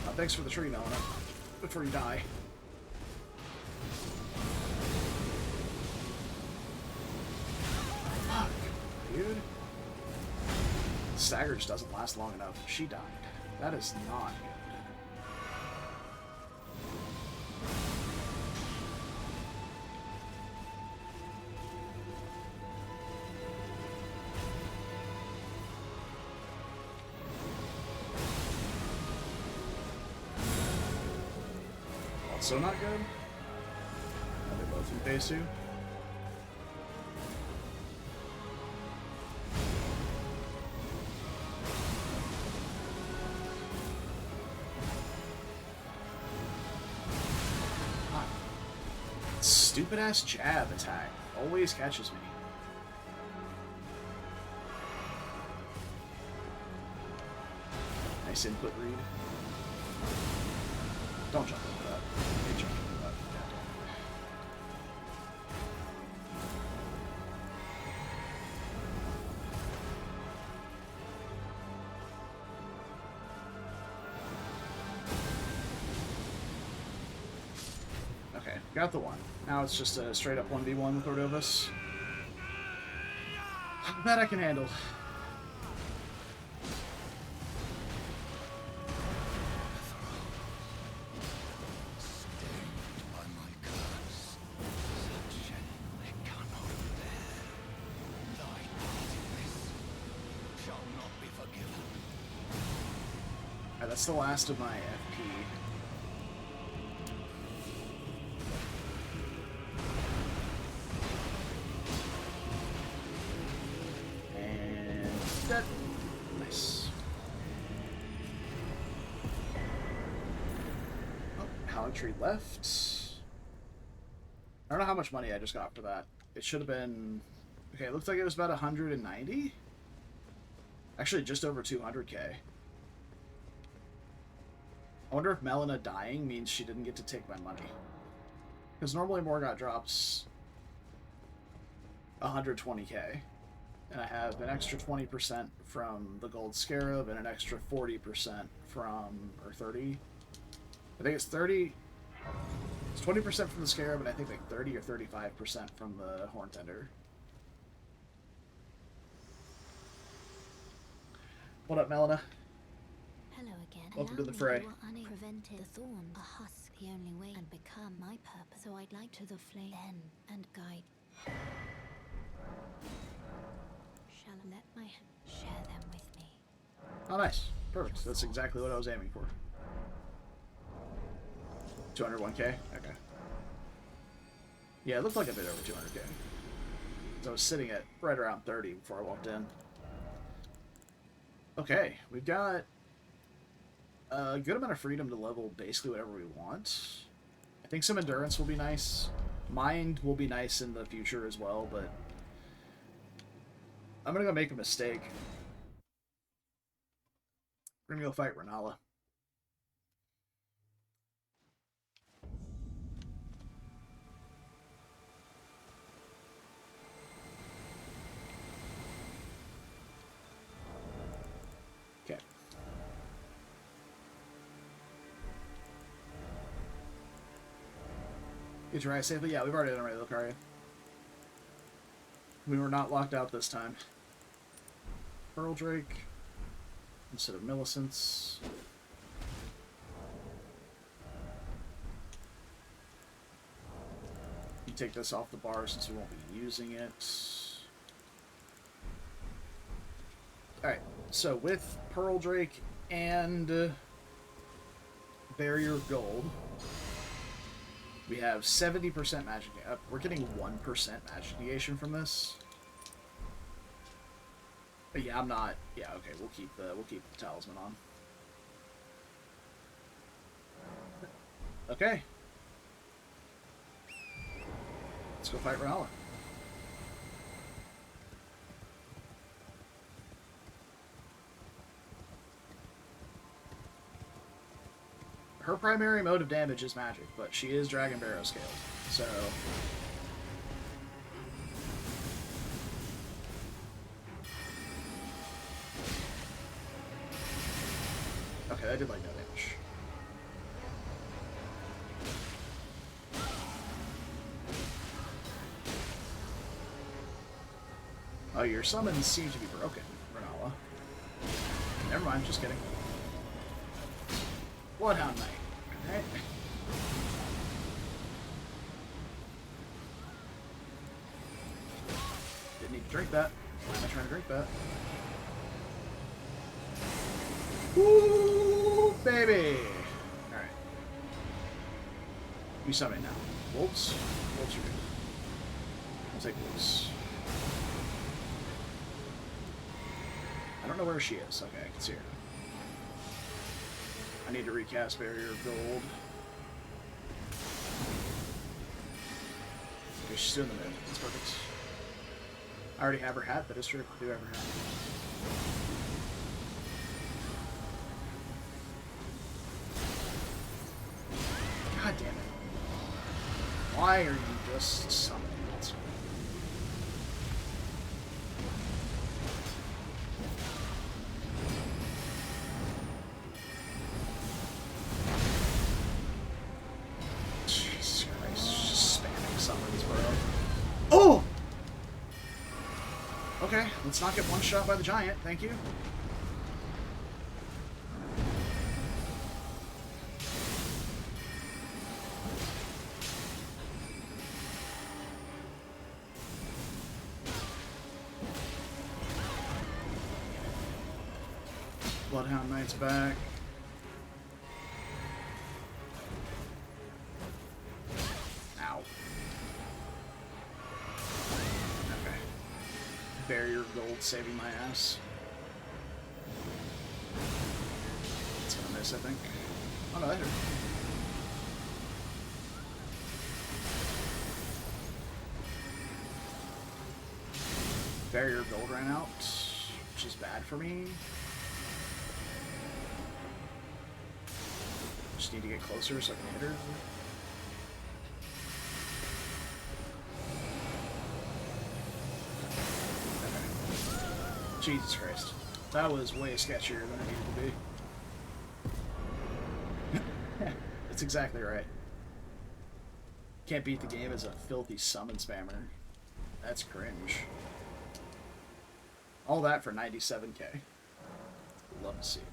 Oh, thanks for the tree, Melina. Before you die. Fuck, dude. Stagger just doesn't last long enough. She died. That is not good. Also not good. Are they both in phase 2? Stupid ass jab attack always catches me. Nice input read. Don't jump over that. Hey, jump over that. Okay, got the one. Now it's just a straight up 1v1 with Ordovas. That I can handle. Alright, that's the last of my FP. Dead. Nice. Oh, Howling Tree left. I don't know how much money I just got for that. It should have been... Okay, it looks like it was about 190? Actually, just over 200k. I wonder if Melina dying means she didn't get to take my money. Because normally Morgott drops 120k. And I have an extra 20% from the Gold Scarab and an extra 40% from, or 30. I think it's 30. It's 20% from the Scarab, and I think like 30 or 35% from the Horn Tender. What up, Melina? Hello again. Welcome to the fray. Prevented the thorn, a husk, the only way, and become my purpose. So I'd like to the flame then and guide. Shall I let my share them with me? Oh, nice. Perfect. That's exactly what I was aiming for. 201k? Okay. Yeah, it looked like a bit over 200k. So I was sitting at right around 30 before I walked in. Okay, we've got a good amount of freedom to level basically whatever we want. I think some endurance will be nice. Mind will be nice in the future as well, but I'm gonna go make a mistake. We're gonna go fight Renala. Get your eyes safely. Yeah, we've already done a regular Lucaria. We were not locked out this time. Pearl Drake instead of Millicent's. You take this off the bar since we won't be using it. Alright, so with Pearl Drake and Barrier of Gold, we have 70% magic. We're getting 1% magic negation from this. But yeah, I'm not. Yeah, okay, we'll keep the talisman on. Okay. Let's go fight Renala. Her primary mode of damage is magic, but she is Dragon Barrow scaled, so... Okay, that did like no damage. Oh, your summons seem to be broken, Renala. Never mind, just kidding. Bloodhound Knight. Alright. Didn't need to drink that. Why am I trying to drink that? Woo, baby! Alright. You summon now. Wolves? Wolves are good. I'll take wolves. I don't know where she is. Okay, I can see her. I need to recast Barrier of Gold. Okay, she's still in the mid. That's perfect. I already have her hat. That is true. I do have her hat. God damn it. Why are you just summoning that? Jesus Christ, just spamming summons, bro. Oh! Okay, let's not get one shot by the giant, thank you. Bloodhound Knight's back. Ow. Okay. Barrier of Gold saving my ass. It's gonna miss, I think. Oh no, that hurt. Barrier of Gold ran out, which is bad for me. Just need to get closer so I can hit her. Okay. Jesus Christ. That was way sketchier than it needed to be. That's exactly right. Can't beat the game as a filthy summon spammer. That's cringe. All that for 97k. Love to see it.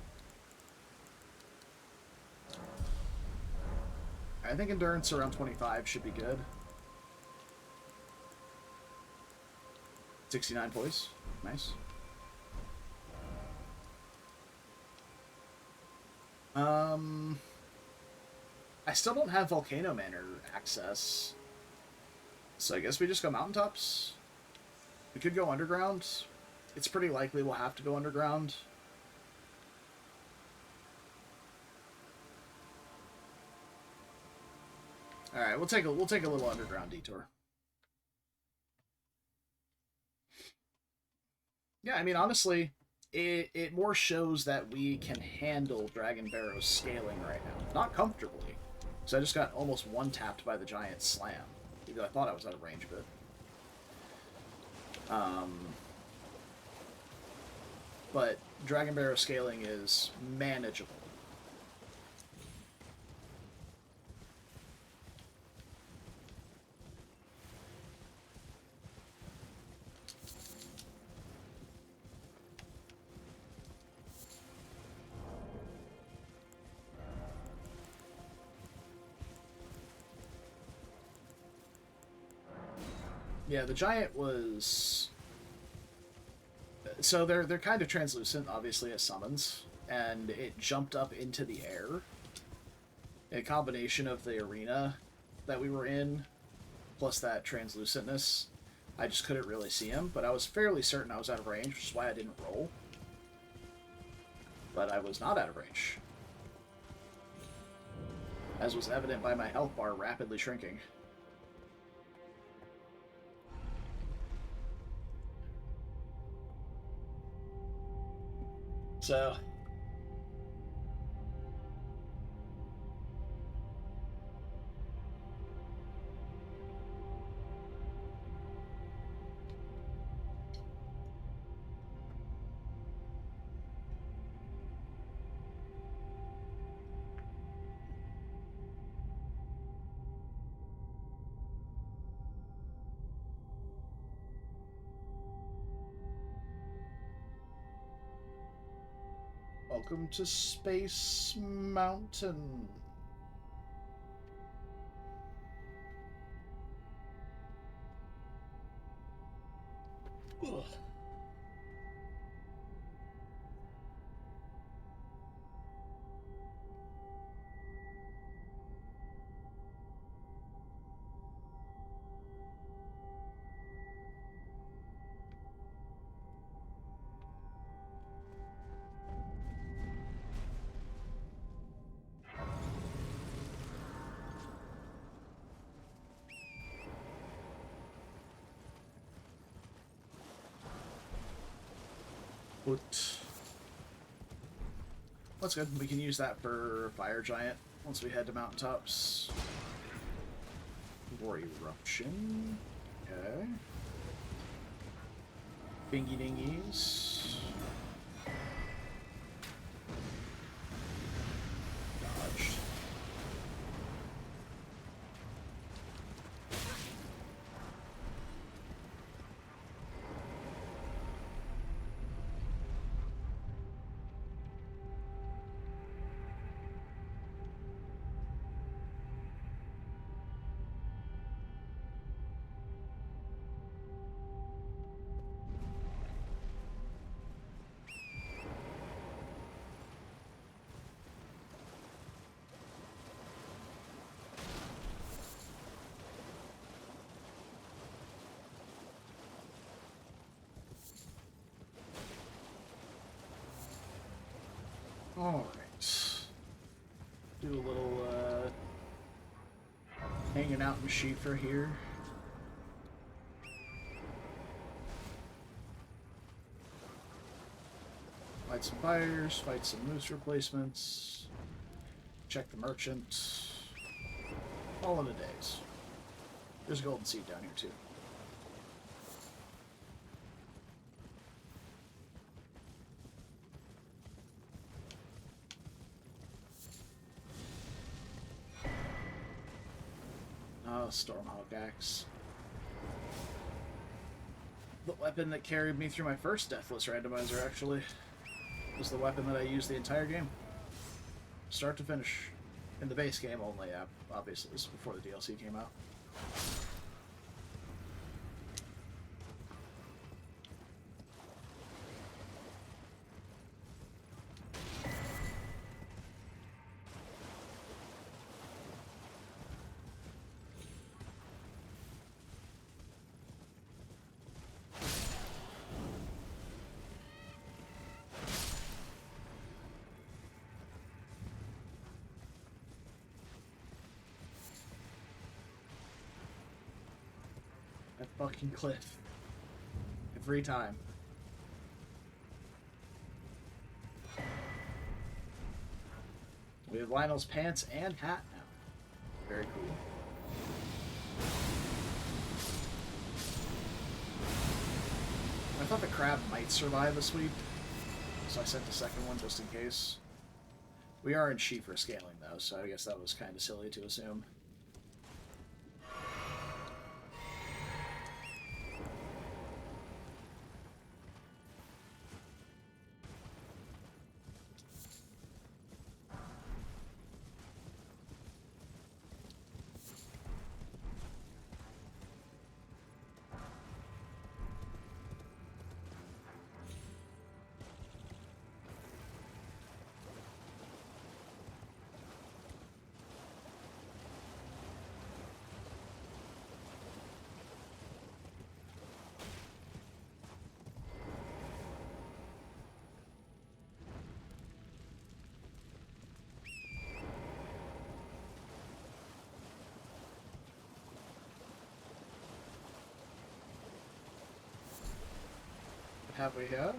I think endurance around 25 should be good. 69 poise. Nice. I still don't have Volcano Manor access. So I guess we just go mountaintops. We could go underground. It's pretty likely we'll have to go underground. All right, we'll take a little underground detour. Yeah, I mean honestly, it more shows that we can handle Dragon Barrow's scaling right now. Not comfortably, because I just got almost one-tapped by the giant slam. Even though I thought I was out of range a bit. But Dragon Barrow scaling is manageable. Yeah, the giant was... So they're kind of translucent, obviously, as summons, and it jumped up into the air. A combination of the arena that we were in, plus that translucentness, I just couldn't really see him, but I was fairly certain I was out of range, which is why I didn't roll. But I was not out of range, as was evident by my health bar rapidly shrinking. So... Welcome to Space Mountain. Ugh. But that's good. We can use that for Fire Giant once we head to mountaintops. War Eruption. Okay. Bingy dingies. Dodged. Alright. Do a little, hanging out in Shifa here. Fight some fires, fight some moose replacements, check the merchant. All in a daze. There's a golden seed down here too. Oh, Stormhawk Axe. The weapon that carried me through my first Deathless Randomizer, actually, was the weapon that I used the entire game. Start to finish. In the base game only, obviously. This was before the DLC came out. That fucking cliff. Every time. We have Lionel's pants and hat now. Very cool. I thought the crab might survive a sweep, so I sent the second one just in case. We are in Shifa scaling though, so I guess that was kind of silly to assume. have we here?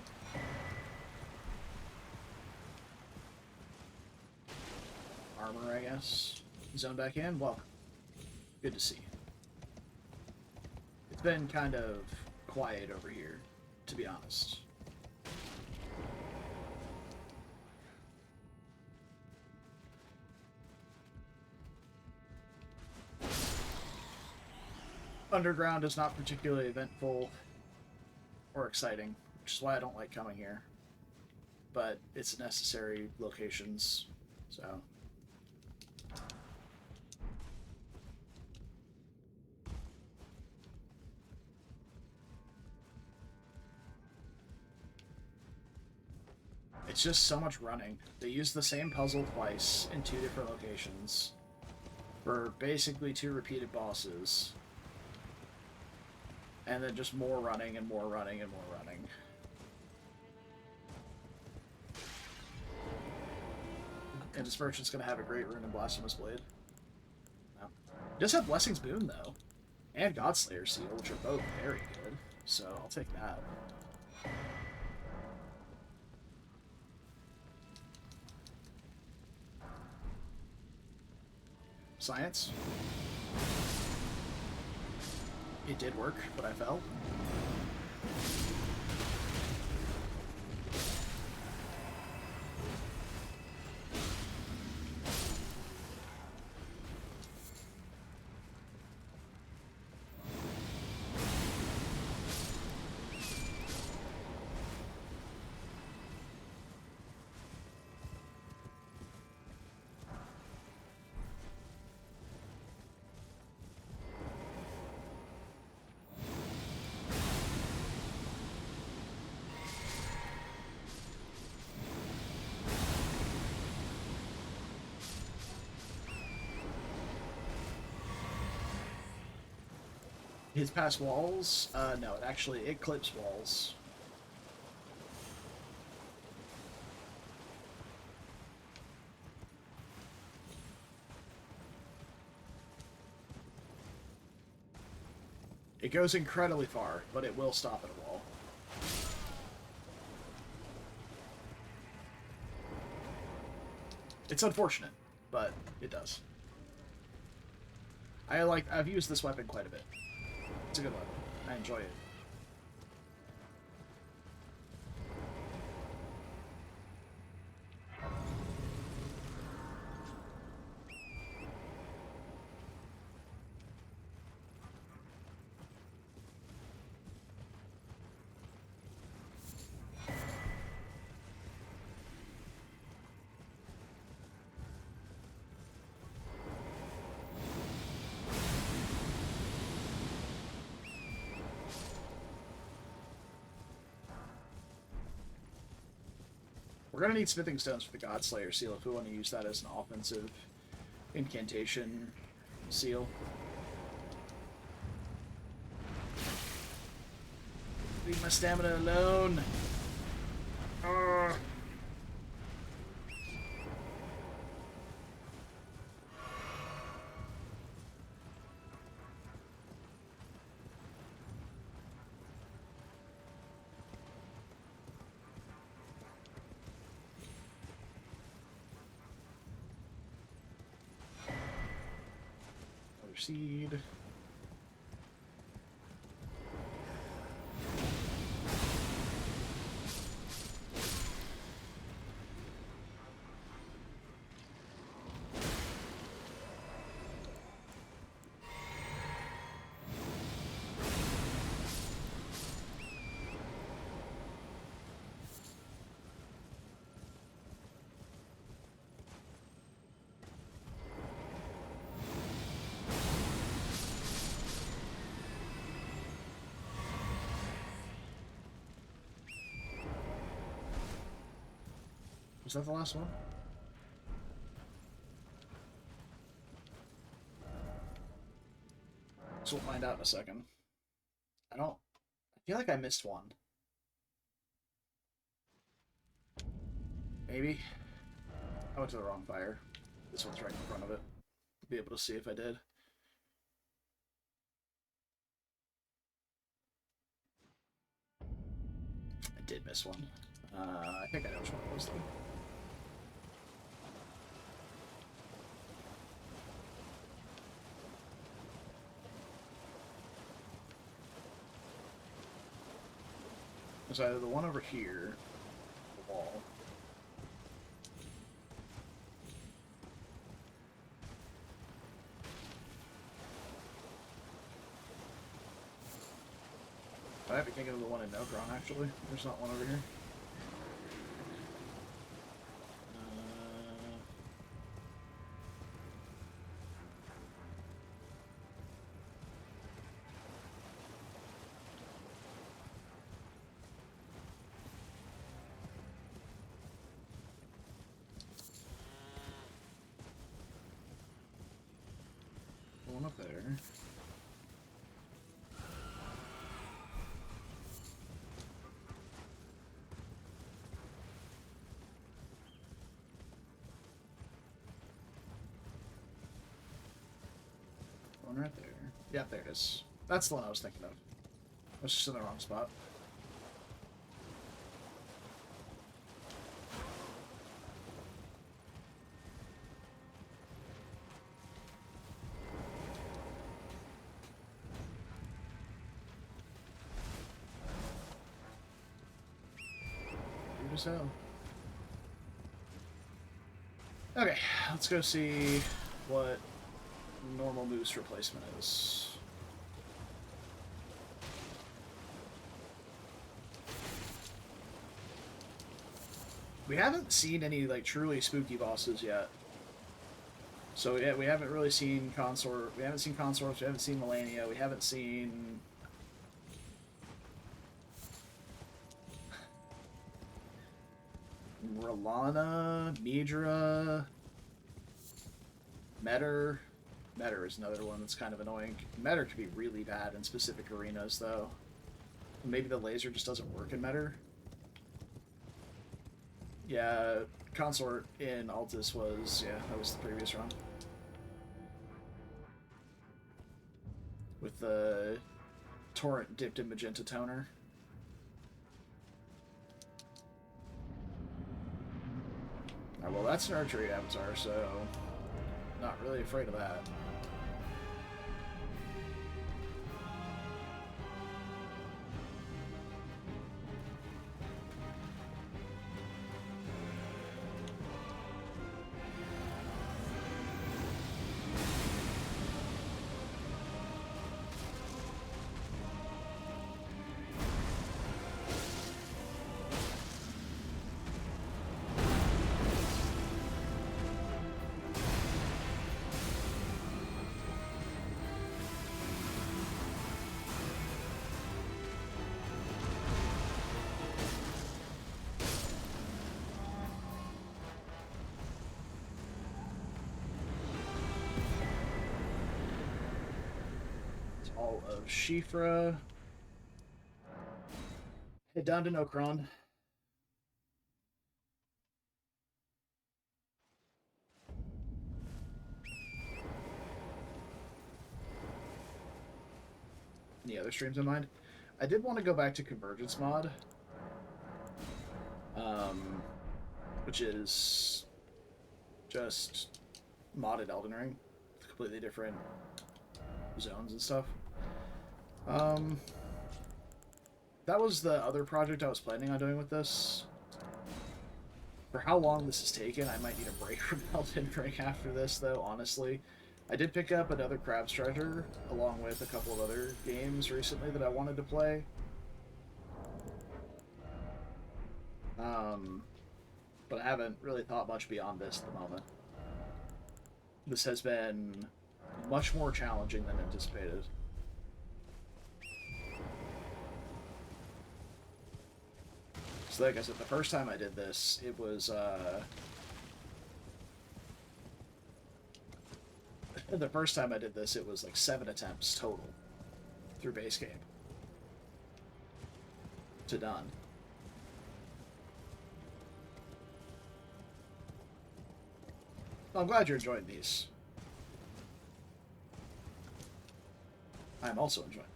Armor, I guess. Zone back in. Welcome. Good to see you. It's been kind of quiet over here, to be honest. Underground is not particularly eventful or exciting, which is why I don't like coming here. But it's necessary locations, so... It's just so much running. They use the same puzzle twice in 2 different locations for basically 2 repeated bosses. And then just more running and more running and more running. And this merchant's gonna have a great rune in Blasphemous Blade. No. He does have Blessing's Boon, though. And Godslayer Seal, which are both very good. So I'll take that. Science. It did work, but I fell. His past walls? No, it clips walls. It goes incredibly far, but it will stop at a wall. It's unfortunate, but it does. I've used this weapon quite a bit. It's a good weapon. I enjoy it. We're going to need smithing stones for the Godslayer seal if we want to use that as an offensive incantation seal. Leave my stamina alone. Urgh. Seed. Was that the last one? So we'll find out in a second. I feel like I missed one. Maybe. I went to the wrong fire. This one's right in front of it. I'll be able to see if I did. miss one. I think I know which one it was, though. It was either the one over here, the wall. I have to think of the one in Nokron, actually. There's not one over here. One up there. One right there. Yeah, there it is. That's the one I was thinking of. I was just in the wrong spot. Weird as hell. Okay, let's go see what normal moose replacement is. We haven't seen any like truly spooky bosses yet. So yeah, we haven't really seen Consort. We haven't seen Consorts. We haven't seen Melania. We haven't seen Rolana, Midra, Metter. Metter is another one that's kind of annoying. Metter could be really bad in specific arenas, though. Maybe the laser just doesn't work in Metter. Yeah, Consort in Altus was, yeah, that was the previous run. With the torrent dipped in magenta toner. Oh, well, that's an archery avatar, so not really afraid of that. All of Shifra. Head down to Nokron. Any other streams in mind? I did want to go back to Convergence mod. Which is just modded Elden Ring. Completely different zones and stuff. That was the other project I was planning on doing with this. For how long this has taken, I might need a break from Elden Ring after this, though, honestly. I did pick up another Crab's Treasure, along with a couple of other games recently that I wanted to play. But I haven't really thought much beyond this at the moment. This has been much more challenging than anticipated. So like I said, the first time I did this, it was, the first time I did this, it was like 7 attempts total through base game to done. Well, I'm glad you're enjoying these. I'm also enjoying them.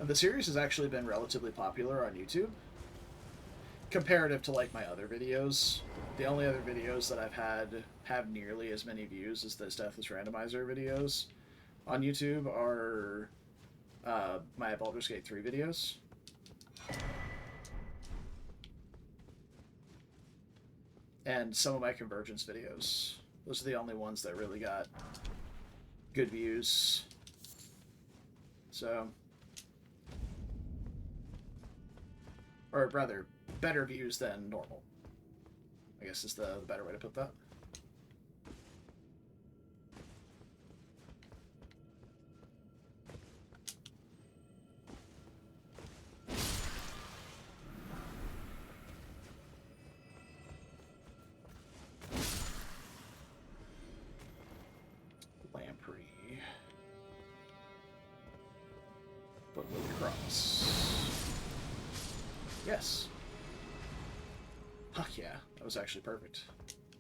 And the series has actually been relatively popular on YouTube, comparative to like my other videos. The only other videos that I've had have nearly as many views as those Deathless Randomizer videos on YouTube are my Baldur's Gate 3 videos. And some of my Convergence videos. Those are the only ones that really got good views. So, or rather, better views than normal, I guess is the better way to put that. Lamprey. Footload across. Yes. Fuck yeah, that was actually perfect,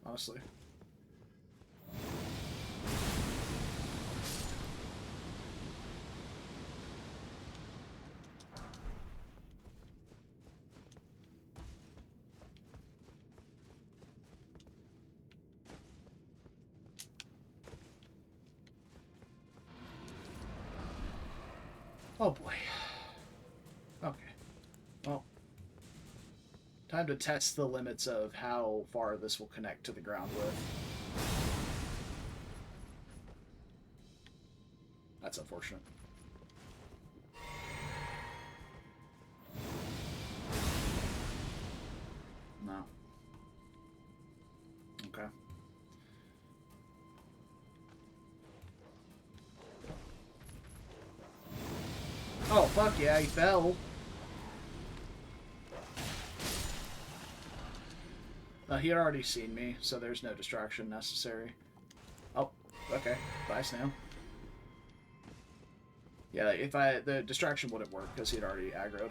honestly. Oh boy. Okay. Well, time to test the limits of how far this will connect to the ground with. That's unfortunate. No. Okay. Oh, fuck yeah, he fell. He had already seen me, so there's no distraction necessary. Oh, okay. Bye, snail. Yeah, the distraction wouldn't work because he had already aggroed.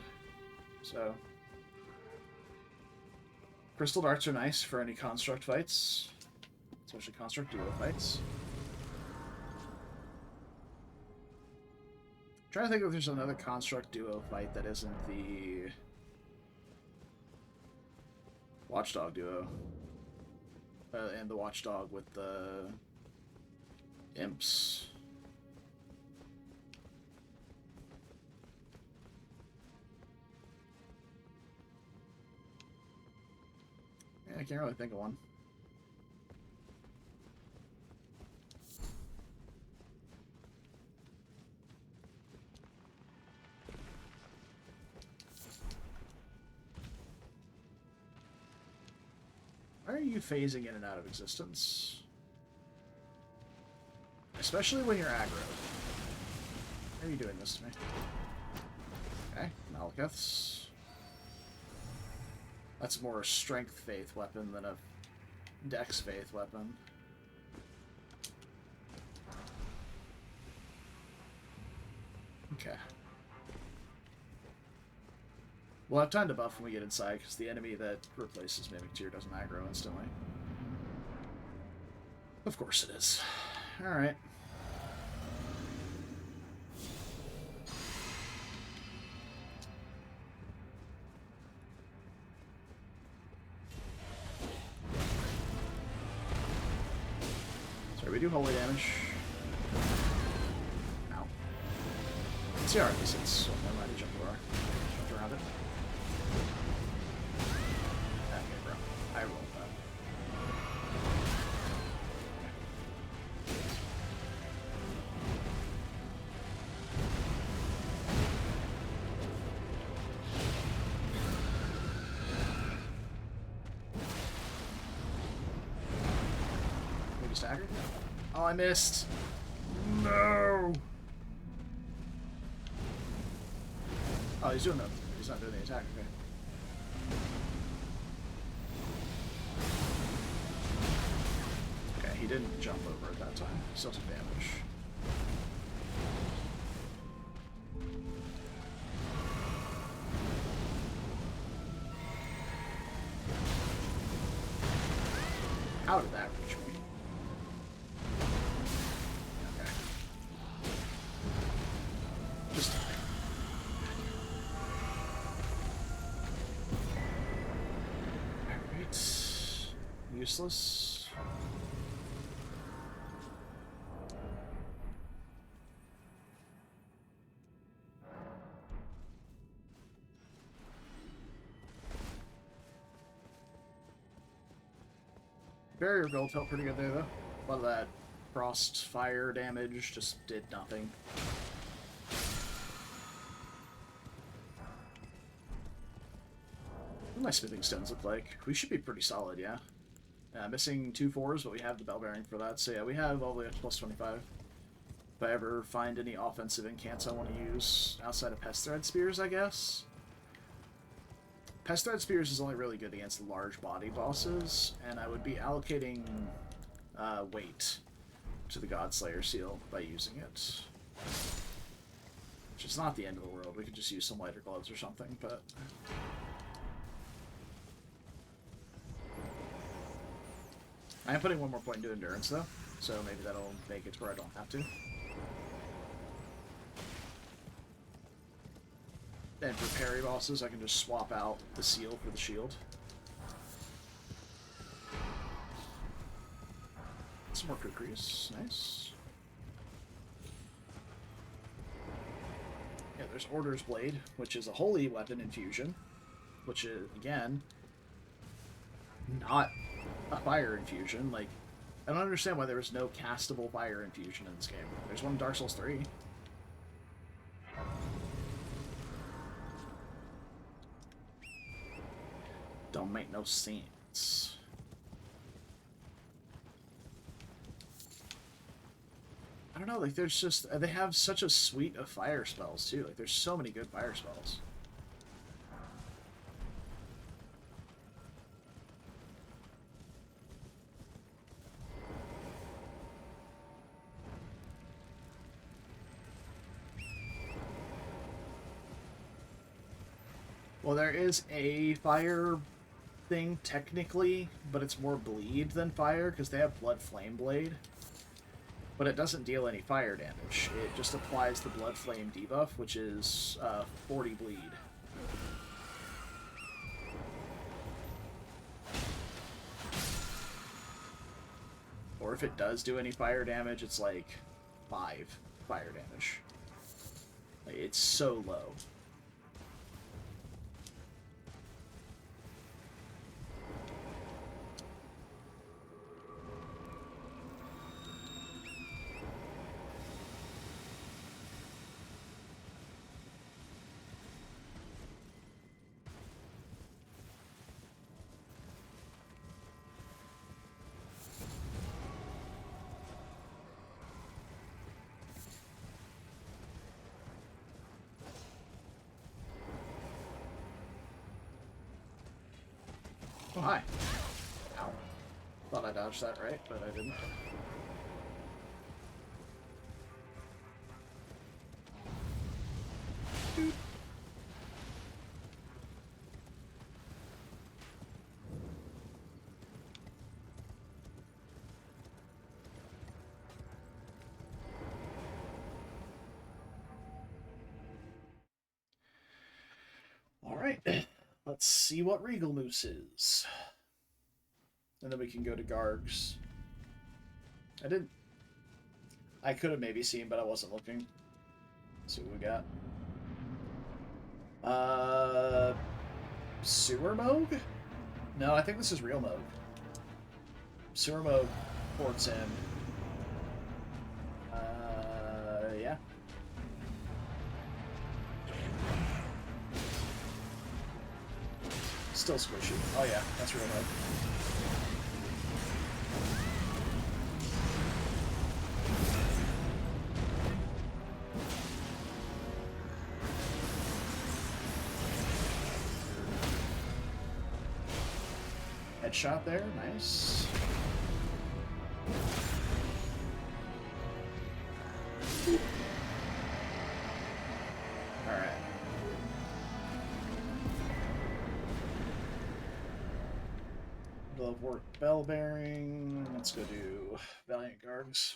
So, crystal darts are nice for any construct fights, especially construct duo fights. I'm trying to think if there's another construct duo fight that isn't the Watchdog duo. And the Watchdog with the imps. Yeah, I can't really think of one. Why are you phasing in and out of existence? Especially when you're aggro. Why are you doing this to me? Okay, Malekith's. That's more a strength faith weapon than a dex faith weapon. Okay. We'll have time to buff when we get inside, because the enemy that replaces Mimic Tear doesn't aggro instantly. Of course it is. Alright. So we do holy damage. Ow. It's the RP6, so never mind, he jumped around it. Okay, bro. I rolled that. Maybe staggered? Oh, I missed. No! Oh, he's doing the... He's not doing the attack, okay. Okay, he didn't jump over at that time. He still took damage. How did that reach me? Okay. Just die. useless. Barrier gold felt pretty good there, though. A lot of that frost fire damage just did nothing. What do my smithing stones look like? We should be pretty solid, yeah. Missing 2 4s, but we have the bell bearing for that. So yeah, we have all the way up to plus 25. If I ever find any offensive incants I want to use outside of Pest Thread Spears, I guess. Pest Thread Spears is only really good against large body bosses, and I would be allocating weight to the Godslayer seal by using it. Which is not the end of the world. We could just use some lighter gloves or something, but... I am putting 1 more point into endurance, though, so maybe that'll make it to where I don't have to. And for parry bosses, I can just swap out the seal for the shield. Some more kukris. Nice. Yeah, there's Order's Blade, which is a holy weapon infusion, which is, again, not a fire infusion. Like, I don't understand why there was no castable fire infusion in this game. There's one in Dark Souls 3. Don't make no sense. I don't know, like, there's just... They have such a suite of fire spells, too. Like, there's so many good fire spells. Well, there is a fire thing, technically, but it's more bleed than fire, because they have Blood Flame Blade. But it doesn't deal any fire damage. It just applies the Blood Flame debuff, which is 40 bleed. Or if it does do any fire damage, it's like 5 fire damage. Like, it's so low. Oh, hi. Ow. Thought I dodged that right, but I didn't. Doot. All right. Let's see what Regal Moose is. And then we can go to Gargs. I could have maybe seen, but I wasn't looking. Let's see what we got. Sewer Moog? No, I think this is real Moog. Sewer Moog ports in. Yeah. Still squishy. Oh yeah, that's real Moog. Headshot there, nice. Alright. Glove work bell bearing. Let's go do Valiant Gargs.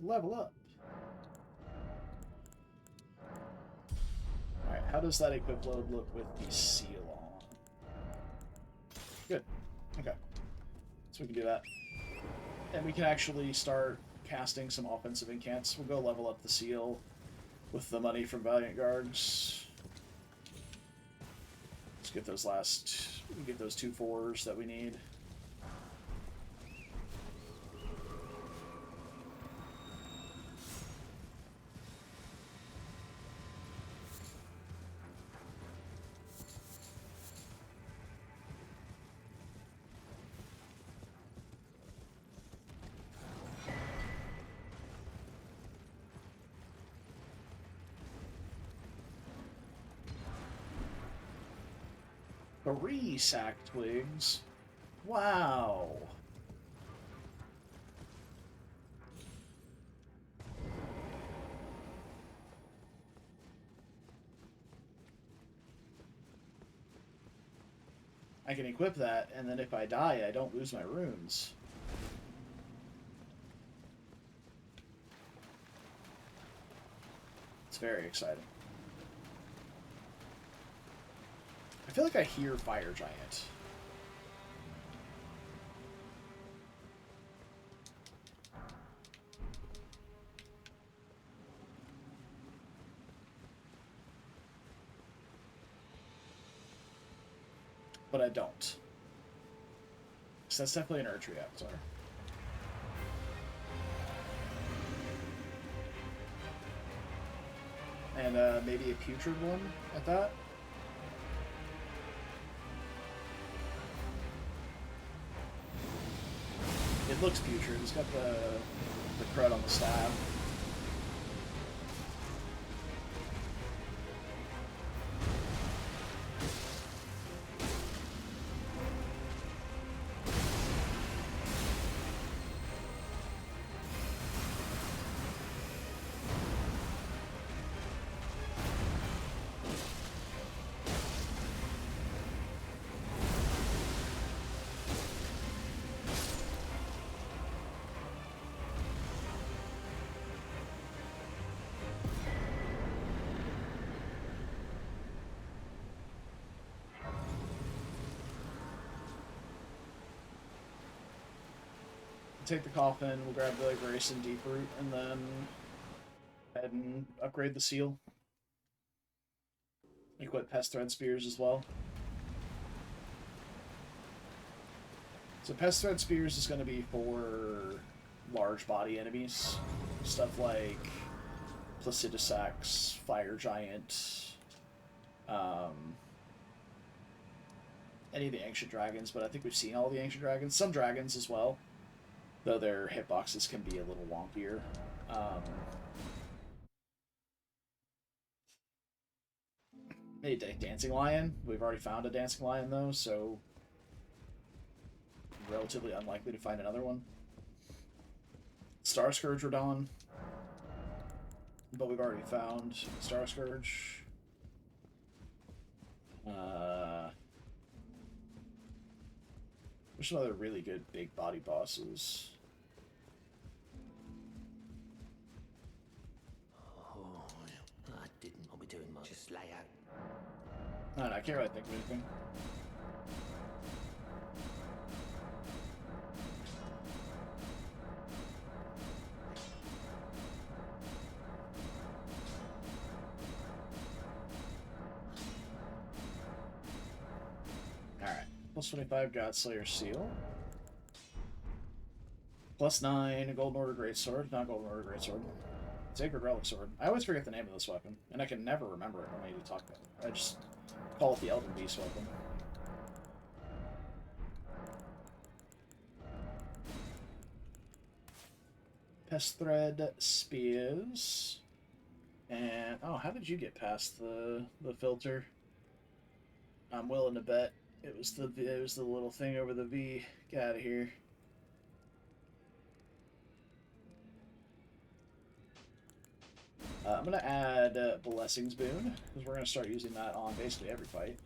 Level up. How does that equip load look with the seal on? Good. Okay. So we can do that. And we can actually start casting some offensive incants. We'll go level up the seal with the money from Valiant Guards. Let's get those get those 2 4s that we need. Three sack twigs. Wow. I can equip that, and then if I die, I don't lose my runes. It's very exciting. I feel like I hear Fire Giant. But I don't. So that's definitely an Erdtree avatar. And maybe a Putrid one at that. It looks putrid. It's got the crud on the stab. Take the coffin, we'll grab the Grace and Deep Root, and then head and upgrade the seal. Equip Pest Thread Spears as well. So Pest Thread Spears is going to be for large body enemies. Stuff like Placidusax, Fire Giant, any of the Ancient Dragons, but I think we've seen all the Ancient Dragons. Some Dragons as well, though their hitboxes can be a little wonkier. Maybe Dancing Lion. We've already found a Dancing Lion, though, so relatively unlikely to find another one. Star Scourge Radon, but we've already found Star Scourge. There's some other really good big body bosses. Oh, I didn't want to be doing much. Just lay out. I don't know, I can't really think of anything. Alright. Plus 25 Godslayer Seal. Plus 9 Golden Order Greatsword. Not Golden Order Greatsword. Sacred Relic Sword. I always forget the name of this weapon, and I can never remember it when I need to talk about it. I just call it the Elden Beast weapon. Pest Thread Spears. And, oh, how did you get past the filter? I'm willing to bet it was the little thing over the V. Get out of here. I'm going to add Blessings Boon, because we're going to start using that on basically every fight.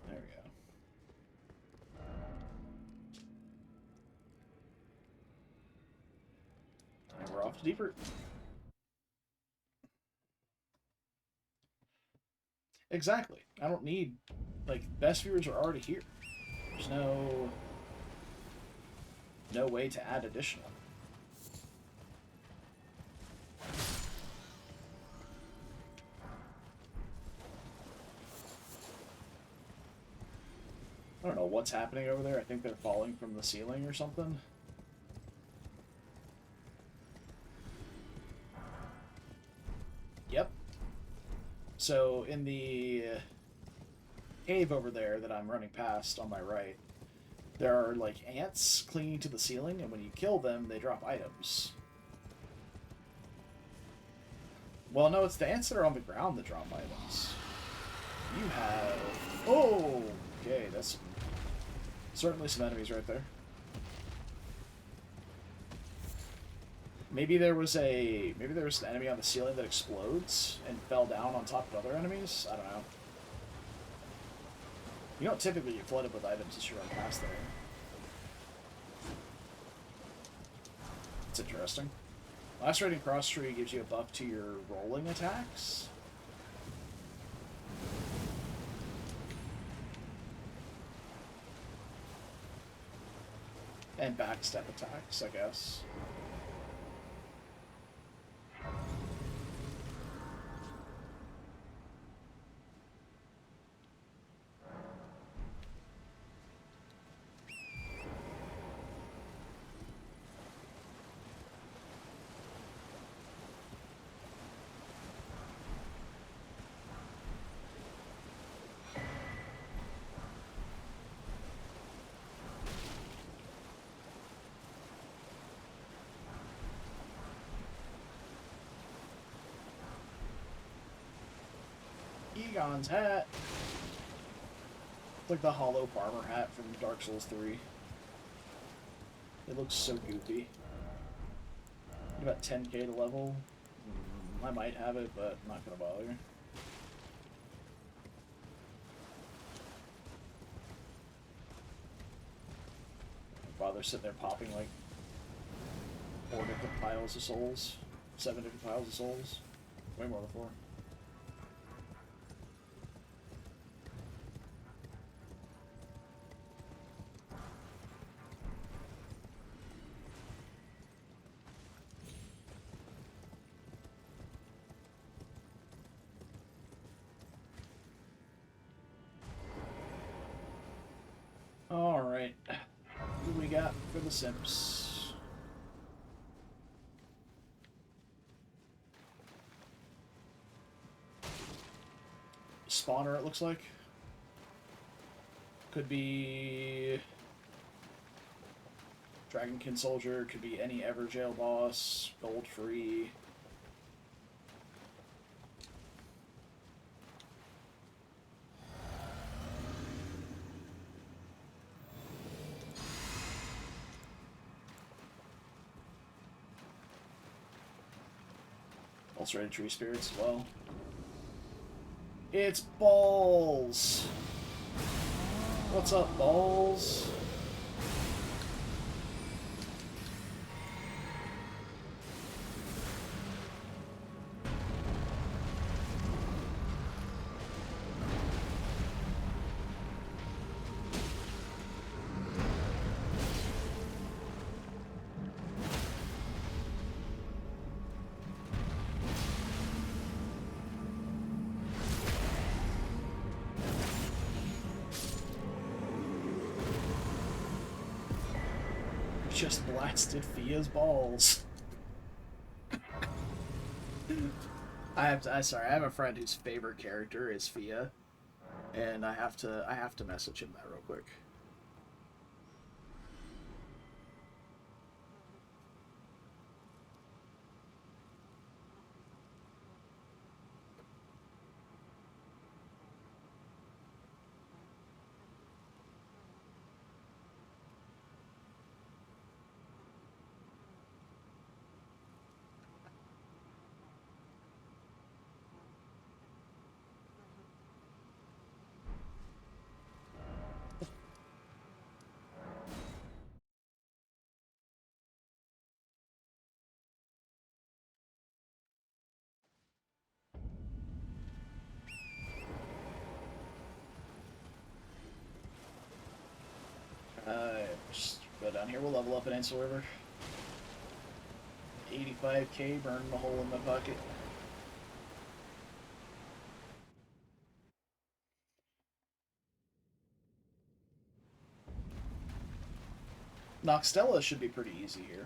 There we go. And we're off to Deep Root. Exactly. I don't need, like, best viewers are already here. There's no way to add additional. I don't know what's happening over there. I think they're falling from the ceiling or something. Yep. So in the cave over there that I'm running past on my right, there are like ants clinging to the ceiling, and when you kill them, they drop items. Well, no, it's the ants that are on the ground that drop items. You have... Oh! Okay, that's certainly some enemies right there. Maybe there was an enemy on the ceiling that explodes and fell down on top of other enemies? I don't know. You don't typically get flooded with items as you run past there. It's interesting. Lacerating cross tree gives you a buff to your rolling attacks. And backstep attacks, I guess. Egon's hat. It's like the hollow farmer hat from Dark Souls 3. It looks so goofy. About 10k to level. I might have it, but I'm not gonna bother. Bother sitting there popping like 4 different piles of souls. 7 different piles of souls. Way more than 4. Alright. What do we got for the simps? Spawner, it looks like. Could be Dragonkin Soldier, could be any Everjail boss, gold free. Ulcerated Tree Spirits as well. It's Balls! What's up, Balls? Just blasted Fia's balls. I have a friend whose favorite character is Fia, and I have to message him that real quick. down here. We'll level up in Ansel River. 85k, burning a hole in my pocket. Noxtella should be pretty easy here.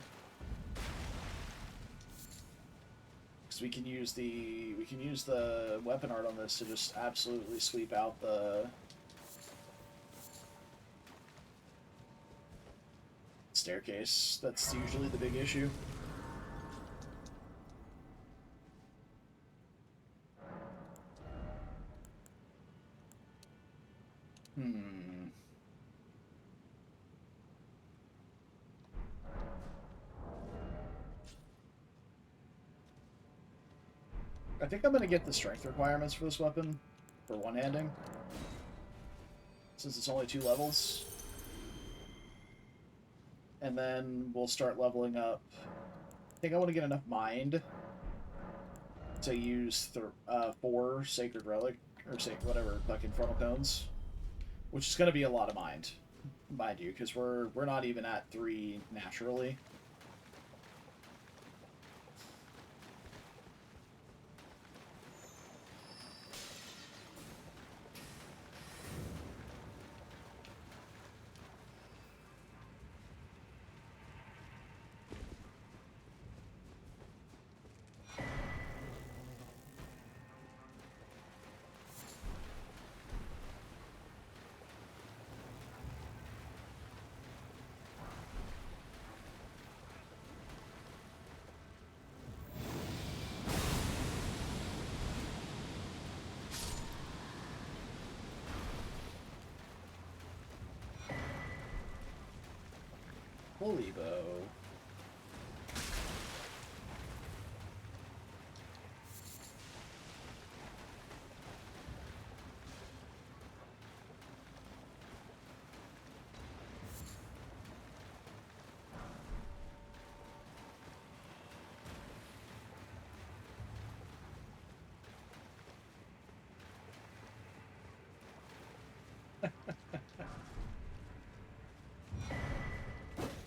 Because we can use the weapon art on this to just absolutely sweep out the staircase. That's usually the big issue. I think I'm going to get the strength requirements for this weapon for one-handing, since it's only 2 levels. And then we'll start leveling up. I think I want to get enough mind to use 4 Sacred Relic, or whatever, fucking Frontal Cones, which is going to be a lot of mind you, because we're not even at 3 naturally. Holy bow.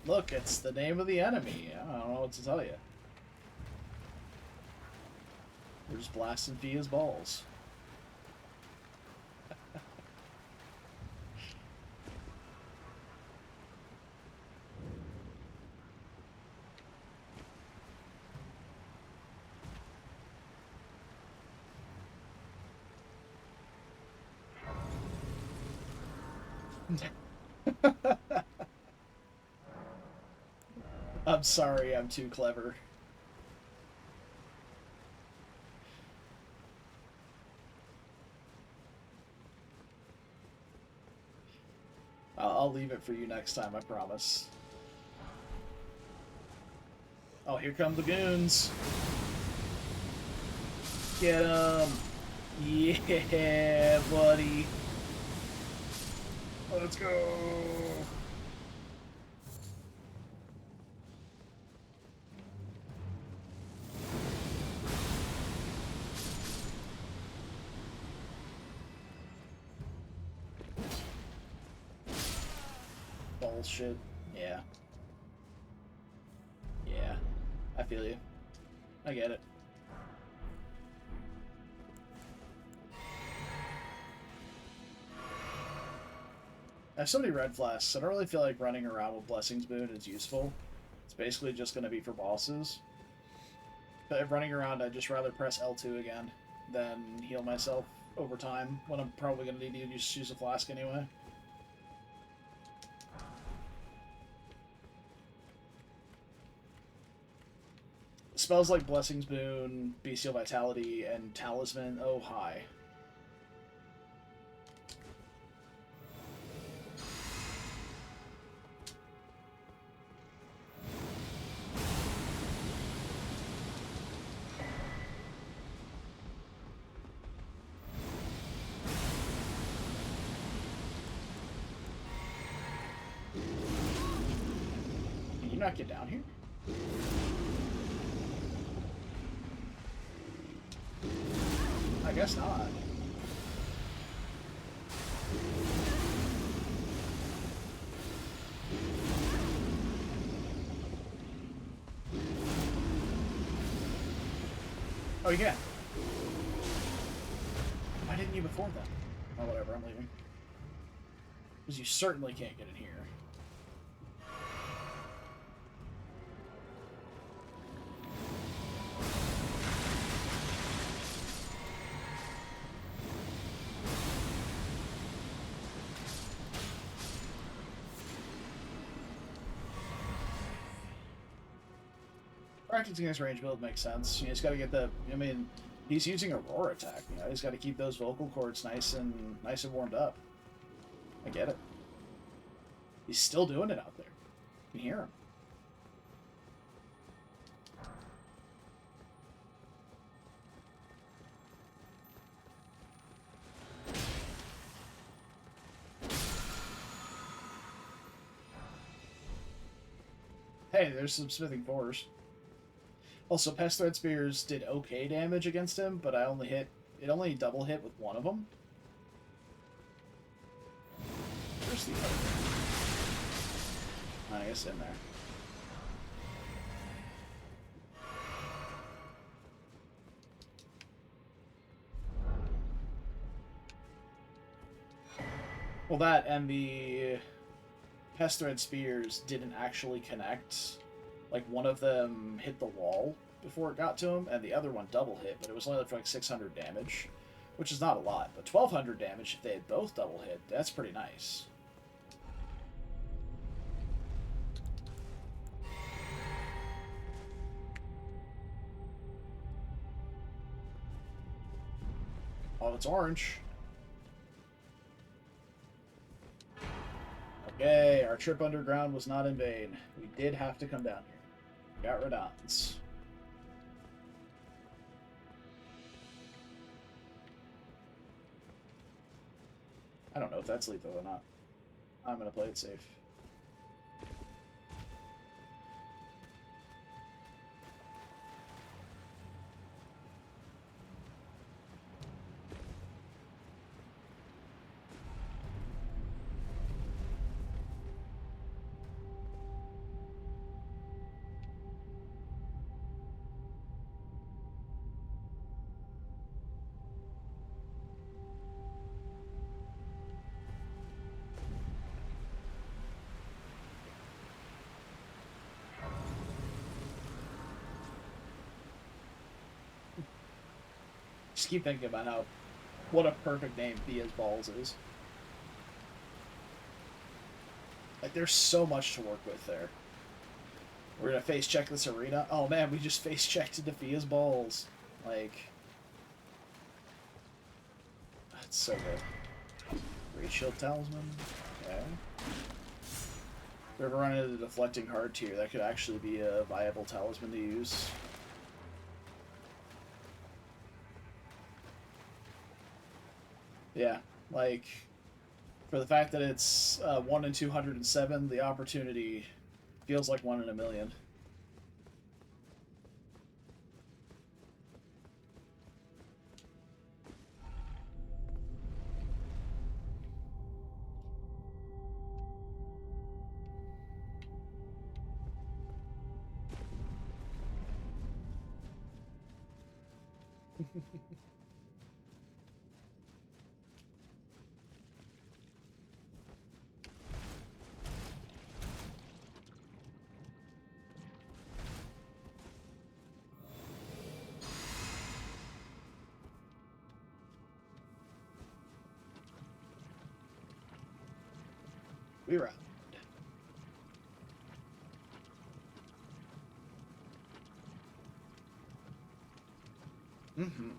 Look, it's the name of the enemy. I don't know what to tell you. We're just blasting Fia's balls. I'm sorry, I'm too clever. I'll leave it for you next time, I promise. Oh, here come the goons. Get 'em. Yeah, buddy. Let's go. Bullshit. Yeah. Yeah. I feel you. I get it. I have so many red flasks, I don't really feel like running around with Blessing's Boon is useful. It's basically just going to be for bosses. But if running around, I'd just rather press L2 again than heal myself over time, when I'm probably going to need to use a flask anyway. Spells like Blessing's Boon, Bestial Vitality, and Talisman, oh hi. Can you not get down here? I guess not. Oh, you can. Why didn't you before then? Oh, whatever, I'm leaving. Because you certainly can't get in here. Practicing his range build makes sense. You just gotta get the... I mean, he's using a roar attack. You know, he's got to keep those vocal cords nice and warmed up. I get it. He's still doing it out there. You can hear him. Hey, there's some smithing fours. Also, Pest Thread Spears did okay damage against him, but it only double hit with one of them. Where's the other one? I guess in there. Well, that and the Pest Thread Spears didn't actually connect. Like, one of them hit the wall before it got to him, and the other one double hit, but it was only for like 600 damage, which is not a lot. But 1200 damage if they had both double hit, that's pretty nice. Oh, it's orange. Okay, our trip underground was not in vain. We did have to come down here. Got Radons. I don't know if that's lethal or not. I'm gonna play it safe. Just keep thinking about what a perfect name Thea's Balls is. Like, there's so much to work with there. We're gonna face check this arena. Oh man, we just face checked into Thea's Balls. Like, that's so good. Great Shield Talisman. Okay. If we ever run into the Deflecting Hard tier, that could actually be a viable talisman to use. Yeah, like, for the fact that it's 1 in 207, the opportunity feels like 1 in a million. We round. Mm-hmm.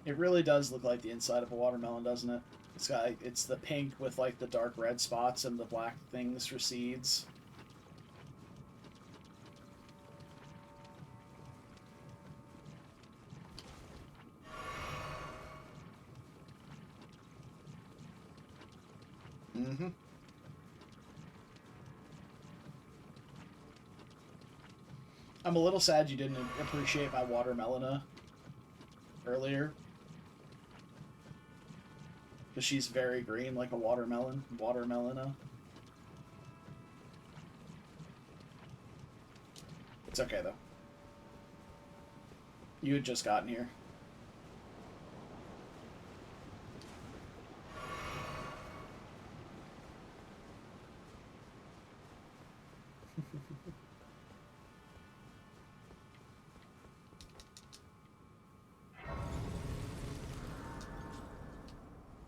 It really does look like the inside of a watermelon, doesn't it? It's the pink with like the dark red spots and the black things for seeds. Mm-hmm. I'm a little sad you didn't appreciate my watermelona earlier. Because she's very green, like a watermelon. Watermelona. It's okay, though. You had just gotten here.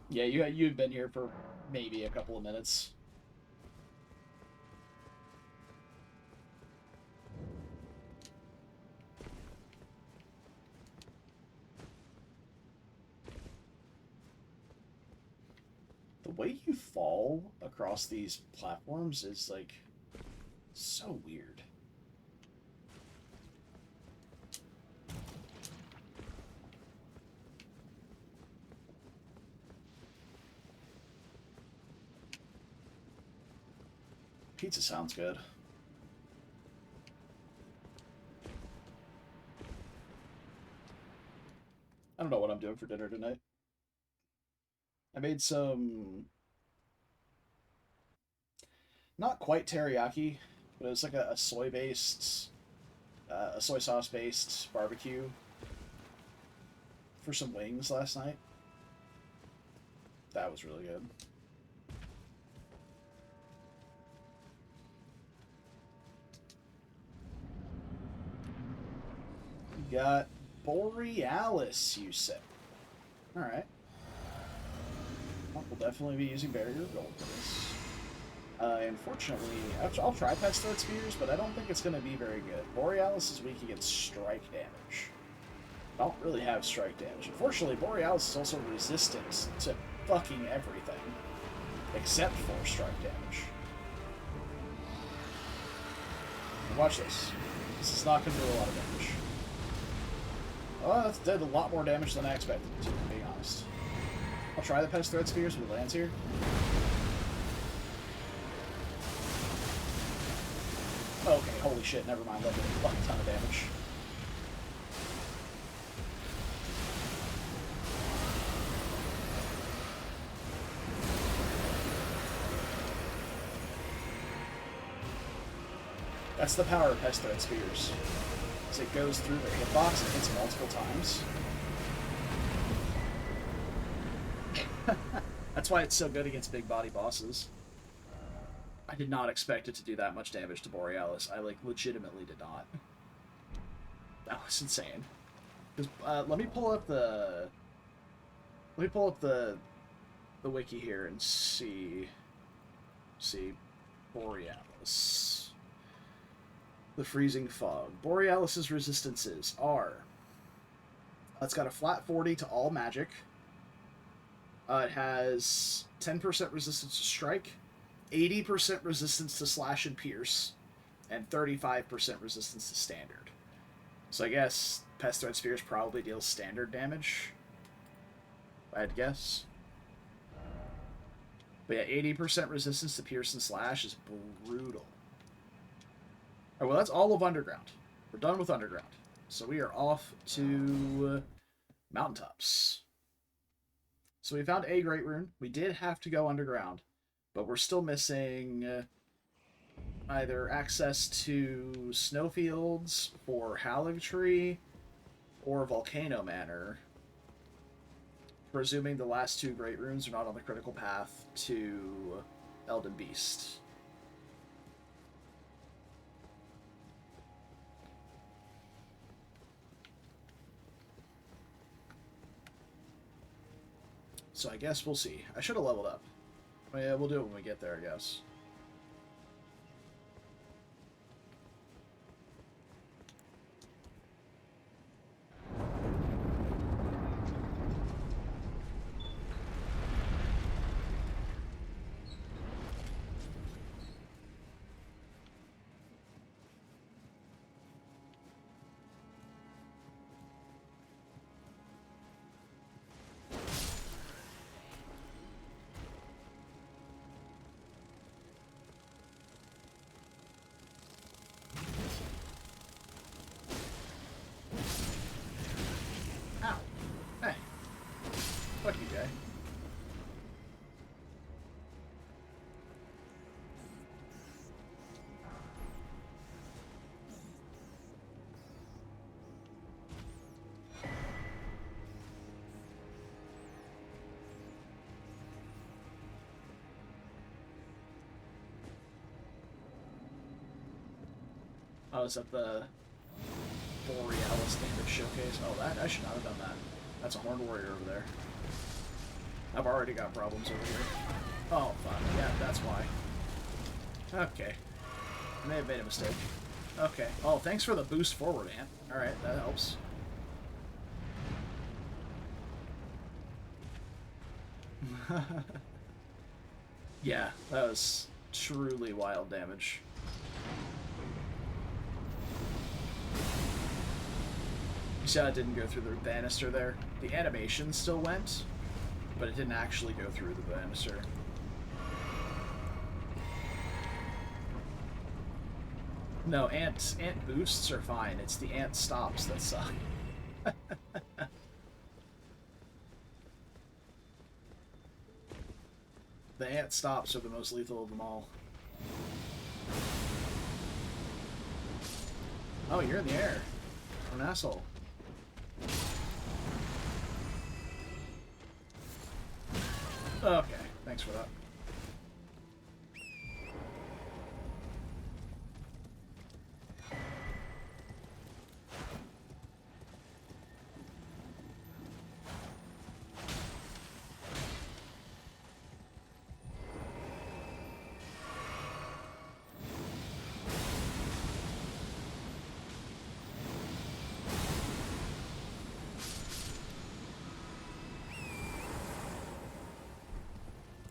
Yeah, you've been here for maybe a couple of minutes. The way you fall across these platforms is, like, so weird. Pizza sounds good. I don't know what I'm doing for dinner tonight. I made some... not quite teriyaki, but it was like a soy-based... a soy sauce-based barbecue for some wings last night. That was really good. You got Borealis, you said. Alright. Well, we'll definitely be using Barrier Gold for this. Unfortunately, I'll try Pest Threat Spears, but I don't think it's going to be very good. Borealis is weak against strike damage. I don't really have strike damage. Unfortunately, Borealis is also resistant to fucking everything, except for strike damage. And watch this. This is not going to do a lot of damage. Oh, that did a lot more damage than I expected it to be honest. I'll try the Pest Threat Spears with lands here. Okay, holy shit, never mind, that did a ton of damage. That's the power of Pest Threat Spears. As it goes through their hitbox and hits multiple times. That's why it's so good against big body bosses. I did not expect it to do that much damage to Borealis. I, like, legitimately did not. That was insane. Let me pull up the... Let me pull up the wiki here and see Borealis. The Freezing Fog. Borealis's resistances are... it's got a flat 40 to all magic. It has 10% resistance to strike, 80% resistance to slash and pierce, and 35% resistance to standard. So I guess Pest Threat Spears probably deals standard damage, if I had to guess. But yeah, 80% resistance to pierce and slash is brutal. Alright, well that's all of Underground. We're done with Underground. So we are off to Mountaintops. So we found a Great Rune. We did have to go underground, but we're still missing either access to snowfields for Haligtree or Volcano Manor, presuming the last two Great Runes are not on the critical path to Elden Beast. So I guess we'll see. I should have leveled up. But yeah, we'll do it when we get there, I guess. Oh, is that the Borealis damage showcase? Oh, that I should not have done that. That's a Horned Warrior over there. I've already got problems over here. Oh, fuck. Yeah, that's why. Okay. I may have made a mistake. Okay. Oh, thanks for the boost forward, Ant. Alright, that helps. Yeah, that was truly wild damage. You see how it didn't go through the banister there? The animation still went, but it didn't actually go through the banister. No, ant boosts are fine. It's the ant stops that suck. The ant stops are the most lethal of them all. Oh, you're in the air. What an asshole. Okay, thanks for that.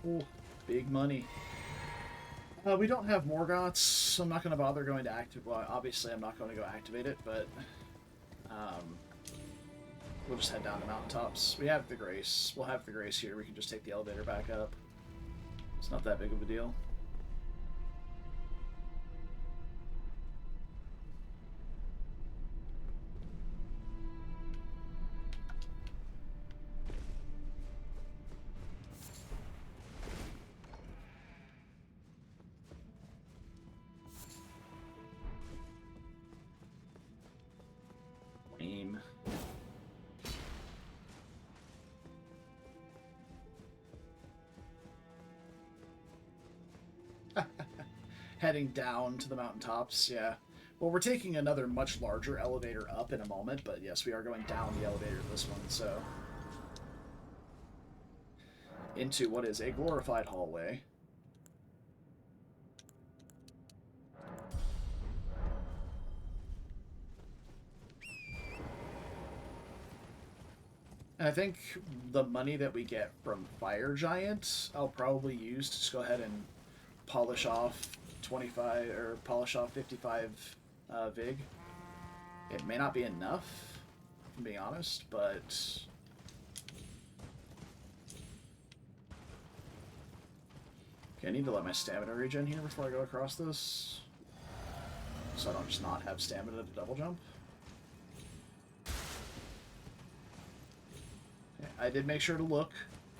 Ooh, big money. We don't have Morgoths, so I'm not going to bother going to activate. Well, obviously I'm not going to go activate it, but we'll just head down the mountaintops. We have the Grace. We'll have the Grace here. We can just take the elevator back up. It's not that big of a deal. Aim. Heading down to the mountaintops, yeah. Well, we're taking another much larger elevator up in a moment, but yes, we are going down the elevator this one, so... into what is a glorified hallway. And I think the money that we get from Fire Giant, I'll probably use to just go ahead and polish off 25 or polish off 55 Vig. It may not be enough, if I'm being honest, but okay, I need to let my stamina regen here before I go across this, so I don't just not have stamina to double jump. Okay, I did make sure to look.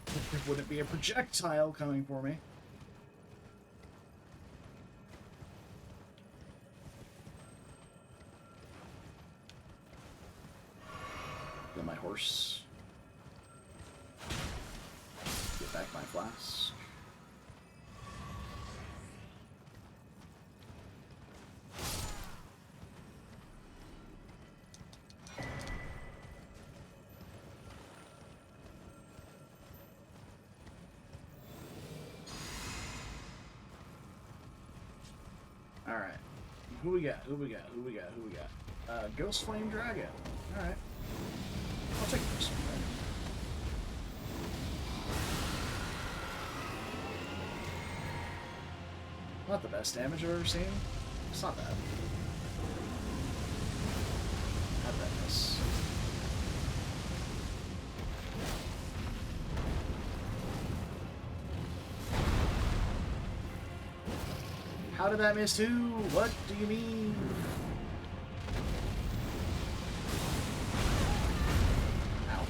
There wouldn't be a projectile coming for me. Then my horse. Get back my flask. Alright. Who we got? Who we got? Who we got? Who we got? Ghost Flame Dragon. Alright. I'll take this one. Not the best damage I've ever seen. It's not bad. How'd that miss? How did that miss too? What do you mean? Ow.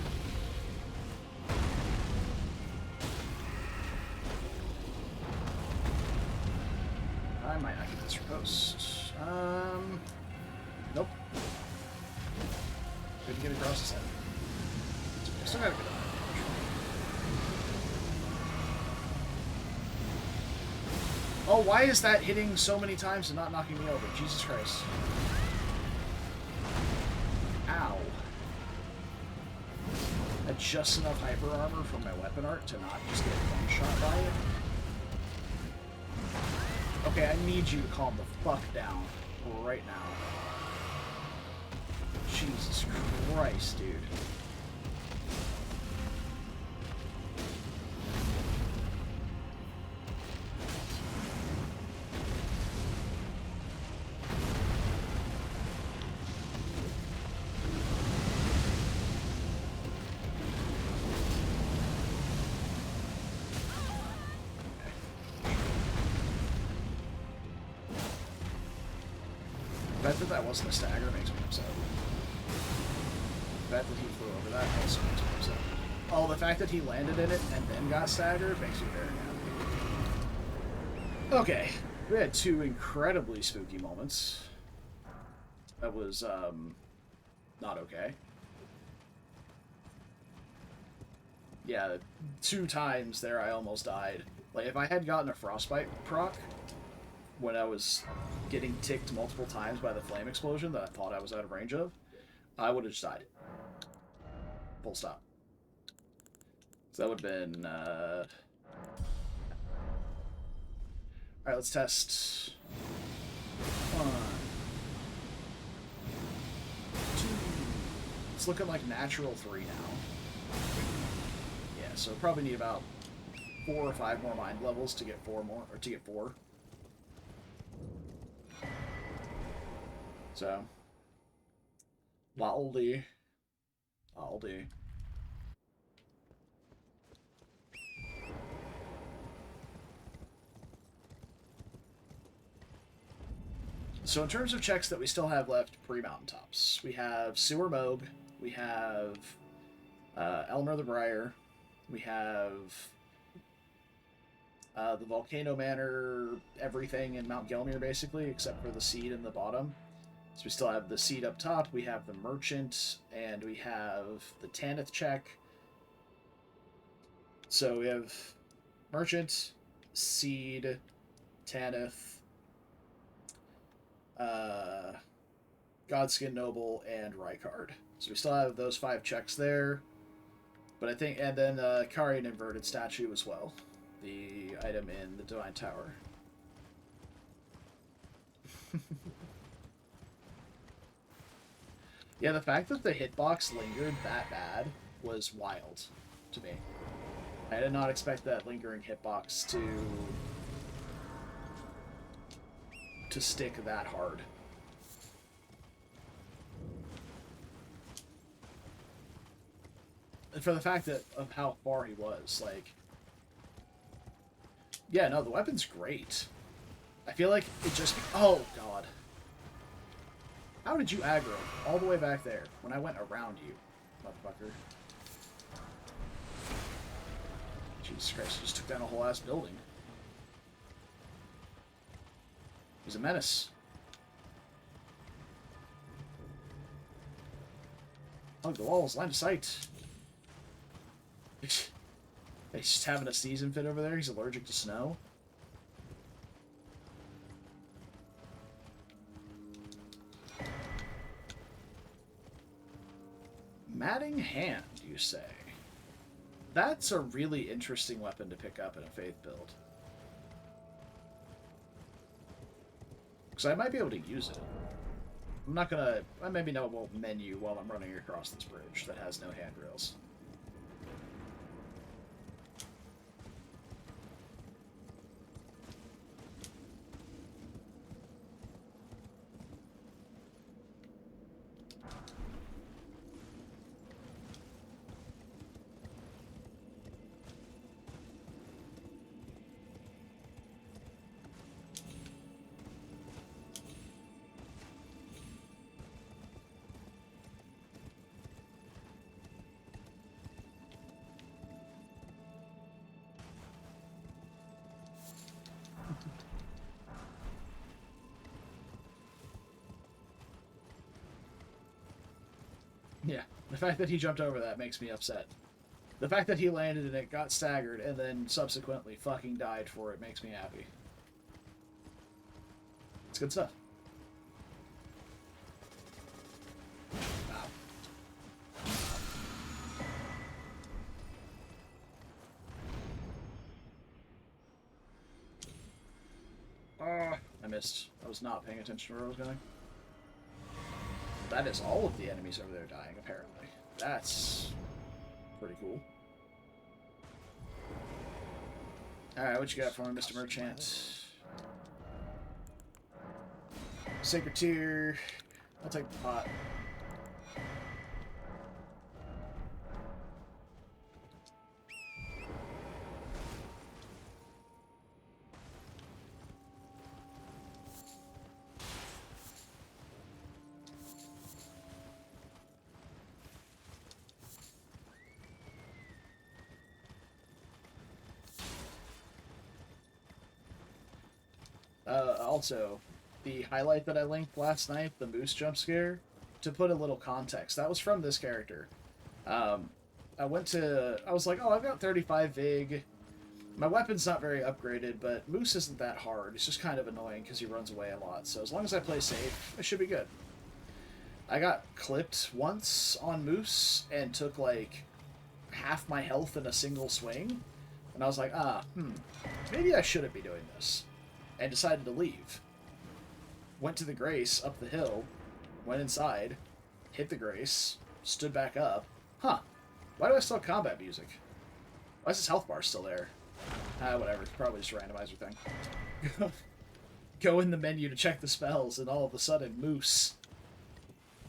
I might not get this repost. Nope. Couldn't get across his head. Still gotta get up. Oh, why is that hitting so many times and not knocking me over? Jesus Christ. Ow. Had just enough hyper armor from my weapon art to not just get one shot by it. Okay, I need you to calm the fuck down right now. Jesus Christ, dude. The fact that that wasn't a stagger makes me upset. The fact that he flew over that also makes me upset. Oh, the fact that he landed in it and then got staggered makes me very happy. Okay, we had two incredibly spooky moments. That was, not okay. Yeah, 2 times there I almost died. Like, if I had gotten a frostbite proc when I was getting ticked multiple times by the flame explosion that I thought I was out of range of, I would have just died. Full stop. So that would have been, Alright, let's test. 1, 2. It's looking like natural 3 now. Yeah, so probably need about 4 or 5 more mind levels to get 4 more, or to get 4. So, Laldi. So in terms of checks that we still have left pre-mountaintops, we have Sewer Moog, we have Elmer the Briar, we have the Volcano Manor, everything in Mount Gelmir basically, except for the seed in the bottom. So we still have the seed up top, we have the Merchant, and we have the Tanith check. So we have Merchant, Seed, Tanith, Godskin Noble, and Rykard. So we still have those 5 checks there. But I think, and then Karian Inverted Statue as well. The item in the Divine Tower. Yeah, the fact that the hitbox lingered that bad was wild to me. I did not expect that lingering hitbox to stick that hard. And for the fact that of how far he was, like, yeah, no, the weapon's great. I feel like it just, oh god. How did you aggro all the way back there when I went around you, motherfucker? Jesus Christ, he just took down a whole ass building. He's a menace. Hug the walls, line of sight. He's just having a season fit over there. He's allergic to snow. Matting Hand, you say? That's a really interesting weapon to pick up in a Faith build. Because I might be able to use it. I'm not gonna... I maybe know it won't menu while I'm running across this bridge that has no handrails. Yeah, the fact that he jumped over that makes me upset. The fact that he landed in it, got staggered, and then subsequently fucking died for it makes me happy. It's good stuff. I missed. I was not paying attention to where I was going. That is all of the enemies over there dying, apparently. That's pretty cool. Alright, what you got for me, Mr. Merchant? Sacred Tear. I'll take the pot. Also, the highlight that I linked last night, the moose jump scare, to put a little context, that was from this character. I was like, oh, I've got 35 Vig. My weapon's not very upgraded, but Moose isn't that hard. It's just kind of annoying because he runs away a lot. So as long as I play safe, it should be good. I got clipped once on Moose and took like half my health in a single swing. And I was like, maybe I shouldn't be doing this. And decided to leave. Went to the Grace up the hill, went inside, hit the Grace, stood back up. Huh. Why do I still have combat music? Why is this health bar still there? Whatever. It's probably just a randomizer thing. Go in the menu to check the spells, and all of a sudden, Moose.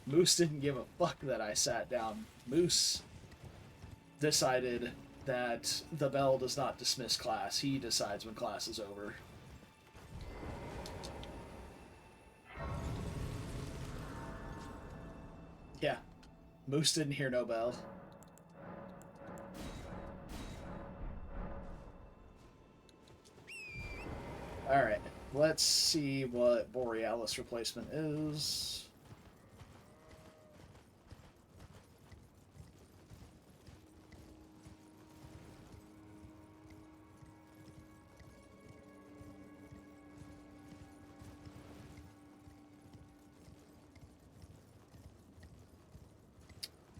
Moose didn't give a fuck that I sat down. Moose decided that the bell does not dismiss class. He decides when class is over. Yeah. Moose didn't hear no bell. Alright, let's see what Borealis replacement is.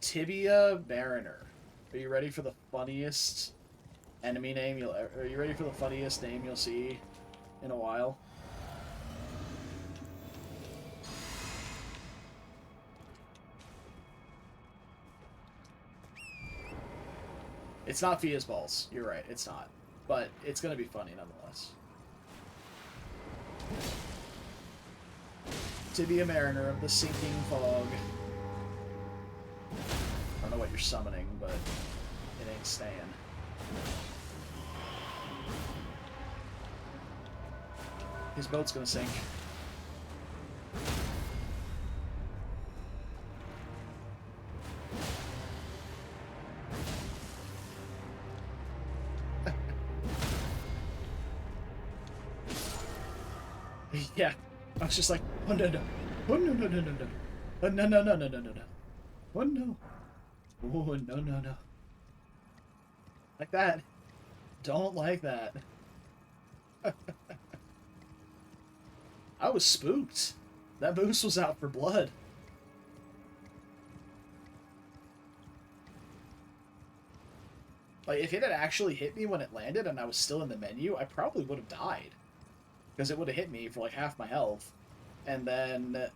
Tibia Mariner. Are you ready for the funniest enemy name are you ready for the funniest name you'll see in a while? It's not Fia's balls. You're right, it's not. But it's gonna be funny nonetheless. Tibia Mariner of the Sinking Fog. I don't know what you're summoning, but it ain't staying. His boat's gonna sink. Yeah, I was just like, oh no no, oh no no no no no, oh no no no no no no no, oh no, oh no no no, like that, don't like that. I was spooked. That moose was out for blood. Like, if it had actually hit me when it landed and I was still in the menu, I probably would have died. Because it would have hit me for like half my health. And then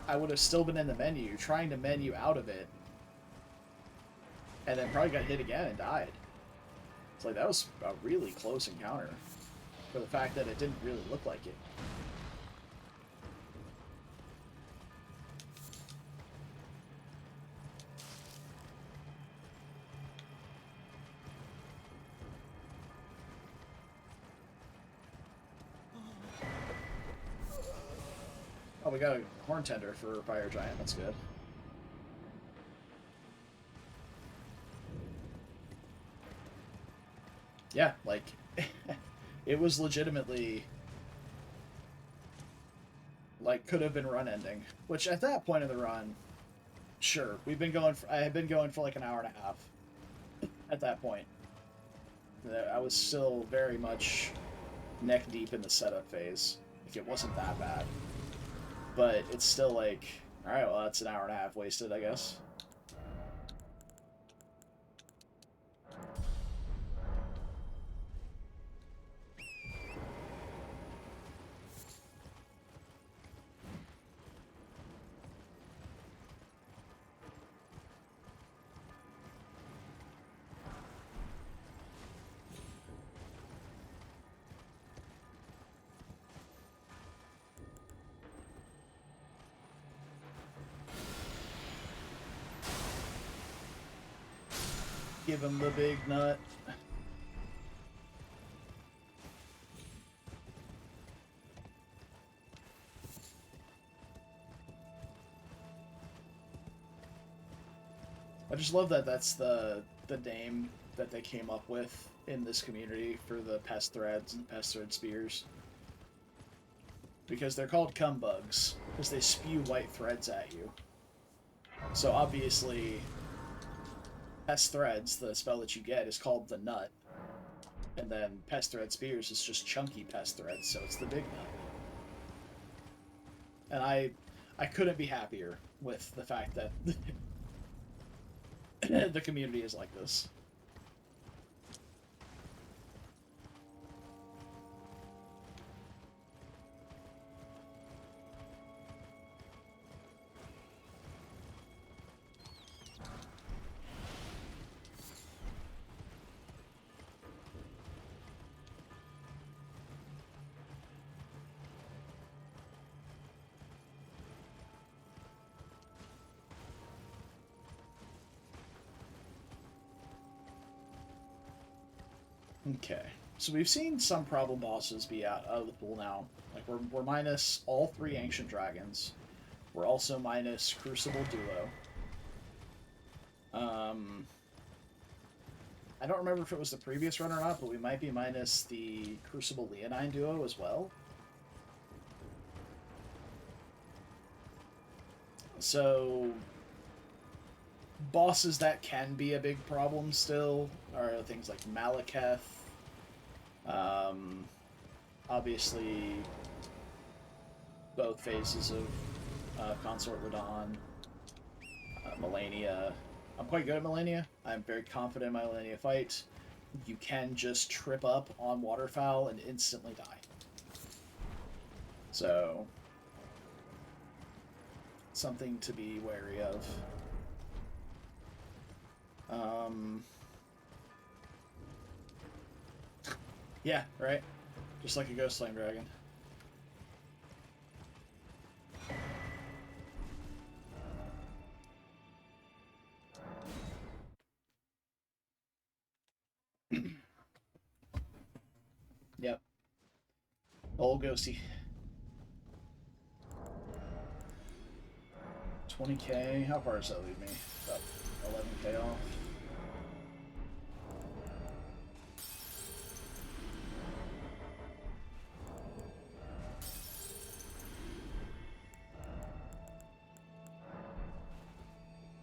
I would have still been in the menu, trying to menu out of it. And then probably got hit again and died. It's like, that was a really close encounter. For the fact that it didn't really look like it. Oh, we got a horn tender for Fire Giant. That's good. Yeah, like, it was legitimately, like, could have been run ending. Which, at that point in the run, sure, we've been going for, I had been going for like an hour and a half at that point. I was still very much neck deep in the setup phase. Like, it wasn't that bad. But it's still like, alright, well, that's an hour and a half wasted, I guess. Give him the big nut. I just love that that's the name that they came up with in this community for the pest threads and pest thread spears. Because they're called cum bugs, because they spew white threads at you. So obviously, pest threads, the spell that you get, is called the nut. And then pest thread spears is just chunky pest threads, so it's the big nut. And I couldn't be happier with the fact that the community is like this. Okay, so we've seen some problem bosses be out of the pool now. Like, we're minus all 3 Ancient Dragons. We're also minus Crucible Duo. I don't remember if it was the previous run or not, but we might be minus the Crucible Leonine Duo as well. So, bosses that can be a big problem still are things like Malekith. Obviously, both phases of Consort Radon, Melania. I'm quite good at Melania. I'm very confident in my Melania fight. You can just trip up on Waterfowl and instantly die. So, something to be wary of. Yeah, right? Just like a Ghost Flame Dragon. Yep. Old Ghosty. 20k? How far does that leave me? About 11k off.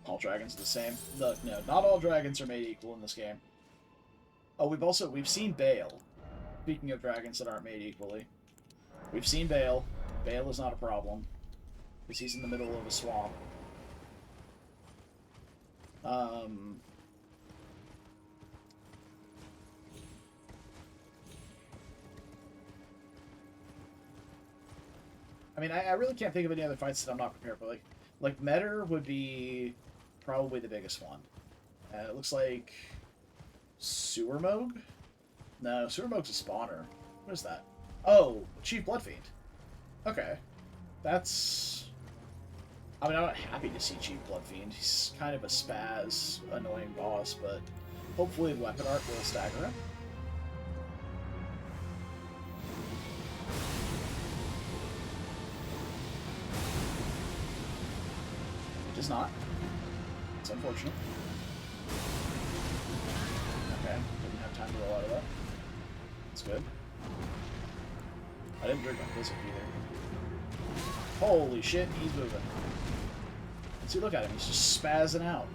All dragons are the same. Look, no, not all dragons are made equal in this game. Oh, we've seen Bale. Speaking of dragons that aren't made equally. We've seen Bale. Bale is not a problem. Because he's in the middle of a swamp. I mean, I really can't think of any other fights that I'm not prepared for. Like Metter would be probably the biggest one. It looks like Sewer Moog? No, Sewer Moog's a spawner. What is that? Oh, Chief Bloodfiend. Okay. That's... I mean, I'm not happy to see Chief Bloodfiend. He's kind of a spaz, annoying boss, but hopefully weapon art will stagger him. It does not. It's unfortunate. Okay, didn't have time to roll out of that. That's good. I didn't drink my physic either. Holy shit, he's moving. See, look at him, he's just spazzing out.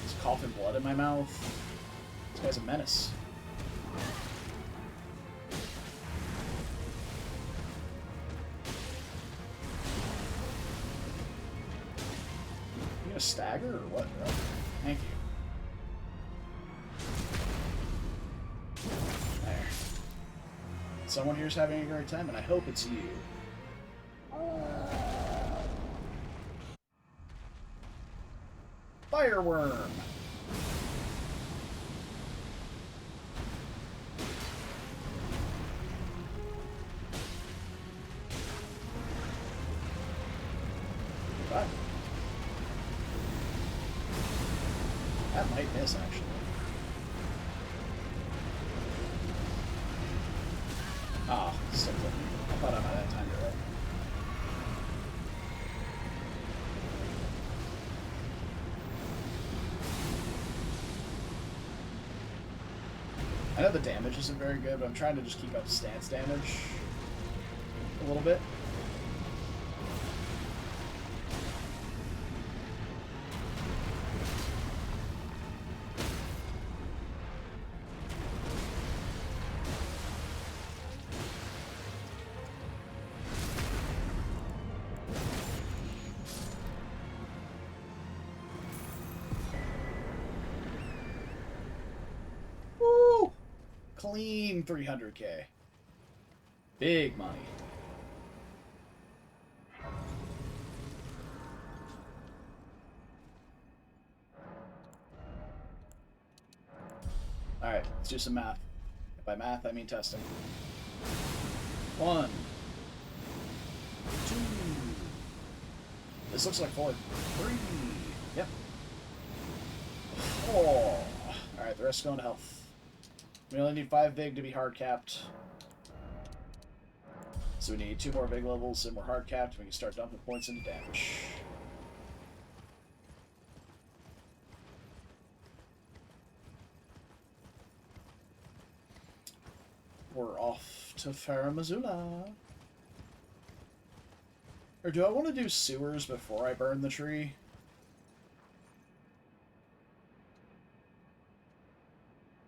He's coughing blood in my mouth. This guy's a menace. You gonna stagger or what, bro? Thank you. There. Someone here's having a great time, and I hope it's you. Fireworm! What? That might miss, actually. Ah, still clicking. I thought I might have timed it right. I know the damage isn't very good, but I'm trying to just keep up stance damage a little bit. Woo! Clean 300k. Big money. Alright, let's do some math. By math, I mean testing. 1, 2. This looks like 4. 3. Yep. 4. Alright, the rest going to health. We only need 5 big to be hard capped. So we need 2 more big levels and we're hard capped and we can start dumping points into damage. We're off to Faramazula. Or do I want to do sewers before I burn the tree?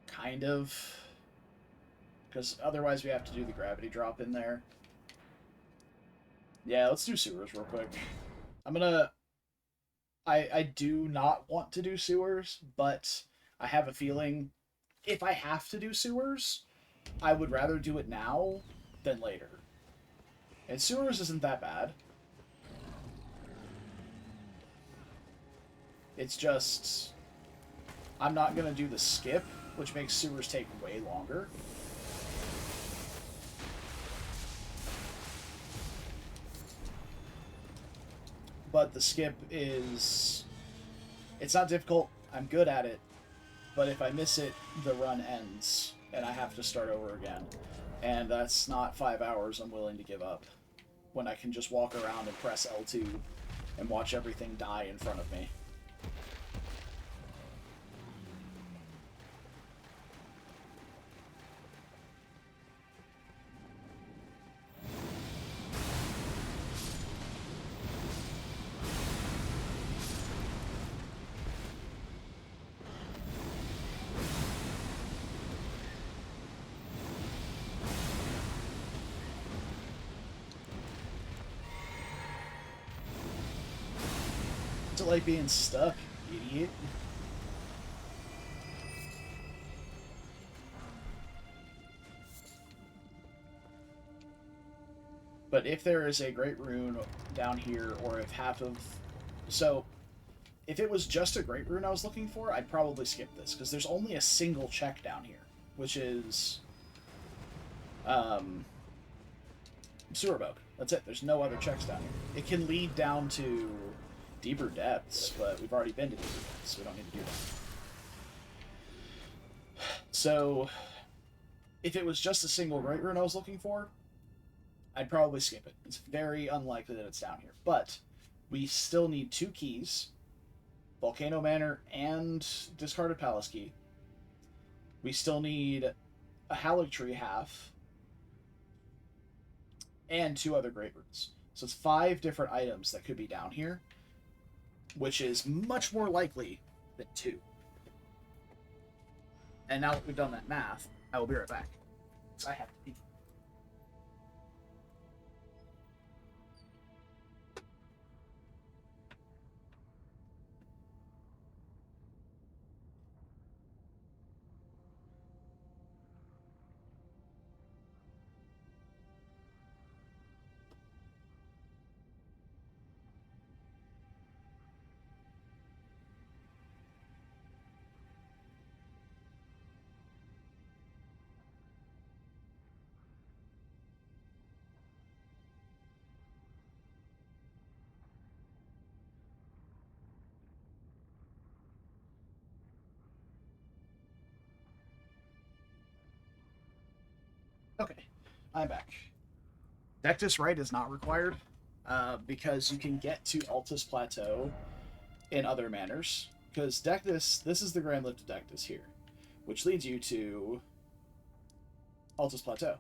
Kind of. Because otherwise we have to do the gravity drop in there. Yeah, let's do sewers real quick. I'm gonna... I do not want to do sewers, but I have a feeling if I have to do sewers, I would rather do it now than later. And sewers isn't that bad. It's just... I'm not gonna do the skip, which makes sewers take way longer. But the skip is... It's not difficult. I'm good at it. But if I miss it, the run ends. And I have to start over again. And that's not 5 hours I'm willing to give up. When I can just walk around and press L2 and watch everything die in front of me. What's it like being stuck, idiot? But if there is a great rune down here, or if half of... So, if it was just a great rune I was looking for, I'd probably skip this, because there's only a single check down here, which is... Sewerboke. That's it. There's no other checks down here. It can lead down to deeper depths, but we've already been to deeper depths, so we don't need to do that. So, if it was just a single great rune I was looking for, I'd probably skip it. It's very unlikely that it's down here. But we still need 2 keys, Volcano Manor and Discarded Palace Key. We still need a Haligtree half, and 2 other great runes. So it's 5 different items that could be down here, which is much more likely than 2. And now that we've done that math, I will be right back. So I have to pee. Okay, I'm back. Dectus Right is not required, because you can get to Altus Plateau in other manners. Because Dectus, this is the Grand Lift of Dectus here, which leads you to Altus Plateau.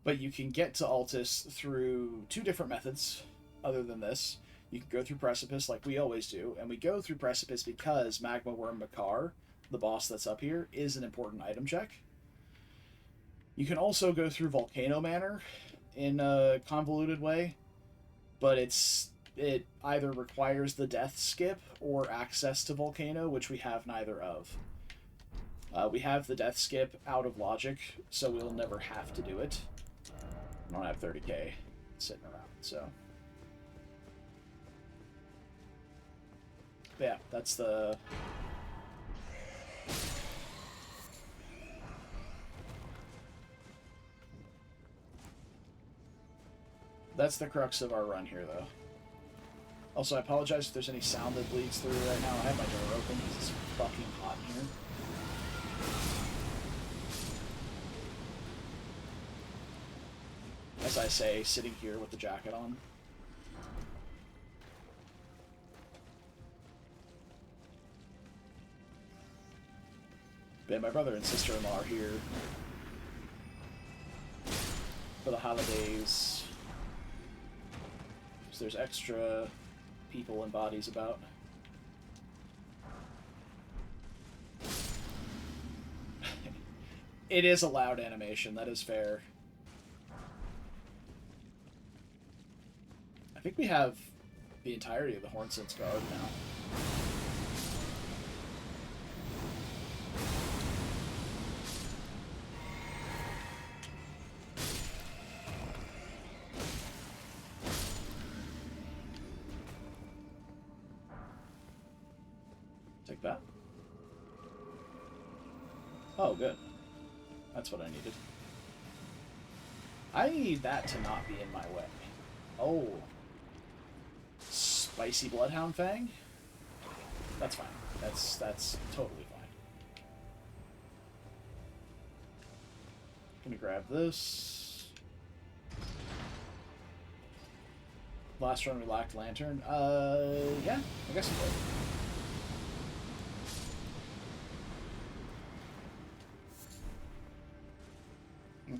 But you can get to Altus through two different methods, other than this. You can go through Precipice like we always do, and we go through Precipice because Magma Worm Makar, the boss that's up here, is an important item check. You can also go through Volcano Manor in a convoluted way, but it either requires the death skip or access to Volcano, which we have neither of. We have the death skip out of logic, so we'll never have to do it. I don't have 30k sitting around, so... But yeah, that's the... That's the crux of our run here, though. Also, I apologize if there's any sound that bleeds through right now. I have my door open because it's fucking hot in here. As I say, sitting here with the jacket on. But my brother and sister-in-law are here for the holidays. So there's extra people and bodies about. It is a loud animation, that is fair. I think we have the entirety of the Hornsense Guard now. Take that. Oh, good. That's what I needed. I need that to not be in my way. Oh. Spicy Bloodhound Fang? That's fine. That's totally fine. Gonna grab this. Last run we lacked Lantern. Yeah, I guess we did.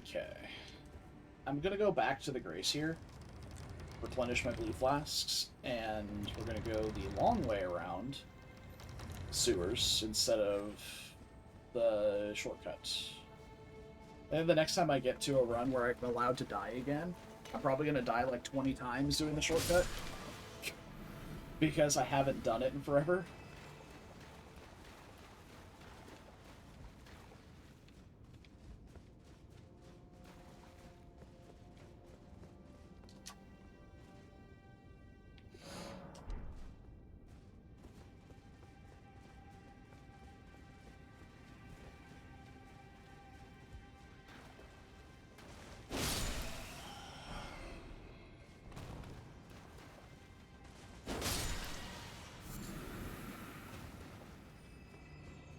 Okay. I'm gonna go back to the Grace here, replenish my Bleed Flasks, and we're gonna go the long way around sewers instead of the shortcut. And the next time I get to a run where I'm allowed to die again, I'm probably gonna die like 20 times doing the shortcut, because I haven't done it in forever.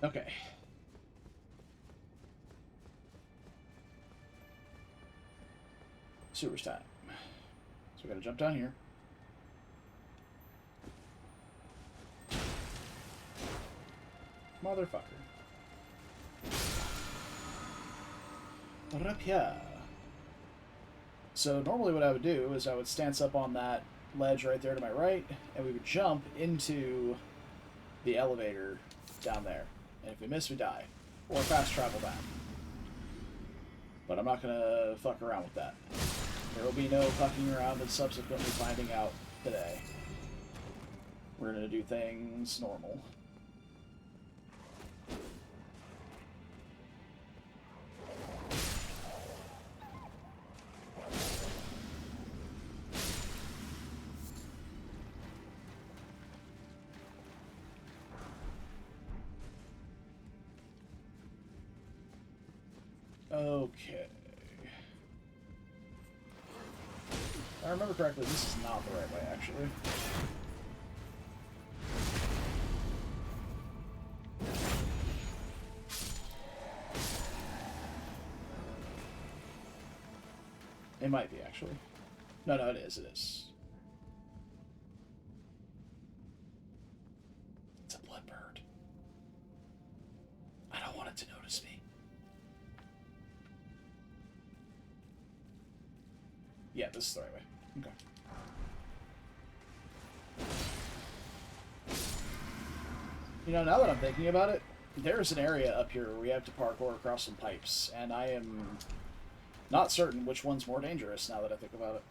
Okay. Sewers time. So we gotta jump down here. Motherfucker. Right up here. So normally what I would do is I would stance up on that ledge right there to my right, and we would jump into the elevator down there. And if we miss, we die. or fast travel back. But I'm not gonna fuck around with that. There will be no fucking around and subsequently finding out today. We're gonna do things normal. Okay. If I remember correctly, this is not the right way, actually. It might be, actually. No, it is, it is. It's a blood bird. I don't want it to notice me. Yeah, this is the right way. Okay. You know, now that I'm thinking about it, there's an area up here where we have to parkour across some pipes, and I am not certain which one's more dangerous now that I think about it.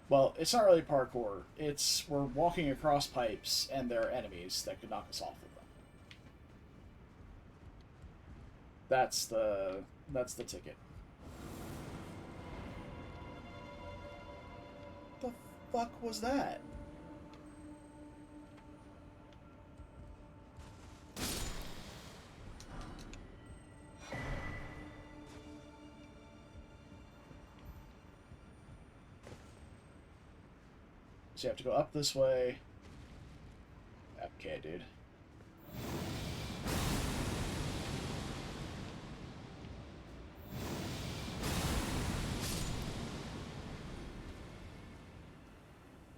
Well, it's not really parkour. It's we're walking across pipes, and there are enemies that could knock us off of them. That's the ticket. The fuck was that? So you have to go up this way. Okay, dude.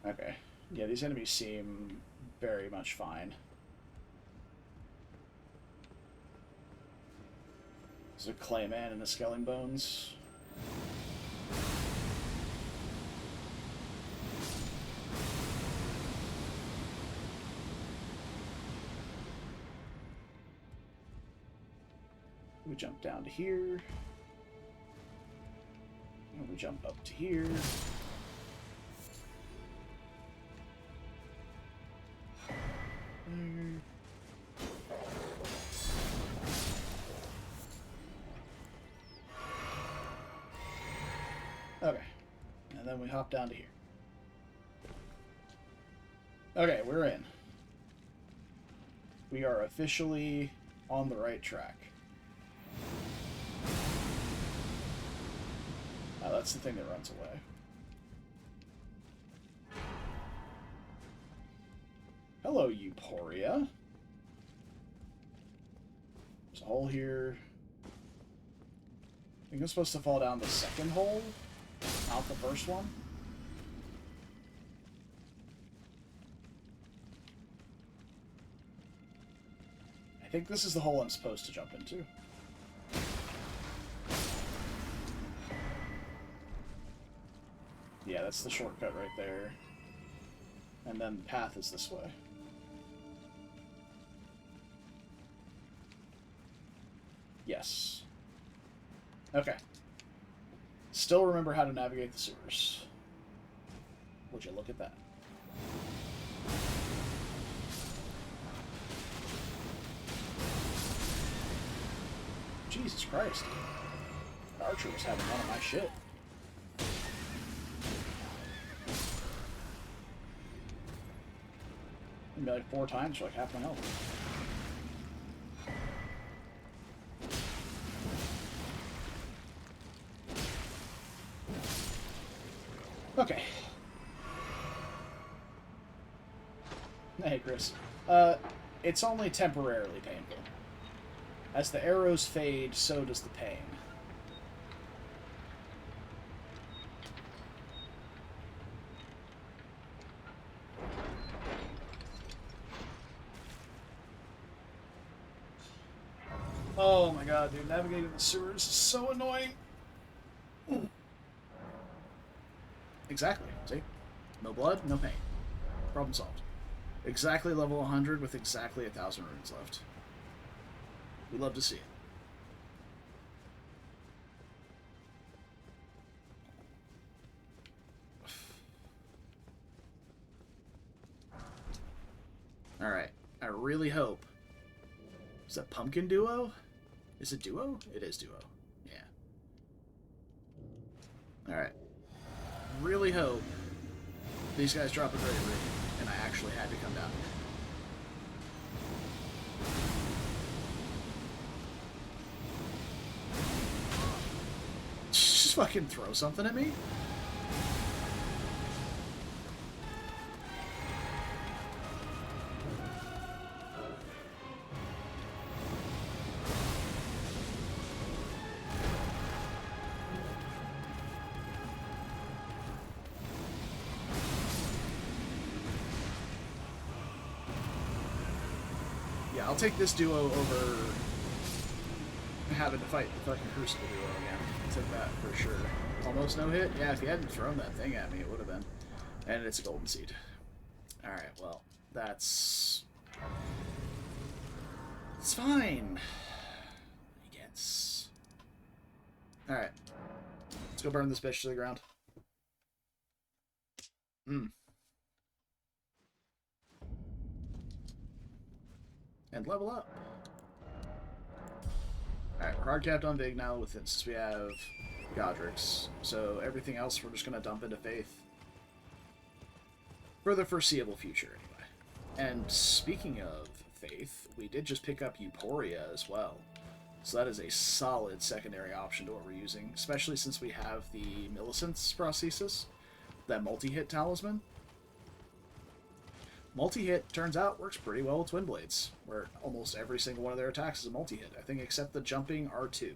Okay. Yeah, these enemies seem very much fine. There's a Clayman and the Skelling Bones. We jump down to here. And we jump up to here. Okay. And then we hop down to here. Okay, we're in. We are officially on the right track. Oh, that's the thing that runs away. Hello, Euphoria. There's a hole here. I think I'm supposed to fall down the second hole, not the first one. I think this is the hole I'm supposed to jump into. Yeah, that's the shortcut right there. And then the path is this way. Yes. Okay. Still remember how to navigate the sewers. Would you look at that? Jesus Christ. Archer was having none of my shit. Maybe like 4 times for like half my health. Okay. Hey, Chris. It's only temporarily painful. As the arrows fade, so does the pain. Oh my god, dude. Navigating the sewers is so annoying. Exactly. See? No blood, no pain. Problem solved. Exactly level 100 with exactly 1,000 runes left. We love to see it. Alright. I really hope. Is that Pumpkin Duo? Is it Duo? It is Duo. Yeah. Alright. Really hope these guys drop a great ring, and I actually had to come down here. Just fucking throw something at me? Yeah, I'll take this duo over having to fight the fucking Crucible duo again. I'll take that for sure. Almost no hit? Yeah, if he hadn't thrown that thing at me, it would have been. And it's a golden seed. Alright, well, that's... It's fine. I guess. Alright. Let's go burn this bitch to the ground. And level up. Alright, we're hard capped on Vig now with it, since we have Godric's. So everything else we're just going to dump into Faith. For the foreseeable future, anyway. And speaking of Faith, we did just pick up Euphoria as well. So that is a solid secondary option to what we're using, especially since we have the Millicent's prosthesis, that multi-hit talisman. Multi-hit, turns out, works pretty well with Twin Blades, where almost every single one of their attacks is a multi-hit, I think except the jumping R2.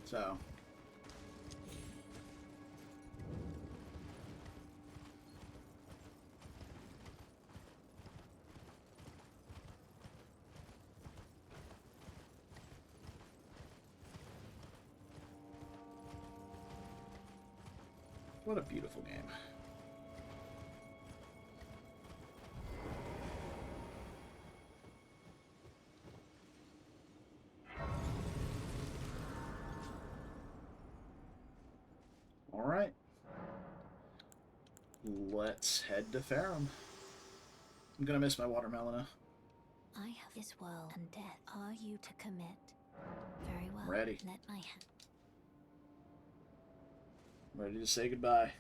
So... What a beautiful game. Alright. Let's head to Farum. I'm gonna miss my watermelon. I have this world and death. Are you to commit? Very well. Ready. Let my hand. Ready to say goodbye.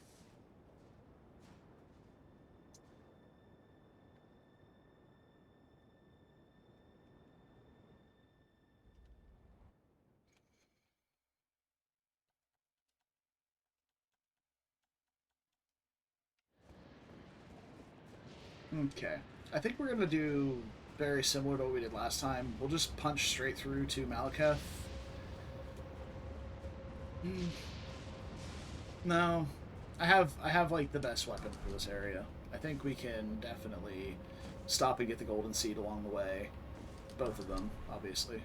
Okay. I think we're going to do very similar to what we did last time. We'll just punch straight through to Malekith. No. I have like the best weapon for this area. I think we can definitely stop and get the golden seed along the way. Both of them, obviously.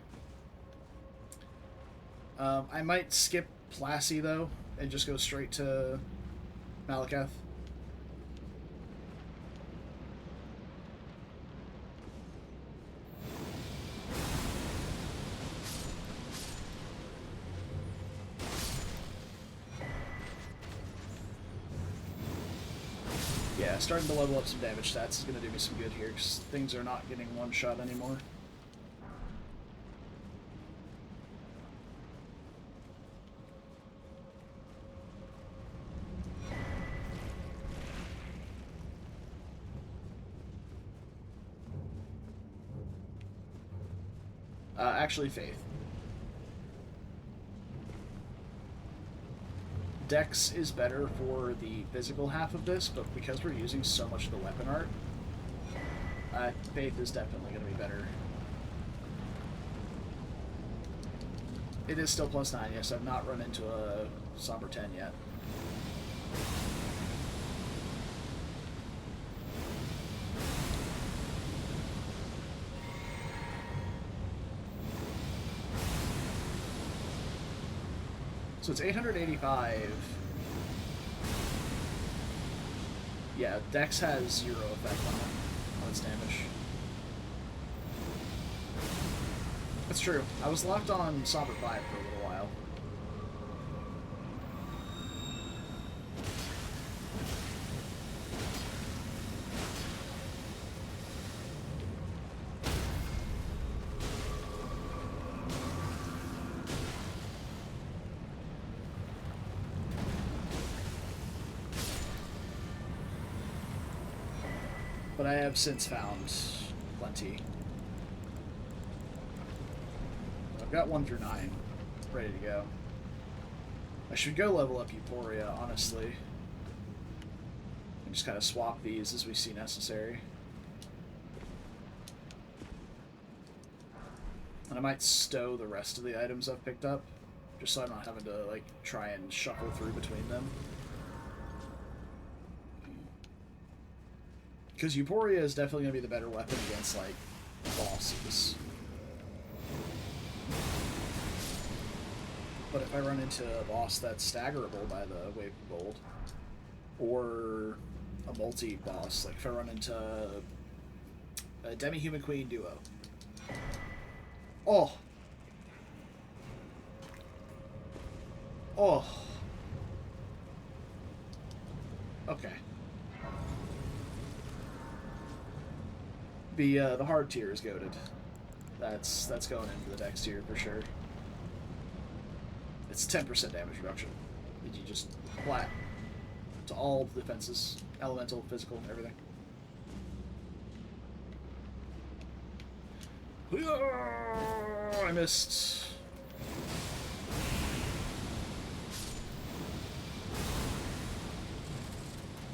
I might skip Plassey though and just go straight to Malekith. Yeah, starting to level up some damage stats is going to do me some good here, because things are not getting one shot anymore. Actually, Faith. Dex is better for the physical half of this, but because we're using so much of the weapon art, Faith is definitely going to be better. It is still +9, yes. I've not run into a Somber 10 yet. So it's 885. Yeah, Dex has 0 effect on its damage. That's true. I was locked on Somber 5 for a little while. But I have since found plenty. I've got 1 through 9 ready to go. I should go level up Euphoria, honestly. And just kind of swap these as we see necessary. And I might stow the rest of the items I've picked up, just so I'm not having to, like, try and shuffle through between them. Because Euphoria is definitely going to be the better weapon against, like, bosses. But if I run into a boss that's staggerable by the Wave of Gold, or a multi-boss, like if I run into a Demi-Human Queen duo. Oh! Oh! Okay. The hard tier is goated. That's going into the Dex tier for sure. It's 10% damage reduction. You just flat to all defenses, elemental, physical, everything. I missed.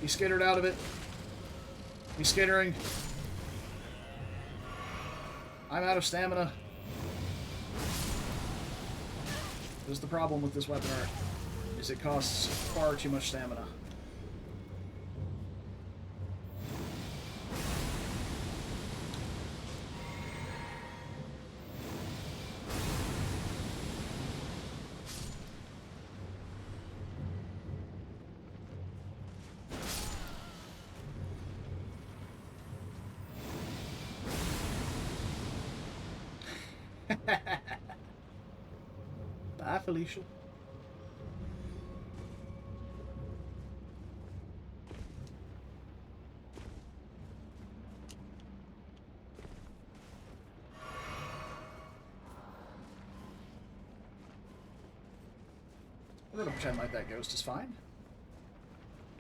He skittered out of it. He's skittering. I'm out of stamina. This is the problem with this weapon art, is it costs far too much stamina. Bye, Felicia. I'm gonna pretend like that ghost is fine.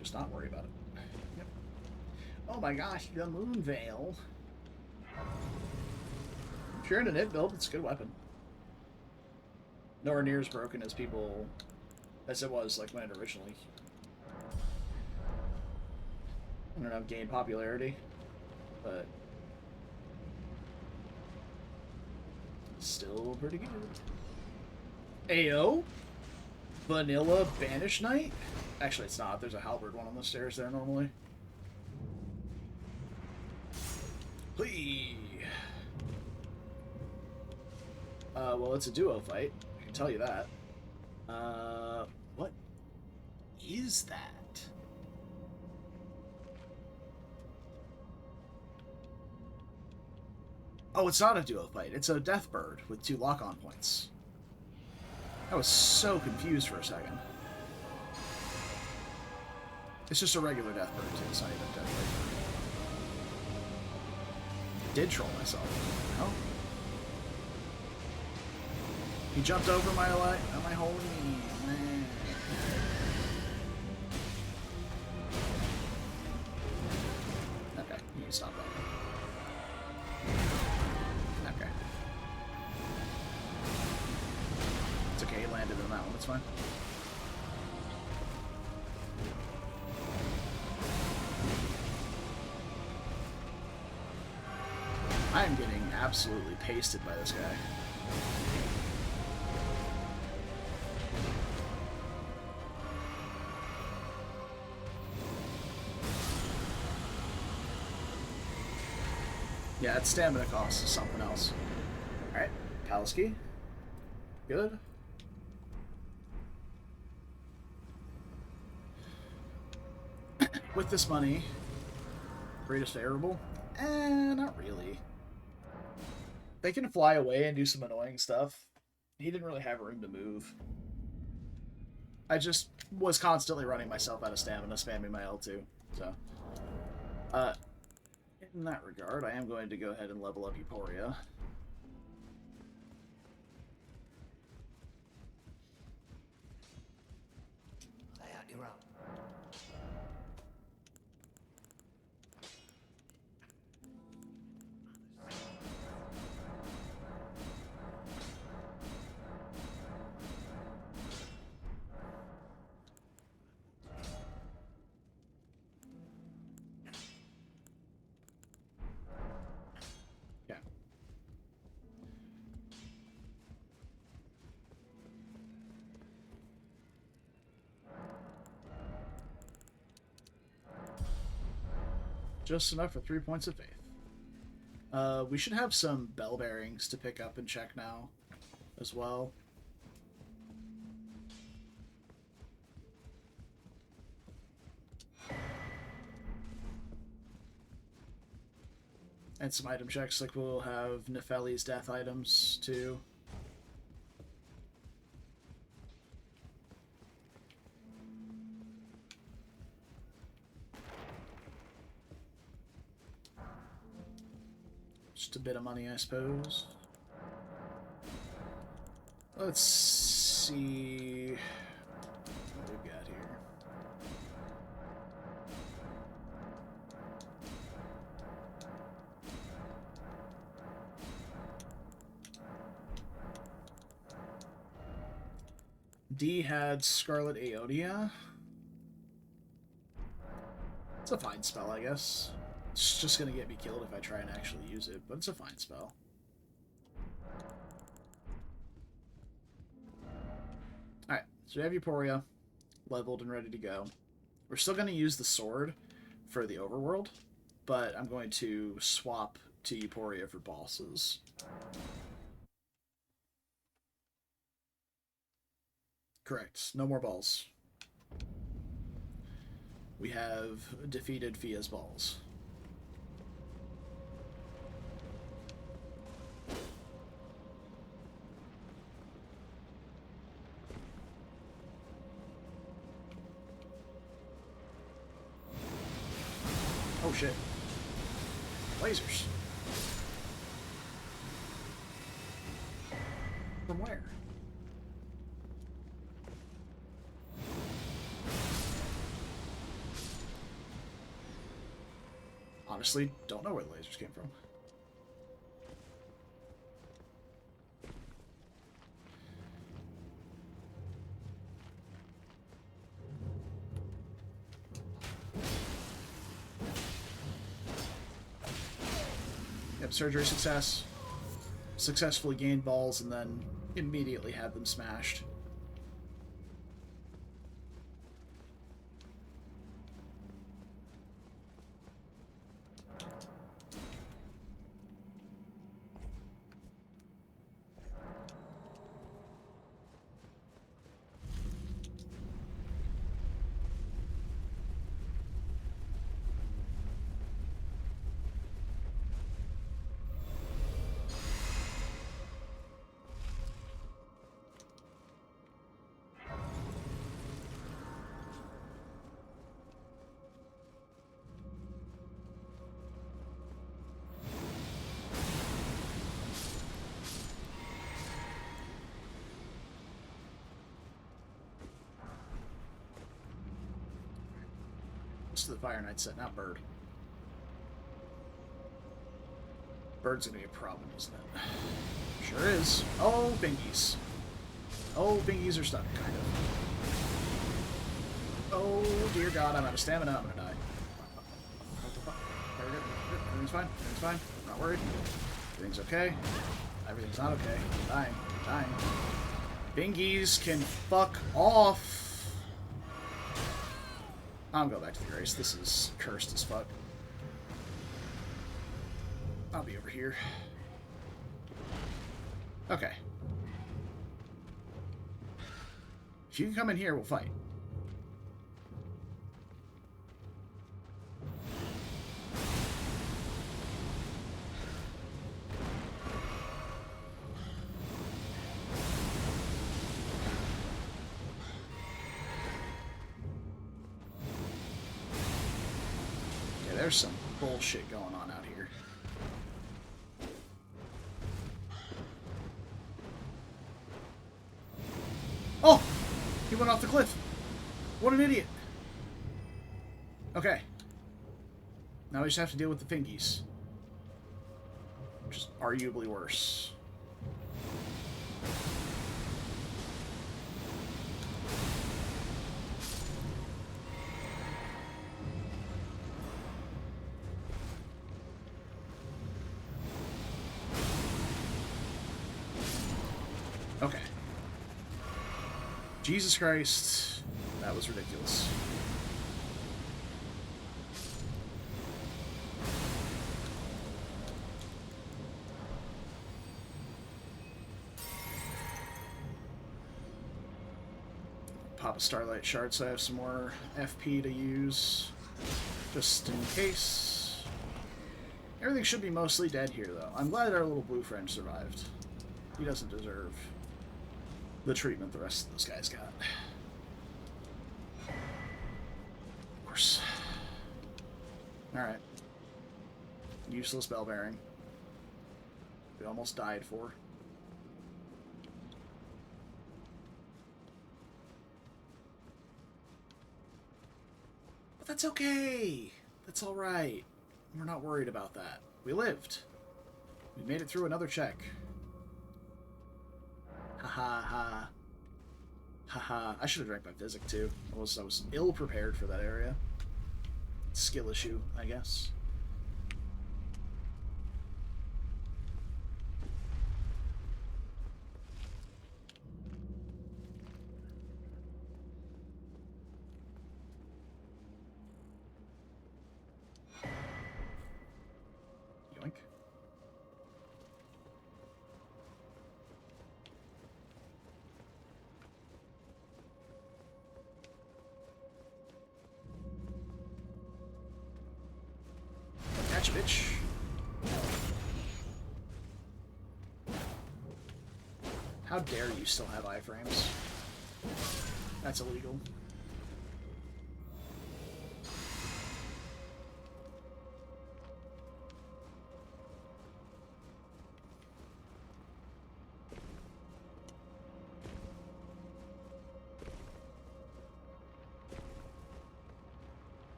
Just not worry about it. Yep. Oh my gosh, the Moon Veil. If you're in a nit build, it's a good weapon. Nowhere near as broken as people, as it was like when it originally, I don't know, gained popularity, but still pretty good. AO? Vanilla Banish Knight? Actually, it's not. There's a halberd one on the stairs there normally. Whee! Well, it's a duo fight. I can tell you that. What is that? Oh, it's not a duo fight. It's a death bird with 2 lock-on points. I was so confused for a second. It's just a regular death bird, too. It's not even a death bird. Did troll myself. Oh. He jumped over my light. Am I holding? Man. Okay, you can stop that. Okay. It's okay, he landed on that one, it's fine. I am getting absolutely pasted by this guy. Yeah, its stamina cost is something else. Alright, Kaliski. Good. with this money, greatest favorable? Not really. They can fly away and do some annoying stuff. He didn't really have room to move. I just was constantly running myself out of stamina, spamming my L2. So, in that regard, I am going to go ahead and level up Euphoria. Lay out your up. Yeah. Just enough for 3 points of faith. We should have some bell bearings to pick up and check now as well. And some item checks, like we'll have Nefeli's death items too. Just a bit of money, I suppose. Let's see what we've got here. D had Scarlet Aonia. It's a fine spell, I guess. It's just gonna get me killed if I try and actually use it, but it's a fine spell. Alright, so we have Euphoria leveled and ready to go. We're still gonna use the sword for the overworld, but I'm going to swap to Euphoria for bosses. Correct. No more balls. We have defeated Fia's balls. Oh shit. Lasers. From where? Honestly, don't know where the lasers came from. Yep, surgery success. Successfully gained balls and then immediately had them smashed. To the Fire Knight set, not Bird. Bird's gonna be a problem, isn't it? Sure is. Oh, bingies. Oh, bingies are stuck, kind of. Oh, dear God, I'm out of stamina. I'm gonna die. Everything's fine. Everything's fine. I'm not worried. Everything's okay. Everything's not okay. I'm dying. I'm dying. Bingies can fuck off. I'm going back to the race. This is cursed as fuck. I'll be over here. Okay. If you can come in here, we'll fight. there's some bullshit going on out here. Oh! He went off the cliff. What an idiot. Okay. Now we just have to deal with the fingies. Which is arguably worse. Okay. Jesus Christ. That was ridiculous. Pop a Starlight Shard so I have some more FP to use. Just in case. Everything should be mostly dead here, though. I'm glad our little blue friend survived. He doesn't deserve the treatment the rest of those guys got. Of course. Alright. Useless bell bearing. We almost died for. But that's okay! That's alright. We're not worried about that. We lived. We made it through another check. Ha ha ha. Ha ha. I should have drank my physic too. I was ill prepared for that area. Skill issue, I guess. Yoink. Catch, bitch. How dare you still have iframes? That's illegal.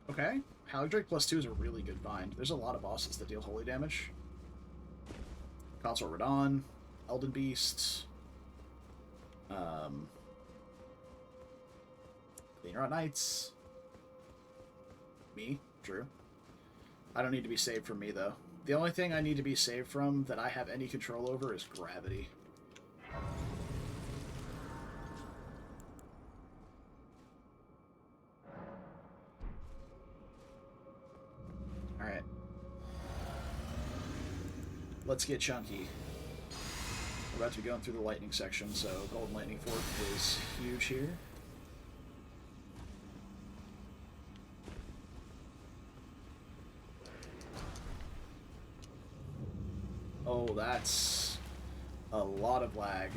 Okay. Haligdrake +2 is a really good find. There's a lot of bosses that deal holy damage. Consort Radon, Elden Beast, Clean Rot Knights, me, Drew. I don't need to be saved from me, though. The only thing I need to be saved from that I have any control over is gravity. Alright. Let's get chunky. We're about to be going through the lightning section, so Golden Lightning Fork is huge here. Oh, that's a lot of lag.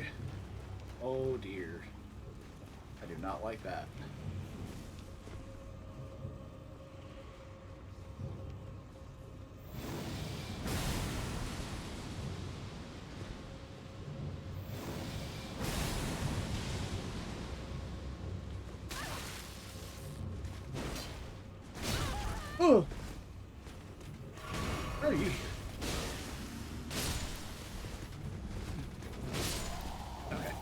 Oh dear. I do not like that. Oh! How are you here? Okay.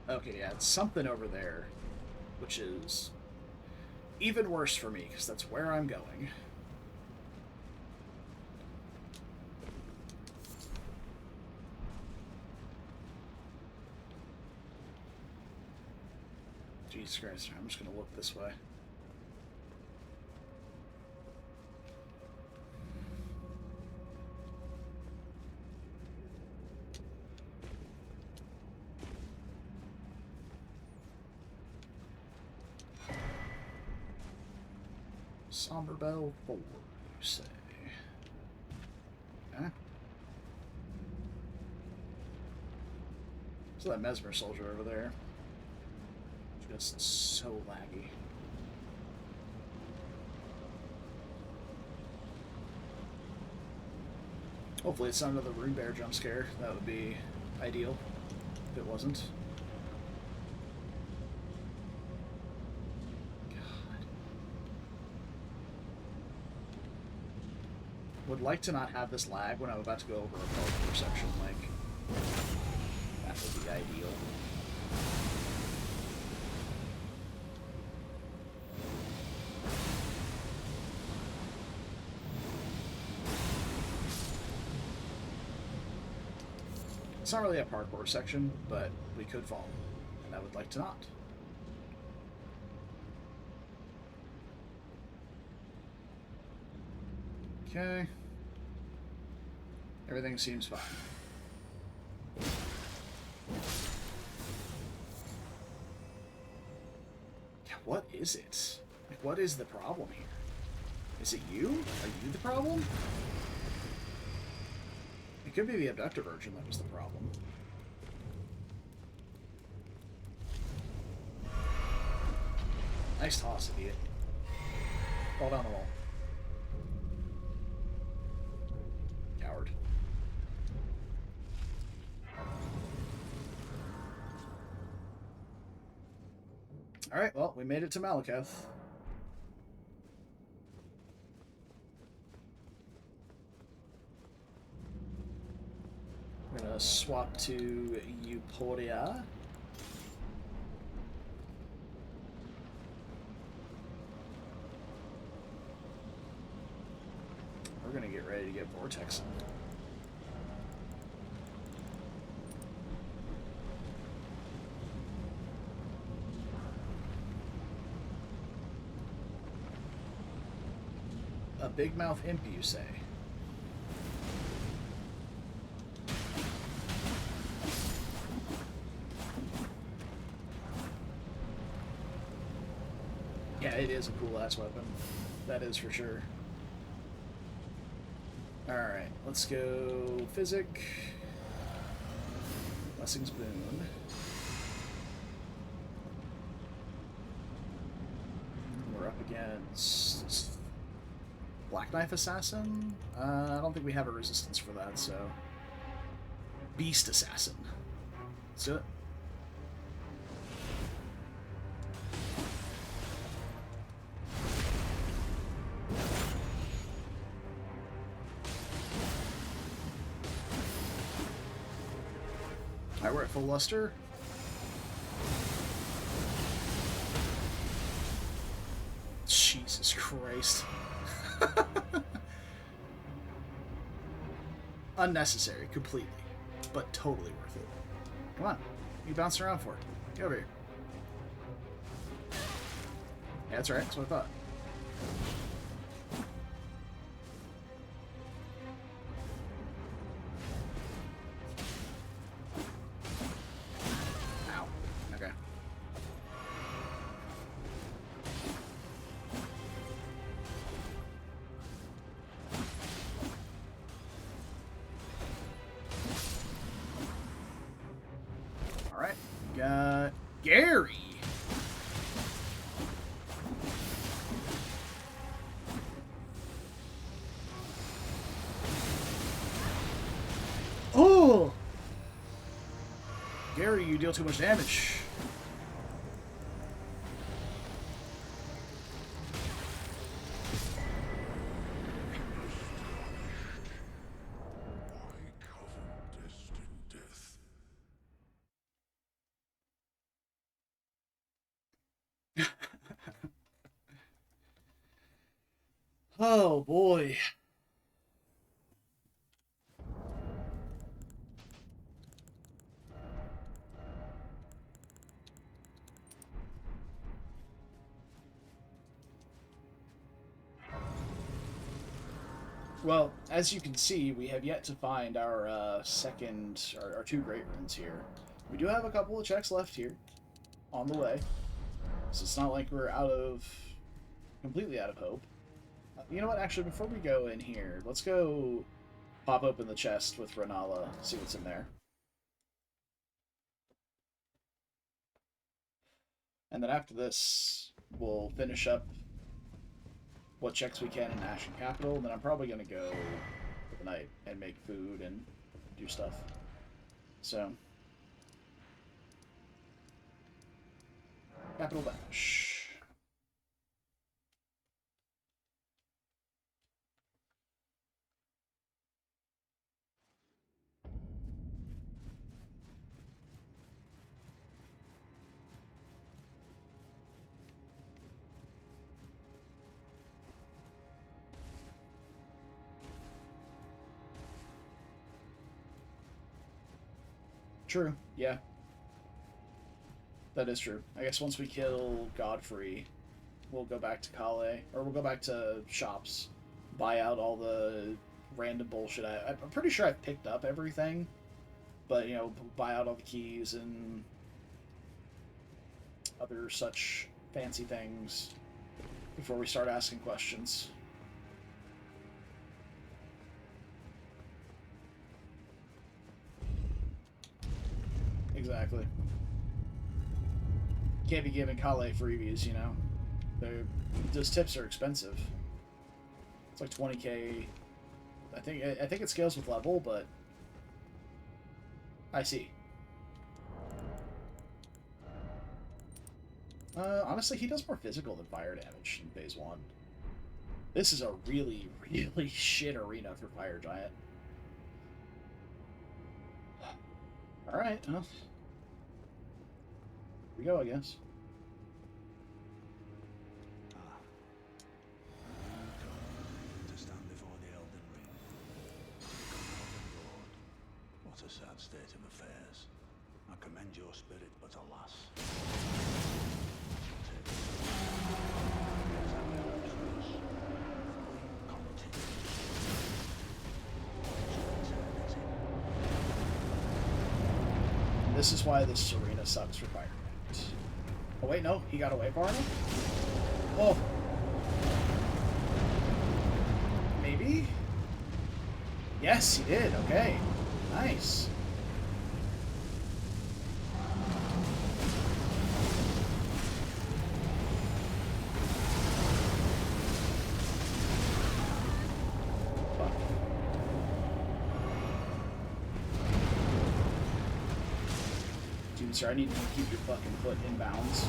Okay, yeah, it's something over there, which is even worse for me, because that's where I'm going. Jesus Christ, I'm just going to look this way. Somber Bell 4, you say? Okay. So that Messmer soldier over there. Just so laggy. Hopefully it's not another Rune Bear jump scare. That would be ideal if it wasn't. God. Would like to not have this lag when I'm about to go over a parkour section. Like, that would be ideal. It's not really a parkour section, but we could fall, and I would like to not. Okay. Everything seems fine. Yeah, what is it? Like, what is the problem here? Is it you? Are you the problem? It could be the abductor version that was the problem. Nice toss, idiot. Fall down the wall. Coward. Alright, well, we made it to Malekith. I'm gonna swap to Euporia. We're gonna get ready to get Vortexing. A big mouth imp, you say? Yeah, it is a cool ass weapon. That is for sure. Alright, let's go Physic. Blessing's Boon. We're up against Black Knife Assassin? I don't think we have a resistance for that, so... Beast Assassin. Let's do it. Alright, we're at full luster. Jesus Christ. Unnecessary, completely. But totally worth it. Come on. What are you bouncing around for? Get over here. Yeah, that's right. That's what I thought. Ow. Okay. Alright. Got Gary. Oh! Gary, you deal too much damage. Oh boy. Well, as you can see, we have yet to find our our two great runes here. We do have a couple of checks left here, on the way. So it's not like we're completely out of hope. You know what? Actually, before we go in here, let's go pop open the chest with Renala, see what's in there. And then after this, we'll finish up what checks we can in Ashen Capital, and then I'm probably going to go for the night and make food and do stuff. So, Capital Dash. True, yeah. That is true. I guess once we kill Godfrey, we'll go back to Kale, or we'll go back to shops, buy out all the random bullshit. I'm pretty sure I've picked up everything, but, you know, buy out all the keys and other such fancy things before we start asking questions. Exactly. Can't be giving Kale freebies, you know. Those tips are expensive. It's like 20k. I think it scales with level, but I see. Honestly, he does more physical than fire damage in phase 1. This is a really, really shit arena for Fire Giant. Alright, well. Here we go, I guess. To stand before the Elden Ring. Lord, what a sad state of affairs. I commend your spirit, but alas. This is why this arena sucks for Fire Giant. Oh wait, no, he got away far enough? Oh. Maybe? Yes, he did, okay. Nice. Sir, I need you to keep your fucking foot in bounds.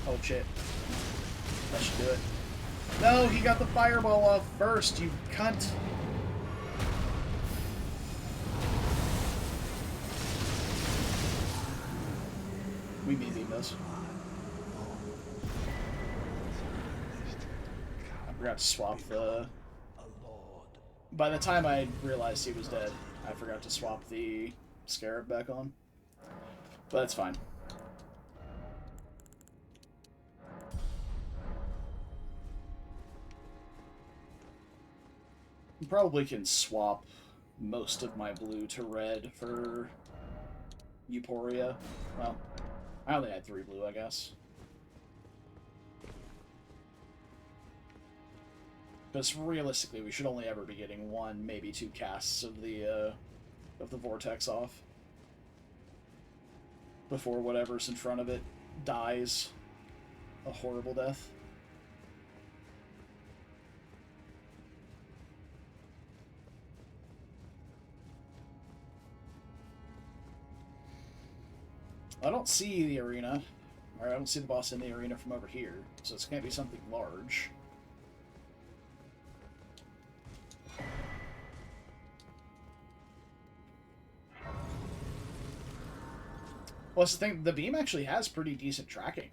Oh shit. That should do it. No, he got the fireball off first, you cunt. We may need this. I forgot to swap the... By the time I realized he was dead, I forgot to swap the scarab back on. But that's fine. Probably can swap most of my blue to red for Euphoria. Well, I only had 3 blue, I guess. Because realistically, we should only ever be getting 1, maybe 2 casts of the vortex off before whatever's in front of it dies a horrible death. I don't see the arena, or I don't see the boss in the arena from over here, so this can't be something large. Well, that's the thing, the beam actually has pretty decent tracking.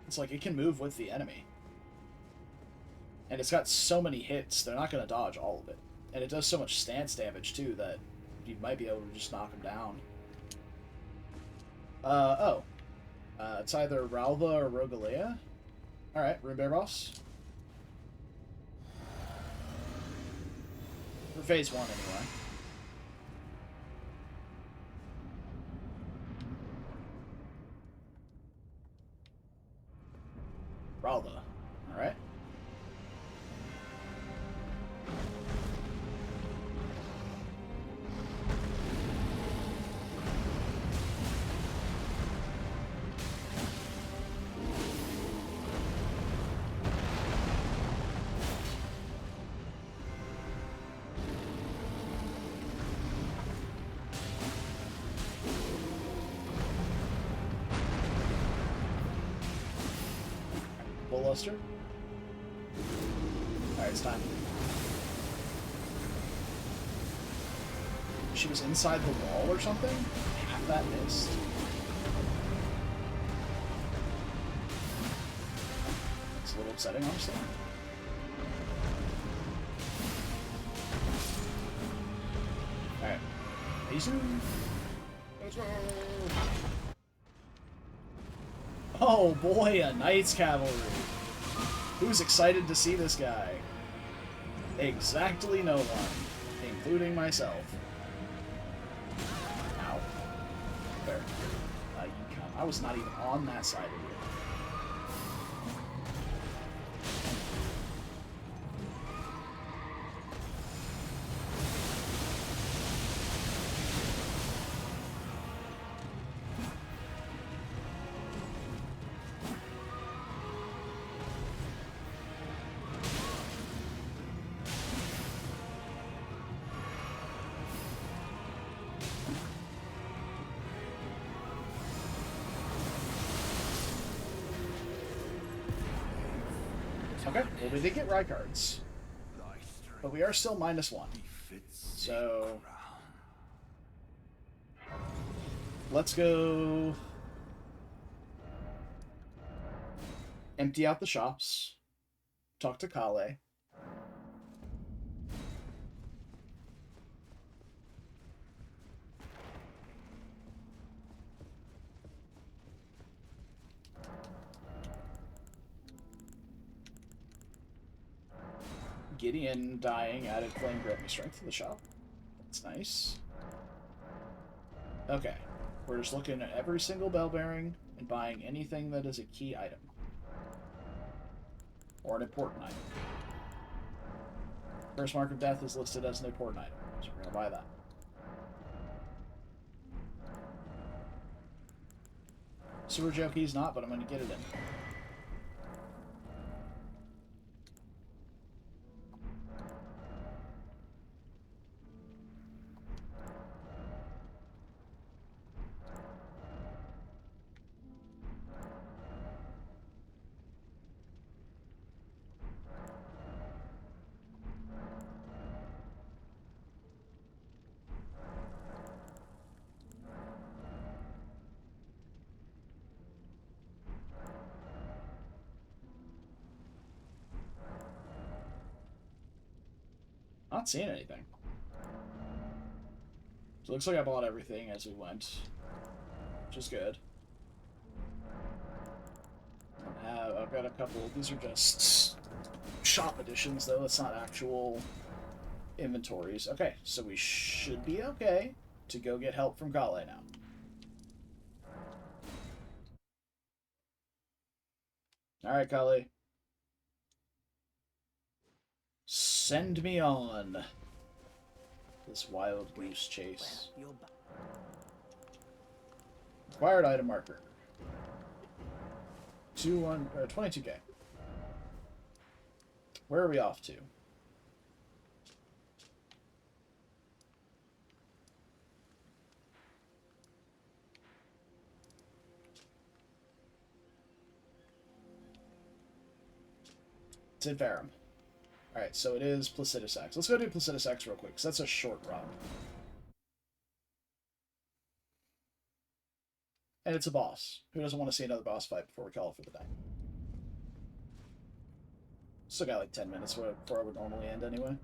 It's like it can move with the enemy. And it's got so many hits, they're not going to dodge all of it. And it does so much stance damage, too, that you might be able to just knock him down. It's either Ralva or Rogalea. Alright, Rune Bear Boss. For phase 1, anyway. Ralva. Alright. Luster. Alright, it's time. She was inside the wall or something? Half that missed. It's a little upsetting, honestly. Alright. Mason. Let's go! Oh boy, a Knight's Cavalry. Who's excited to see this guy? Exactly no one, including myself. Ow. There. You come. I was not even on that side of you. Okay, well we did get Rykards, but we are still -1. So let's go empty out the shops, talk to Kale. Gideon dying added flame grant me strength to the shop. That's nice. Okay. We're just looking at every single bell bearing and buying anything that is a key item. Or an important item. First Mark of Death is listed as an important item, so we're going to buy that. Sewer Jockey's not, but I'm going to get it in. Not seeing anything. So it looks like I bought everything as we went, which is good. I've got a couple. These are just shop editions, though. It's not actual inventories. Okay, so we should be okay to go get help from Kale now. Alright, Kale. Send me on this wild goose chase. Required item marker. 22k. Where are we off to? It's in Farum. Alright, so it is Placidus X. Let's go do Placidus X real quick, because that's a short run. And it's a boss. Who doesn't want to see another boss fight before we call it for the day? Still got like 10 minutes before I would normally end anyway.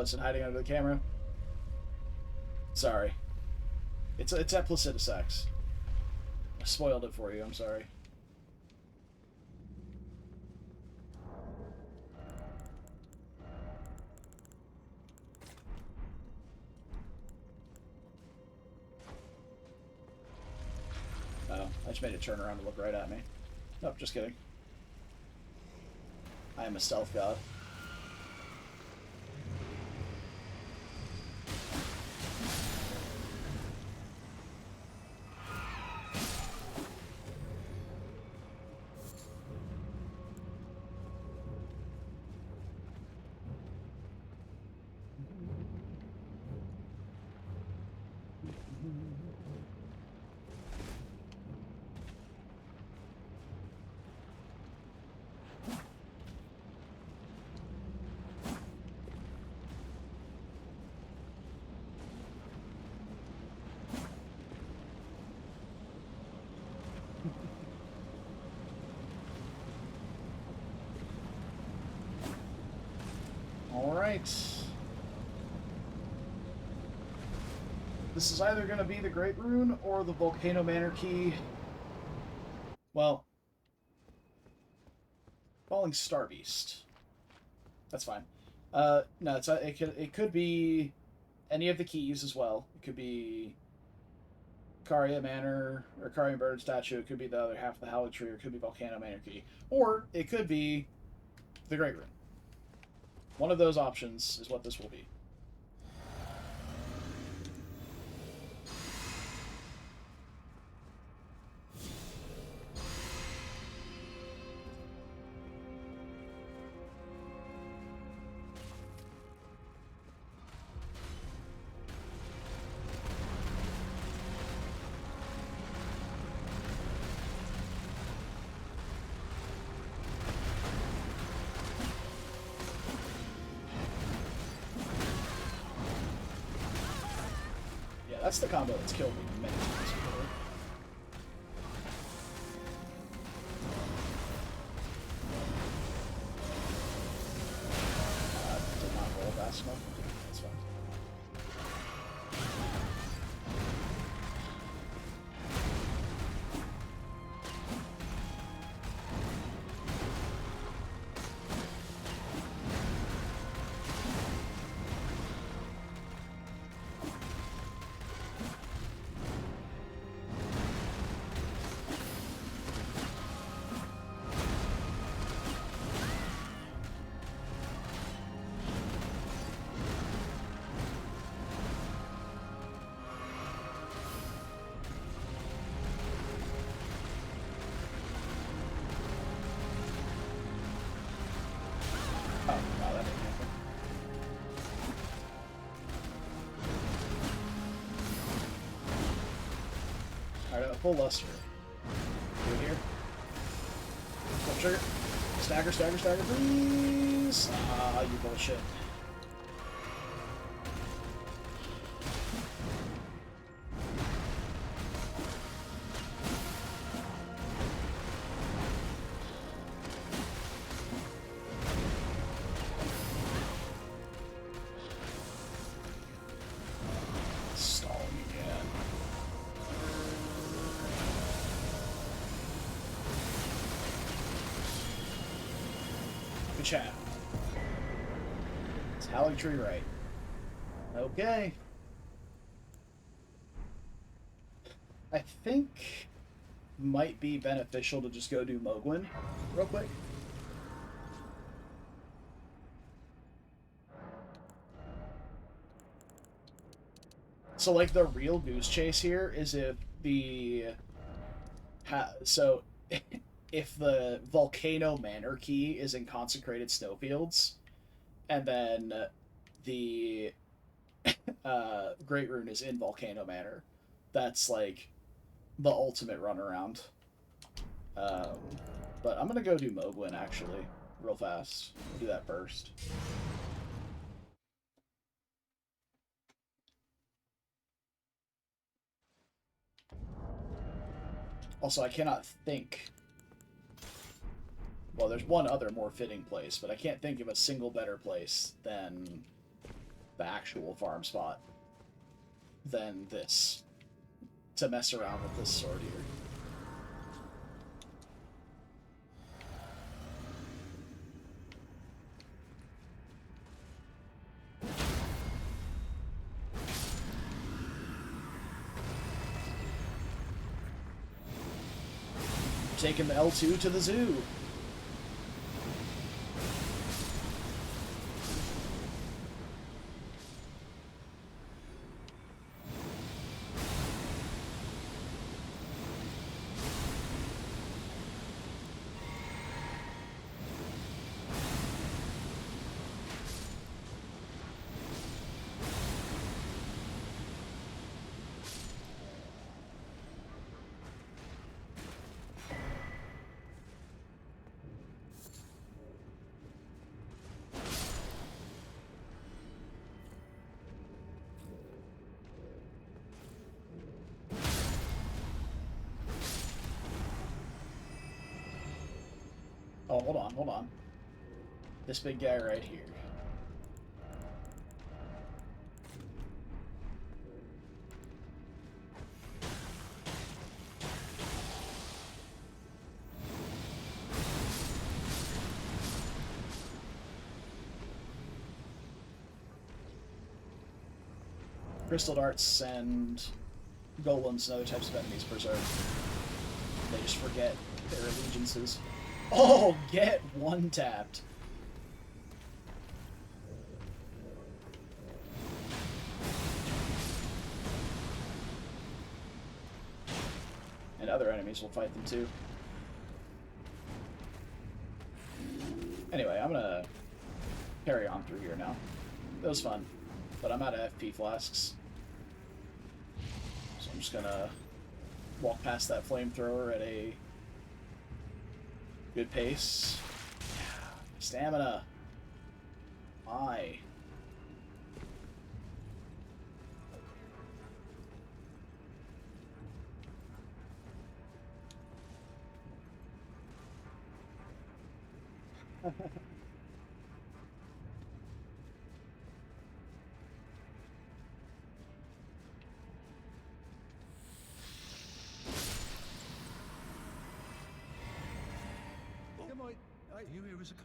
is it hiding under the camera? Sorry. It's at Placidus X. I spoiled it for you, I'm sorry. Oh, I just made it turn around to look right at me. Nope, just kidding. I am a stealth god. Alright. This is either going to be the Great Rune or the Volcano Manor Key. Well, Falling Star Beast. That's fine. No, it could be any of the keys as well. It could be Caria Manor or Caria Bird Statue. It could be the other half of the Howling Tree, or it could be Volcano Manor Key. Or it could be the Great Rune. One of those options is what this will be. That's the combo that's killed me many times before. Did not roll fast enough. That's fine. Full luster. Do it here. Flip trigger. Stagger, stagger, stagger, please! Ah, you bullshit. Chat. It's Howling Tree right. Okay. I think might be beneficial to just go do Mogwin real quick. So like the real goose chase here is if the if the Volcano Manor Key is in Consecrated Snowfields, and then the Great Rune is in Volcano Manor, that's like the ultimate runaround. But I'm gonna go do Mogwin actually, real fast. We'll do that first. Also, I cannot think. Well, there's one other more fitting place, but I can't think of a single better place than the actual farm spot than this, to mess around with this sword here. Taking the L2 to the zoo. Oh, hold on, hold on. This big guy right here. Crystal darts and golems and other types of enemies preserved. They just forget their allegiances. Oh, get one tapped. And other enemies will fight them too. Anyway, I'm gonna carry on through here now. That was fun, but I'm out of FP flasks. So I'm just gonna walk past that flamethrower at a good pace. Stamina. My. You here as a...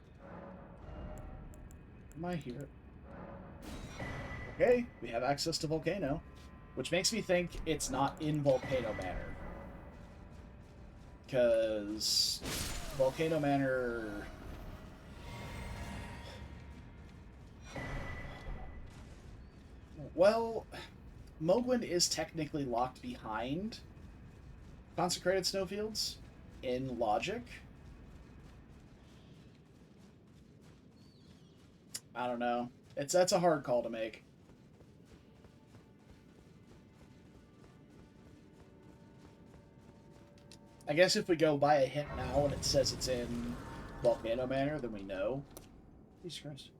Am I here? Okay, we have access to Volcano, which makes me think it's not in Volcano Manor. Because Volcano Manor... Well, Mogwin is technically locked behind Consecrated Snowfields in logic. I don't know. That's a hard call to make. I guess if we go by a hint now and it says it's in Volcano Manor, then we know. Jesus Christ.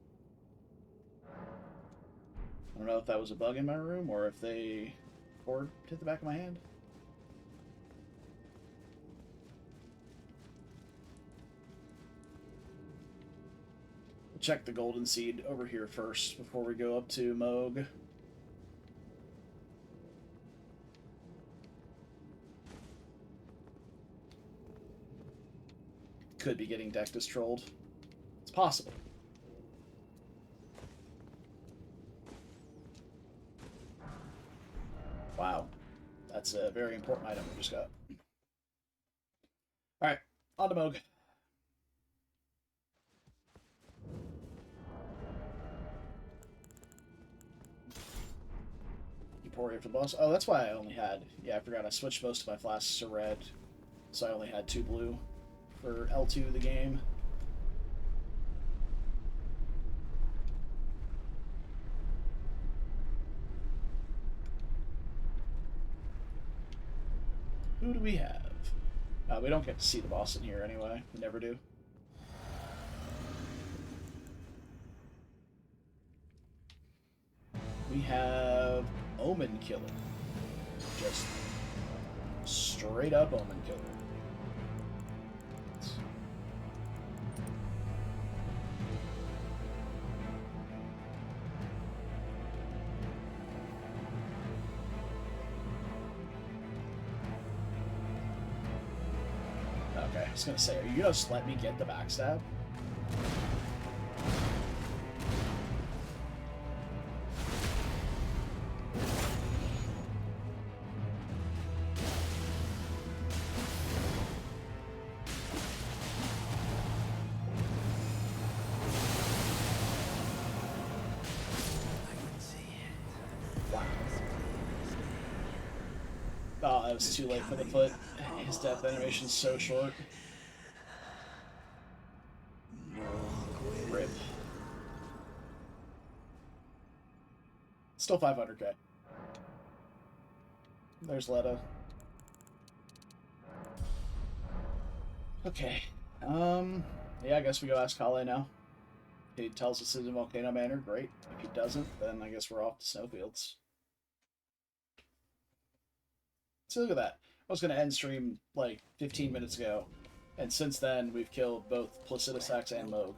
I don't know if that was a bug in my room or if they cord hit the back of my hand. Check the golden seed over here first before we go up to Moog. Could be getting Dectus trolled. It's possible. Wow. That's a very important item we just got. Alright, on to Moog. Emporia for the boss. Oh, that's why I only had... Yeah, I forgot I switched most of my flasks to red. So I only had 2 blue for L2 the game. Who do we have? We don't get to see the boss in here anyway. We never do. We have Omen Killer. Just straight up Omen Killer. was gonna say, are you gonna just let me get the backstab? Oh, that was too late for the foot. His death animation's so short. Rip. Still 500k. There's Letta. Okay. Yeah, I guess we go ask Kale now. If he tells us it's in Volcano Manor, great. If he doesn't, then I guess we're off to Snowfields. So look at that. I was going to end stream like 15 minutes ago, and since then we've killed both Placidusax and Moog.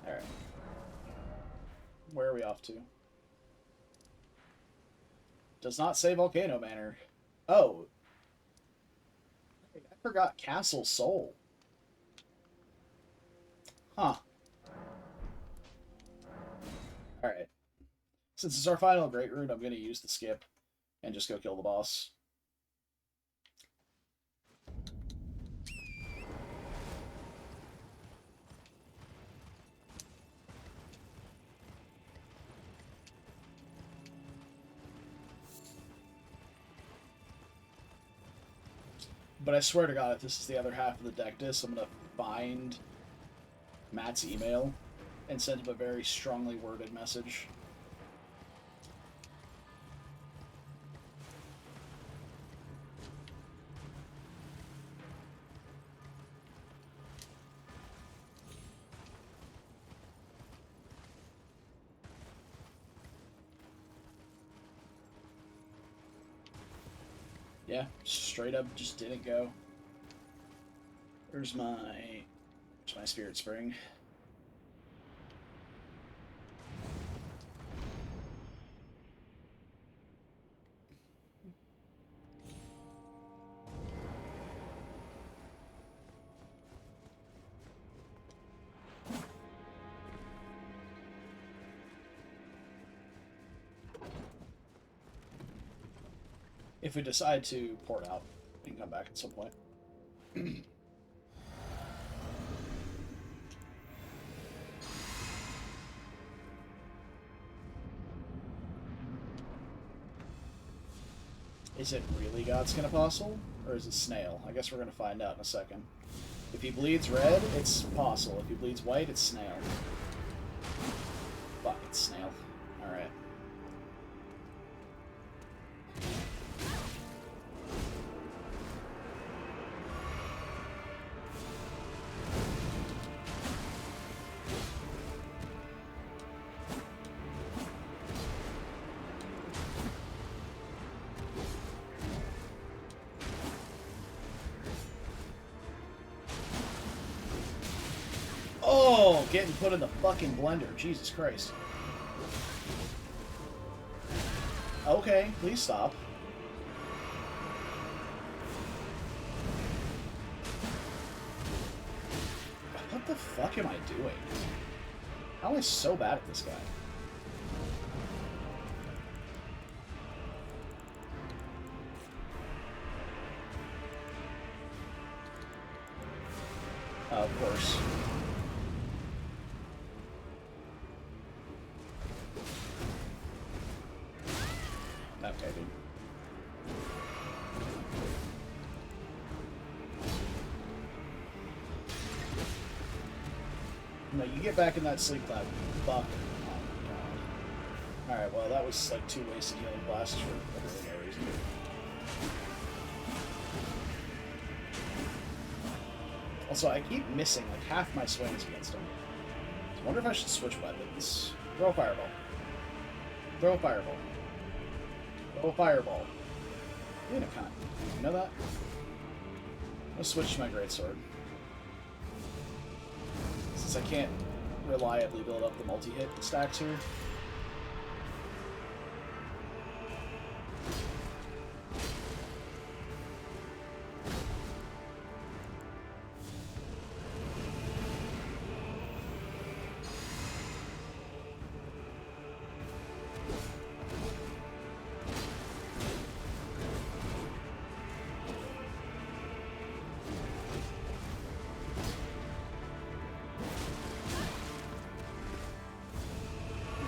Alright. Where are we off to? Does not say Volcano Manor. Oh. I forgot Castle Soul. Huh. Alright. Since it's our final Great Rune, I'm going to use the skip and just go kill the boss. But I swear to God, if this is the other half of the deck disc, I'm going to find Matt's email and send him a very strongly worded message. Yeah, straight up just didn't go. Where's my Spirit Spring? If we decide to port out, we can come back at some point. Is it really Godskin Apostle? Or is it Snail? I guess we're going to find out in a second. If he bleeds red, it's Apostle. If he bleeds white, it's Snail. Fuck, it's Snail. Alright. Oh, getting put in the fucking blender. Jesus Christ. Okay, please stop. What the fuck am I doing? How am I so bad at this guy? Of course. Okay, dude. No, you get back in that sleep cloud. Fuck. Oh my god. Alright, well, that was like 2 wasted healing blasts for literally no reason. Also, I keep missing like half my swings against him. I wonder if I should switch weapons. Throw a fireball. Throw a fireball. Throw a fireball. You're in a cunt. You know that? I'll switch to my greatsword. Since I can't reliably build up the multi-hit stacks here.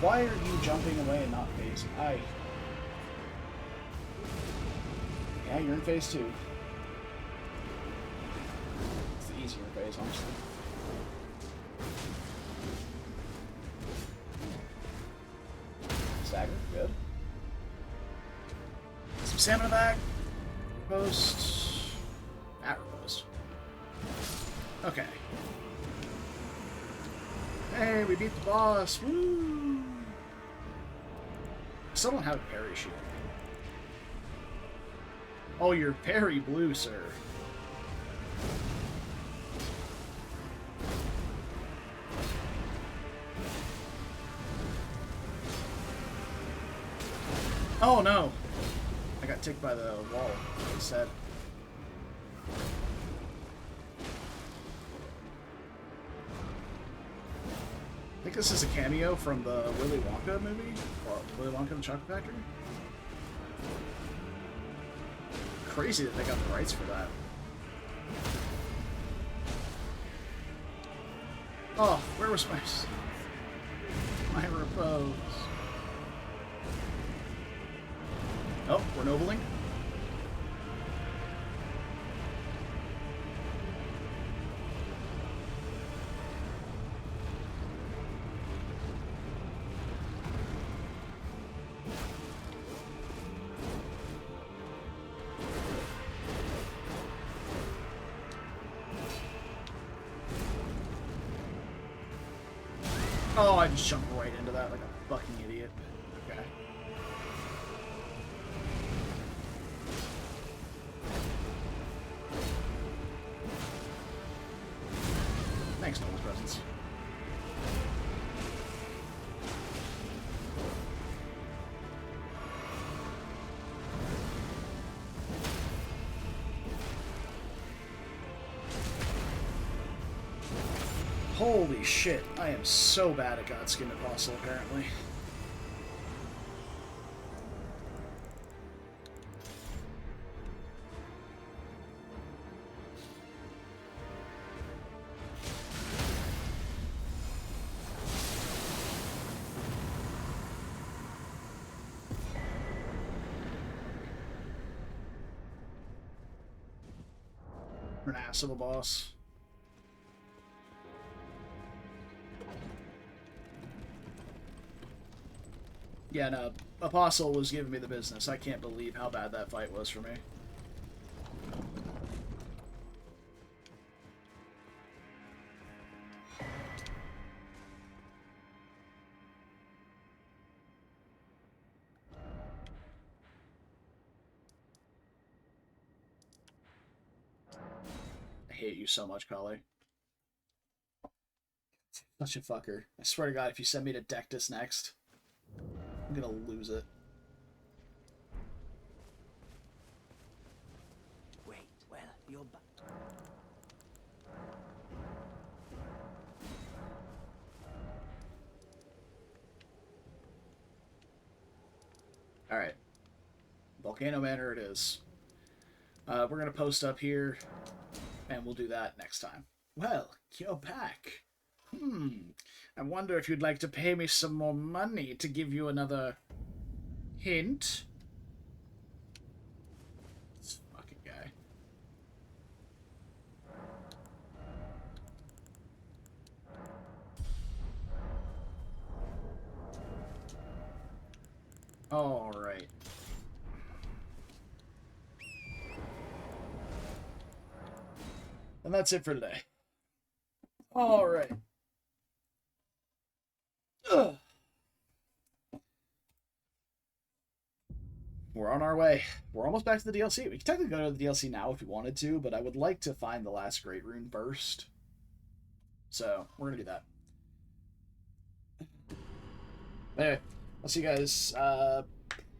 Why are you jumping away and not phasing? Yeah, you're in phase 2. It's the easier phase, honestly. Stagger, good. Some stamina back. Post. At riposte. Okay. Hey, we beat the boss. Woo! I still don't have a parry shield. Oh, you're very blue, sir. Oh no! I got ticked by the wall, like I said. I think this is a cameo from the Willy Wonka movie, or Willy Wonka and the Chocolate Factory. Crazy that they got the rights for that. Oh, where was my repose? Oh, we're nobling. Oh, I just jumped right into that like a fucking idiot. Okay. Thanks, Noel's presence. Holy shit, I am so bad at Godskin Apostle, apparently. We're an ass of a boss. Yeah, no, Apostle was giving me the business. I can't believe how bad that fight was for me. I hate you so much, Kali. Such a fucker. I swear to God, if you send me to Deathless next, I'm gonna lose it. Wait, well, you're back. Alright. Volcano Manor it is. We're gonna post up here, and we'll do that next time. Well, you're back. I wonder if you'd like to pay me some more money to give you another hint. This fucking guy. Alright. And that's it for today. Alright. We're on our way. We're almost back to the DLC. We can technically go to the DLC now if we wanted to, but I would like to find the last Great Rune first. So, we're going to do that. Anyway, I'll see you guys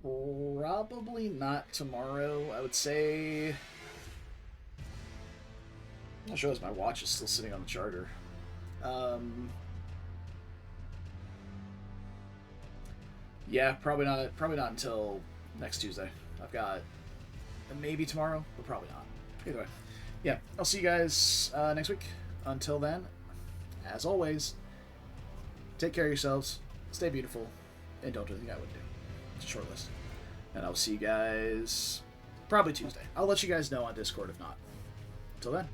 probably not tomorrow. I would say... I'm not sure as my watch is still sitting on the charger. Yeah, probably not until next Tuesday. I've got maybe tomorrow, but probably not. Either way. Yeah, I'll see you guys next week. Until then, as always, take care of yourselves. stay beautiful, and don't do anything I would do. It's a short list. And I'll see you guys probably Tuesday. I'll let you guys know on Discord if not. Until then.